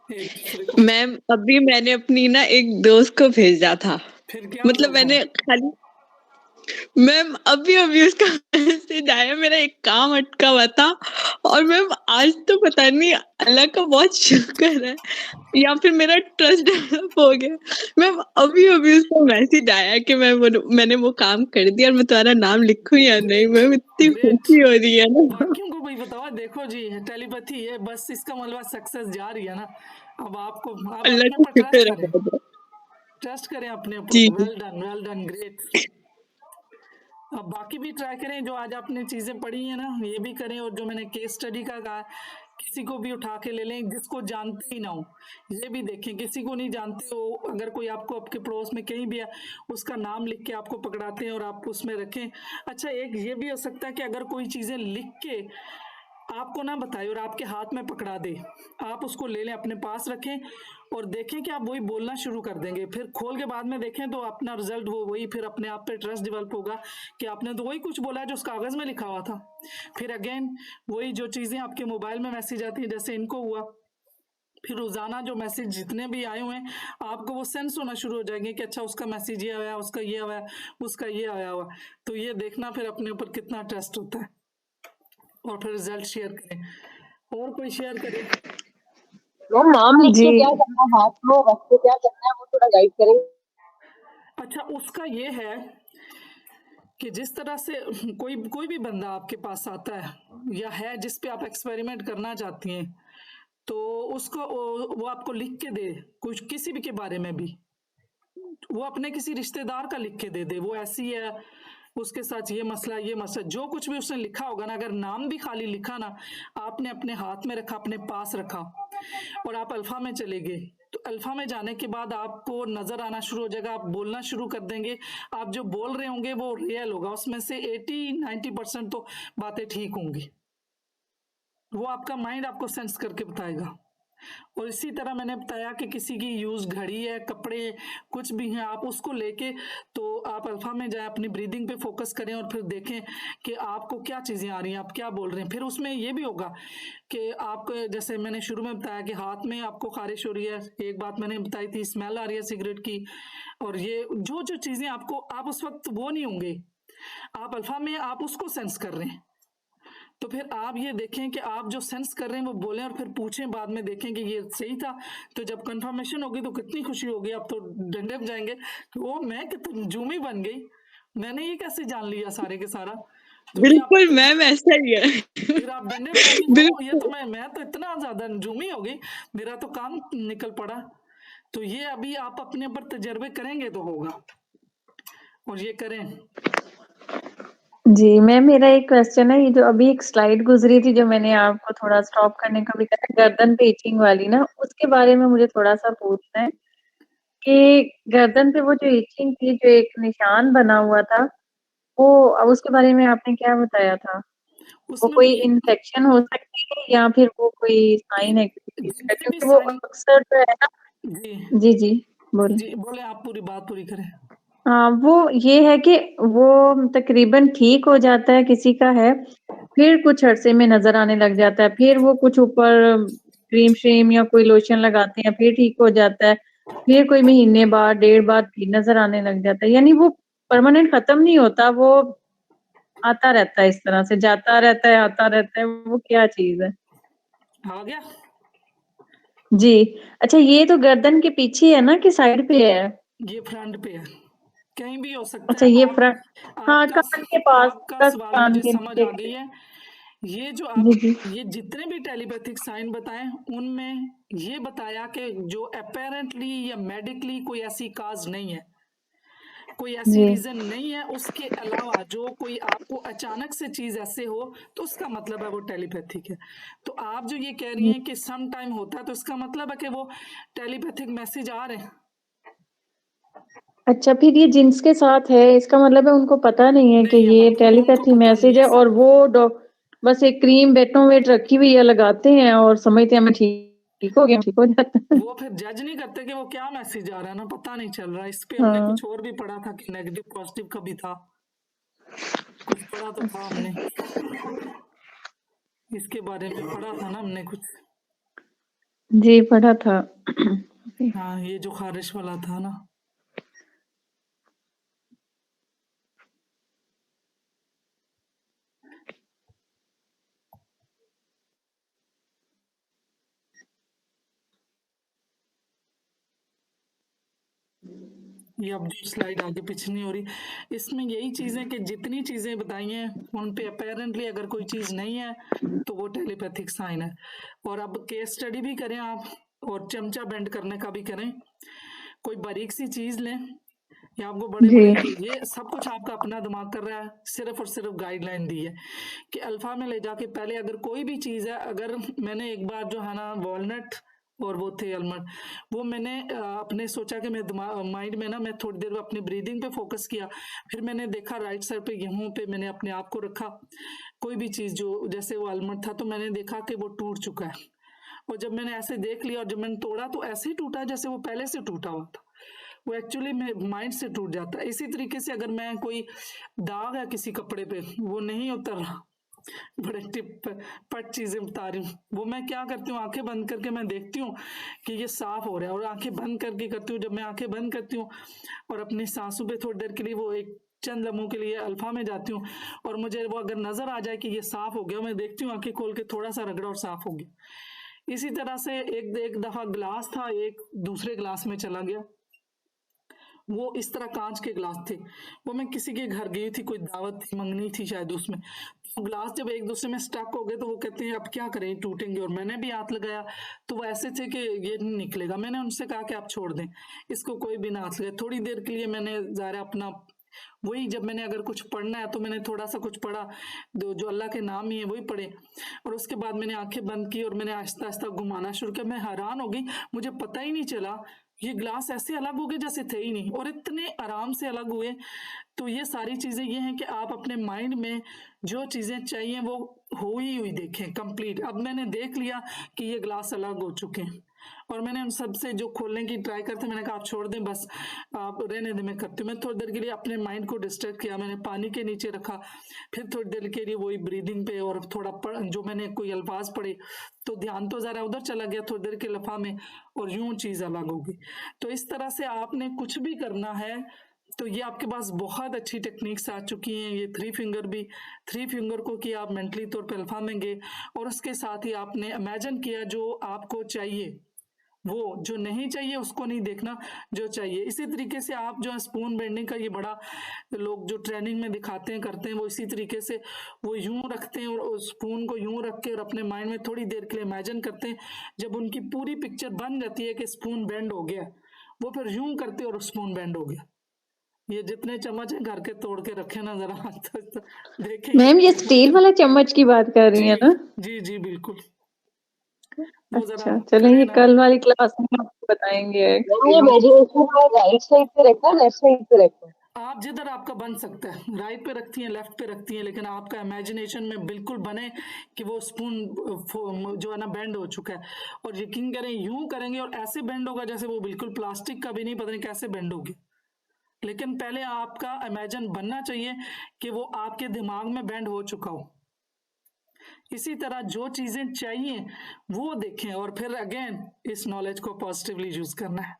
एक दूसरे को। मैम अभी मैंने अपनी ना एक दोस्त को भेजा था, फिर क्या मतलब हुआ? मैंने खाली मैम अभी अभी उसका मैसेज आया, मेरा एक काम अटका हुआ था और मैम आज तो पता नहीं अल्लाह का बहुत शुक्र है या फिर मेरा ट्रस्ट डेवलप हो गया। मैम अभी अभी उसका मैसेज आया कि मैंने वो काम कर दिया और मैं तुम्हारा नाम लिखूं या नहीं। मैम इतनी ग्रेट, खुशी हो रही है ना। बाकियों को भी बताओ। देखो जी टेलीपैथी है, बस इसका मतलब सक्सेस जा रही है ना। अब आपको आप अल्लाह अपने का ऊपर शुक्र ट्रस्ट है करें, बहुत। ट्रस्ट करें अपने जी ऊपर। Well done, great. अब बाकी भी ट्राई करें, जो आज आपने चीज़ें पढ़ी हैं ना ये भी करें, और जो मैंने केस स्टडी का कहा किसी को भी उठा के ले लें जिसको जानते ही ना हो, ये भी देखें। किसी को नहीं जानते हो, अगर कोई आपको आपके पड़ोस में कहीं भी है उसका नाम लिख के आपको पकड़ाते हैं और आप उसमें रखें। अच्छा एक ये भी हो सकता है कि अगर कोई चीज़ें लिख के आपको ना बताए और आपके हाथ में पकड़ा दे, आप उसको ले लें अपने पास रखें और देखें कि आप वही बोलना शुरू कर देंगे। फिर खोल के बाद में देखें तो अपना रिजल्ट वो वही, फिर अपने आप पे ट्रस्ट डेवलप होगा कि आपने तो वही कुछ बोला है जो उस कागज में लिखा हुआ था। फिर अगेन वही जो चीजें आपके मोबाइल में मैसेज आती है जैसे इनको हुआ, फिर रोजाना जो मैसेज जितने भी आए हुए हैं आपको वो सेंस होना शुरू हो जाएंगे कि अच्छा उसका मैसेज ये आया, उसका ये आया, उसका ये आया हुआ। तो ये देखना फिर अपने ऊपर कितना ट्रस्ट होता है और फिर रिजल्ट शेयर करें। और कोई शेयर करे? मैम नाम लिख के जी क्या करना है, हाथ में रख के क्या करना है, वो थोड़ा गाइड करें। अच्छा उसका ये है कि जिस तरह से कोई भी बंदा आपके पास आता है या है जिस पे आप एक्सपेरिमेंट करना चाहती हैं, तो उसको वो आपको लिख के दे कुछ किसी भी के बारे में भी, वो अपने किसी रिश्तेदार का लिख के दे दे, वो ऐसी है उसके साथ ये मसला जो कुछ भी उसने लिखा होगा ना, अगर नाम भी खाली लिखा ना, आपने अपने हाथ में रखा, अपने पास रखा और आप अल्फा में चले गए, तो अल्फा में जाने के बाद आपको नजर आना शुरू हो जाएगा, आप बोलना शुरू कर देंगे। आप जो बोल रहे होंगे वो रियल होगा, उसमें से 80-90% तो बातें ठीक होंगी। वो आपका माइंड आपको सेंस करके बताएगा। और इसी तरह मैंने बताया कि किसी की यूज घड़ी है, कपड़े, कुछ भी है, आप उसको लेके तो आप अल्फा में जाए, अपनी ब्रीदिंग पे फोकस करें और फिर देखें कि आपको क्या चीजें आ रही हैं, आप क्या बोल रहे हैं। फिर उसमें ये भी होगा कि आपको, जैसे मैंने शुरू में बताया कि हाथ में आपको खारिश हो रही है, एक बात मैंने बताई थी, स्मेल आ रही है सिगरेट की, और ये जो जो चीजें आपको, आप उस वक्त वो नहीं होंगे, आप अल्फा में आप उसको सेंस कर रहे हैं। तो फिर आप ये देखें कि आप जो सेंस कर रहे हैं वो बोलें और फिर पूछें, बाद में देखें कि ये सही था। तो जब कंफर्मेशन होगी तो कितनी खुशी होगी, आप तो डंडे जाएंगे कि वो मैं कितनी जूमी बन गई, मैंने ये कैसे जान लिया सारे के सारा। तो ये आप बिल्कुल मैम ऐसा ही है। फिर आप डंडे जाएंगे, वो ये बिल्कुल तो मैं तो इतना ज्यादा जूमी हो गई, मेरा तो काम निकल पड़ा। तो ये अभी आप अपने ऊपर तजर्बे करेंगे तो होगा, और ये करें। जी, मैम मेरा एक क्वेश्चन है, ये जो अभी एक स्लाइड गुज़री थी जो मैंने आपको थोड़ा स्टॉप करने का भी कहा, गर्दन पे इचिंग वाली ना, उसके बारे में मुझे थोड़ा-सा पूछना है कि गर्दन पे वो जो इचिंग थी, जो एक निशान बना हुआ था, वो उसके बारे में आपने क्या बताया था? वो उसमें कोई भी इन्फेक्शन हो सकती है या फिर वो कोई साइन है किसी चीज़ का? जितने भी क्योंकि वो साइन, अक्सर जो है ना जी जी, जी, बोलें। जी बोले, आप पूरी बात पूरी करें। हाँ, वो ये है कि वो तकरीबन ठीक हो जाता है, किसी का है, फिर कुछ अरसे में नज़र आने लग जाता है, फिर वो कुछ ऊपर क्रीम-श्रीम या कोई लोशन लगाते हैं, फिर ठीक हो जाता है, फिर कोई महीने बाद, डेढ़ बाद फिर नज़र आने लग जाता है, यानी वो परमानेंट खत्म नहीं होता, वो आता रहता है इस तरह से, जाता रहता है, आता रहता है, वो क्या चीज़ है? आ गया। जी, अच्छा ये तो गर्दन के पीछे है ना कि साइड पे है? ये फ्रंट पे है, कहीं भी हो सकता अच्छा है। ये आप फ्रंट हाँ, आपका कान के पास, आपका बस सवाल कान मुझे के समझ आ गई नीचे। है। ये जो जी, आप, जी। ये जितने भी टेलीपैथिक साइन बताए उनमें ये बताया कि जो अपेरेंटली या मेडिकली कोई ऐसी काज नहीं है, कोई ऐसी जी। रीजन नहीं है, उसके अलावा जो कोई आपको अचानक से चीज ऐसे हो तो उसका मतलब है वो टेलीपैथिक है। तो आप जो ये कह रही हैं कि सम टाइम होता है, तो इसका मतलब है कि वो टेलीपैथिक मैसेज आ रहे हैं। अच्छा फिर ये जिनके साथ है, इसका मतलब है उनको पता नहीं है कि नहीं है ये पता, उनको टेलीपैथी पता नहीं मैसेज है है और सब। वो बस एक क्रीम बेटनोवेट रखी हुई है, लगाते हैं और समझते हैं मैं ठीक हो गया, ठीक हो जाता है। वो फिर जज नहीं करते कि वो क्या मैसेज आ रहा है ना, पता नहीं चल रहा। इस पे हमने हाँ। कुछ और भी पढ़ा था कि नेगेटिव पॉजिटिव का भी था, कुछ पढ़ा तो था हमने, इसके बारे में पढ़ा था ना हमने कुछ। जी, पढ़ा था। हाँ, ये जो खारिश वाला था ना। ये अब जो स्लाइड आगे पीछे नहीं हो रही, इसमें यही चीज है कि जितनी चीजें बताई हैं उन पे अपेरेंटली अगर कोई चीज नहीं है तो वो टेलीपैथिक साइन है। और अब केस स्टडी भी करें आप, और चमचा बेंड करने का भी करें, कोई बारीक सी चीज लें, या आपको बड़े जी। बड़े, ये सब कुछ आपका अपना दिमाग कर रहा है, सिर्फ और सिर्फ गाइडलाइन दी है कि अल्फा में ले जाके पहले अगर कोई भी चीज है, अगर मैंने एक बार जो है ना वॉलनट और वो थे आलमंड, वो मैंने अपने सोचा कि मैं माइंड में ना, मैं थोड़ी देर अपनी ब्रीदिंग पे फोकस किया, फिर मैंने देखा राइट साइड पे गेहूं पे मैंने अपने आप को रखा, कोई भी चीज जो जैसे वो आलमंड था, तो मैंने देखा कि वो टूट चुका है, और जब मैंने ऐसे देख लिया और जब मैंने तोड़ा तो ऐसे ही टूटा जैसे वो पहले से टूटा हुआ था। वो एक्चुअली माइंड से टूट जाता है। इसी तरीके से अगर मैं कोई दाग है किसी कपड़े पे, वो नहीं उतर रहा, बड़े टिप पट चीजें बता रही हूँ, वो मैं क्या करती हूँ, आंखें बंद करके मैं देखती हूँ कि ये साफ हो रहा है, और आंखें बंद करके करती हूँ। जब मैं आंखें बंद करती हूँ और अपनी सांसों पे थोड़ी देर के लिए, वो एक चंद लम्हों के लिए अल्फा में जाती हूँ, और मुझे वो अगर नजर आ जाए कि ये साफ हो गया, मैं देखती हूँ आंखें खोल के, थोड़ा सा रगड़ा और साफ हो गया। इसी तरह से एक दफा ग्लास था, एक दूसरे ग्लास में चला गया, वो इस तरह कांच के ग्लास थे, वो मैं किसी के घर गई थी, कोई दावत थी, मंगनी थी शायद, उसमें तो ग्लास जब एक दूसरे में स्टक हो गए तो वो कहते हैं अब क्या करें, टूटेंगे, और मैंने भी हाथ लगाया तो वो ऐसे थे कि ये नहीं निकलेगा। मैंने उनसे कहा कि आप छोड़ दें इसको, कोई भी ना हाथ लगाए। थोड़ी देर के लिए मैंने ज़ाहिर अपना वही, जब मैंने अगर कुछ पढ़ना है तो मैंने थोड़ा सा कुछ पढ़ा, जो अल्लाह के नाम ही है वही पढ़े, और उसके बाद मैंने आंखें बंद की और मैंने आहिस्ता आहिस्ता घुमाना शुरू किया। मैं हैरान हो गई, मुझे पता ही नहीं चला, ये ग्लास ऐसे अलग हो गए जैसे थे ही नहीं, और इतने आराम से अलग हुए। तो ये सारी चीजें ये हैं कि आप अपने माइंड में जो चीजें चाहिए वो हुई देखें कंप्लीट। अब मैंने देख लिया कि ये ग्लास अलग हो चुके हैं और मैंने उन सब से जो खोलने की ट्राई करते, मैंने कहा आप छोड़ दें, बस आप रहने दें, मैं करती हूँ। मैं थोड़ी देर के लिए अपने माइंड को डिस्ट्रैक्ट किया, मैंने पानी के नीचे रखा, फिर थोड़ी देर के लिए वही ब्रीदिंग पे और थोड़ा जो मैंने कोई अल्फाज पढ़े तो ध्यान तो ज़रा उधर चला गया थोड़ी देर के लम्हा में, और यूं चीज़ अलग होगी। तो इस तरह से आपने कुछ भी करना है तो ये आपके पास बहुत अच्छी टेक्निक्स आ चुकी हैं। ये थ्री फिंगर को किया आप मेंटली तौर पर अल्फा में गए, और उसके साथ ही आपने इमेजिन किया जो आपको चाहिए, वो जो नहीं चाहिए उसको नहीं देखना, जो चाहिए। इसी तरीके से आप जो है स्पून बेंडिंग का ये बड़ा लोग जो ट्रेनिंग में दिखाते हैं करते हैं, वो इसी तरीके से वो यूं रखते हैं और स्पून को यूं रख के और अपने माइंड में थोड़ी देर के लिए इमेजिन करते हैं। जब उनकी पूरी पिक्चर बन जाती है कि स्पून बेंड हो गया, वो फिर यूं करते और स्पून बेंड हो गया। ये जितने चम्मच है घर के तोड़ के रखे ना जरा तो देखें। मैम ये स्टील वाला चम्मच की बात कर रही है ना? जी बिल्कुल। वो जरा अच्छा चलो, ये कल वाली क्लास में आपको बताएंगे। ये मेडिटेशन में राइट साइड पे रखना, लेफ्ट साइड पे रखना? आप जिधर आपका बन सकता है, राइट पे रखती हैं, लेफ्ट पे रखती हैं, लेकिन आपका इमेजिनेशन में बिल्कुल बने कि वो स्पून जो है ना बेंड हो चुका है। और यकीन करें यूं करेंगे और ऐसे बेंड होगा जैसे वो बिल्कुल प्लास्टिक का भी नहीं, पता नहीं कैसे बेंड होगी। लेकिन पहले आपका इमेजिन बनना चाहिए कि वो आपके दिमाग में बेंड हो चुका हो। इसी तरह जो चीजें चाहिए वो देखें, और फिर अगेन इस नॉलेज को पॉजिटिवली यूज करना है,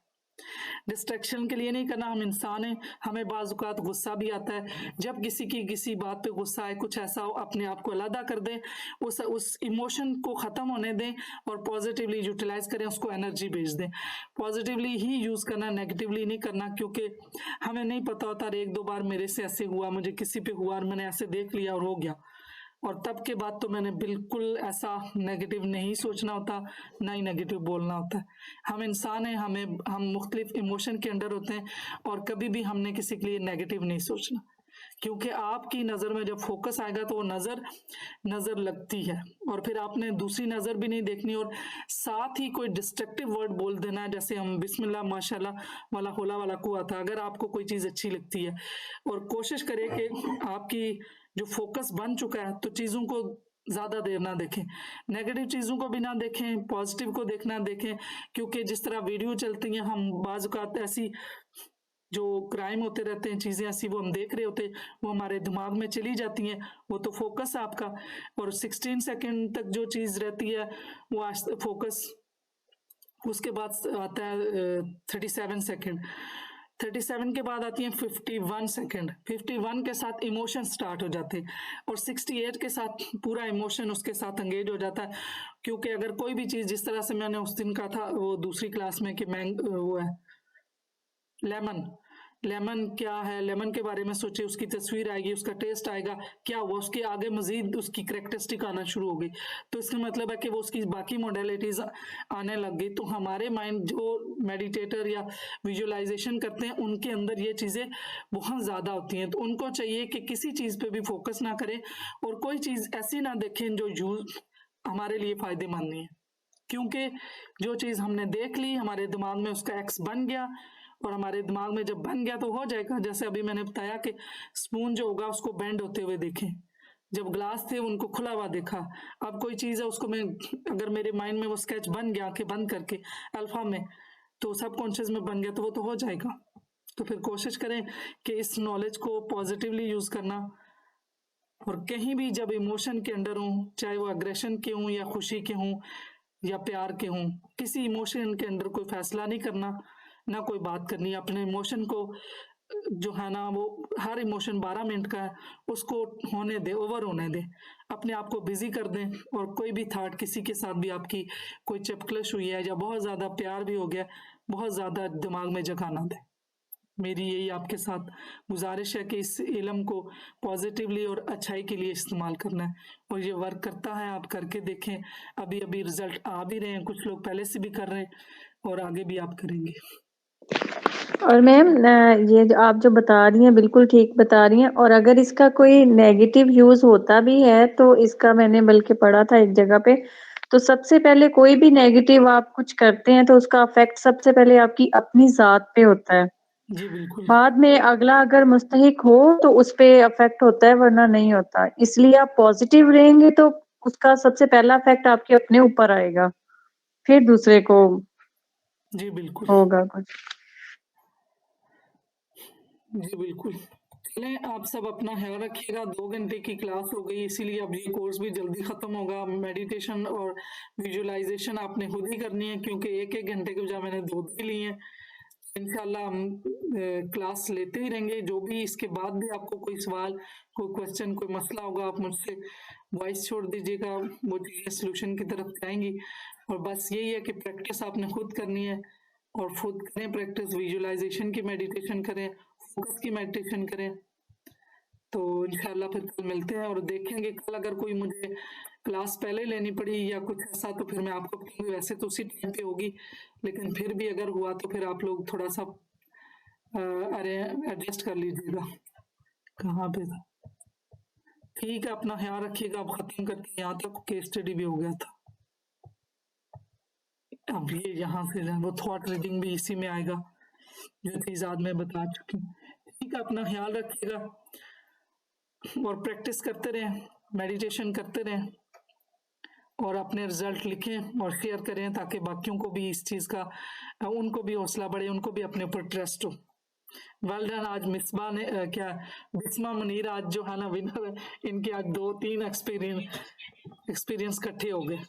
डिस्ट्रैक्शन के लिए नहीं करना। हम इंसान हैं, हमें बाज़ औक़ात गुस्सा भी आता है। जब किसी बात पे गुस्सा आए, कुछ ऐसा हो, अपने आप को अलग कर दें, उस इमोशन को ख़त्म होने दें और पॉजिटिवली यूटिलाइज करें, उसको एनर्जी भेज दें। पॉजिटिवली ही यूज़ करना, नेगेटिवली नहीं करना, क्योंकि हमें नहीं पता होता। एक दो बार मेरे से ऐसे हुआ, मुझे किसी पे हुआ और मैंने ऐसे देख लिया और हो गया, और तब के बाद तो मैंने बिल्कुल ऐसा नेगेटिव नहीं सोचना होता, ना ही नेगेटिव बोलना होता है। हम इंसान हैं, हम मुख्तलिफ इमोशन के अंडर होते हैं, और कभी भी हमने किसी के लिए नेगेटिव नहीं सोचना, क्योंकि आपकी नज़र में जब फोकस आएगा तो वो नज़र लगती है, और फिर आपने दूसरी नज़र भी नहीं देखनी, और साथ ही कोई डिस्ट्रक्टिव वर्ड बोल देना है, जैसे हम बिस्मिल्लाह माशाल्लाह वाला होला वाला कुआ था। अगर आपको कोई चीज़ अच्छी लगती है, और कोशिश करें कि आपकी जो फोकस बन चुका है तो चीज़ों को ज़्यादा देर ना देखें, नेगेटिव चीज़ों को भी ना देखें, पॉजिटिव को देखना देखें। क्योंकि जिस तरह वीडियो चलती हैं, हम बाज़ औक़ात ऐसी जो क्राइम होते रहते हैं, चीज़ें ऐसी वो हम देख रहे होते, वो हमारे दिमाग में चली जाती हैं, वो तो फोकस है आपका। और 16 सेकंड तक जो चीज़ रहती है वो फोकस, उसके बाद आता है 37 सेकंड, 37 के बाद आती है 51 सेकंड, 51 के साथ इमोशन स्टार्ट हो जाते हैं, और 68 के साथ पूरा इमोशन उसके साथ एंगेज हो जाता है। क्योंकि अगर कोई भी चीज़, जिस तरह से मैंने उस दिन कहा था वो दूसरी क्लास में कि वो है लेमन क्या है, लेमन के बारे में सोचे, उसकी तस्वीर आएगी, उसका टेस्ट आएगा, क्या हुआ, उसके आगे मजीद उसकी करेक्टरिस्टिक आना शुरू हो गई, तो इसका मतलब है कि वो उसकी बाकी मॉडलिटीज आने लग गई। तो हमारे माइंड जो मेडिटेटर या विजुअलाइजेशन करते हैं, उनके अंदर ये चीज़ें बहुत ज़्यादा होती हैं, तो उनको चाहिए कि किसी चीज़ पे भी फोकस ना करें, और कोई चीज़ ऐसी ना देखें जो हमारे लिए फ़ायदेमंद नहीं है। क्योंकि जो चीज़ हमने देख ली, हमारे दिमाग में उसका एक्स बन गया, और हमारे दिमाग में जब बन गया तो हो जाएगा। जैसे अभी मैंने बताया कि स्पून जो होगा उसको बेंड होते हुए देखें, जब ग्लास थे उनको खुला हुआ देखा। अब कोई चीज़ है, उसको मैं अगर मेरे माइंड में वो स्केच बन गया आंखें बंद करके अल्फा में, तो सबकॉन्शियस में बन गया, तो वो तो हो जाएगा। तो फिर कोशिश करें कि इस नॉलेज को पॉजिटिवली यूज़ करना, और कहीं भी जब इमोशन के अंडर हूँ, चाहे वो अग्रेशन के हूँ या खुशी के हूँ या प्यार के हूँ, किसी इमोशन के अंडर कोई फैसला नहीं करना, ना कोई बात करनी। अपने इमोशन को जो है ना, वो हर इमोशन 12 मिनट का है, उसको होने दे, ओवर होने दे, अपने आप को बिजी कर दें। और कोई भी थॉट, किसी के साथ भी आपकी कोई चपकलश हुई है या बहुत ज़्यादा प्यार भी हो गया, बहुत ज़्यादा दिमाग में जगह ना दे। मेरी यही आपके साथ गुजारिश है कि इस इल्म को पॉजिटिवली और अच्छाई के लिए इस्तेमाल करना है, और ये वर्क करता है। आप करके देखें, अभी अभी रिजल्ट आ भी रहे हैं, कुछ लोग पहले से भी कर रहे हैं, और आगे भी आप करेंगे। और मैम ये जो आप जो बता रही हैं बिल्कुल ठीक बता रही हैं, और अगर इसका कोई नेगेटिव यूज होता भी है तो इसका मैंने बल्कि पढ़ा था एक जगह पे, तो सबसे पहले कोई भी नेगेटिव आप कुछ करते हैं तो उसका इफेक्ट सबसे पहले आपकी अपनी जात पे होता है। जी बिल्कुल। बाद में अगला अगर मुस्तहिक हो तो उस पे अफेक्ट होता है, वरना नहीं होता। इसलिए आप पॉजिटिव रहेंगे तो उसका सबसे पहला इफेक्ट आपके अपने ऊपर आएगा, फिर दूसरे को जी बिल्कुल। होगा कुछ। जी बिल्कुल। चलें, आप सब अपना ख्याल रखिएगा। 2 घंटे की क्लास हो गई, इसीलिए अब ये कोर्स भी जल्दी ख़त्म होगा। मेडिटेशन और विजुअलाइजेशन आपने खुद ही करनी है, क्योंकि 1-1 घंटे के बजाय मैंने 2 ही लिए हैं। इंशाल्लाह हम क्लास लेते ही रहेंगे। जो भी इसके बाद भी आपको कोई सवाल, कोई क्वेश्चन, कोई मसला होगा, आप मुझसे वॉइस छोड़ दीजिएगा, वो चीज़ें सॉल्यूशन की तरफ जाएंगी। और बस यही है कि प्रैक्टिस आपने खुद करनी है, और खुद करें प्रैक्टिस, विजुअलाइजेशन की मेडिटेशन करें, फोकस की मेडिटेशन करें। तो इंशाल्लाह फिर कल मिलते हैं और देखेंगे। कल अगर कोई मुझे क्लास पहले लेनी पड़ी या कुछ ऐसा, तो फिर मैं आपको बताऊंगी। वैसे तो उसी टाइम पे होगी, लेकिन फिर भी अगर हुआ तो फिर आप लोग थोड़ा सा अरे एडजस्ट कर लीजिएगा। कहाँ पे था? ठीक है, अपना ख्याल रखिएगा। अब खत्म करते हैं, यहाँ तक केस स्टडी भी हो गया था। अब ये यहाँ से वो थॉट रीडिंग भी इसी में आएगा, जो चीज़ आज मैं बता चुकी हूँ। ठीक है, अपना ख्याल रखिएगा और प्रैक्टिस करते रहें, मेडिटेशन करते रहें, और अपने रिजल्ट लिखें और शेयर करें, ताकि बाकियों को भी इस चीज़ का, उनको भी हौसला बढ़े, उनको भी अपने ऊपर ट्रस्ट हो। Well done. आज मिसबा ने क्या बिस्मा मुनीर आज जो है ना विनर है, इनके आज 2-3 एक्सपीरियंस इकट्ठे हो गए।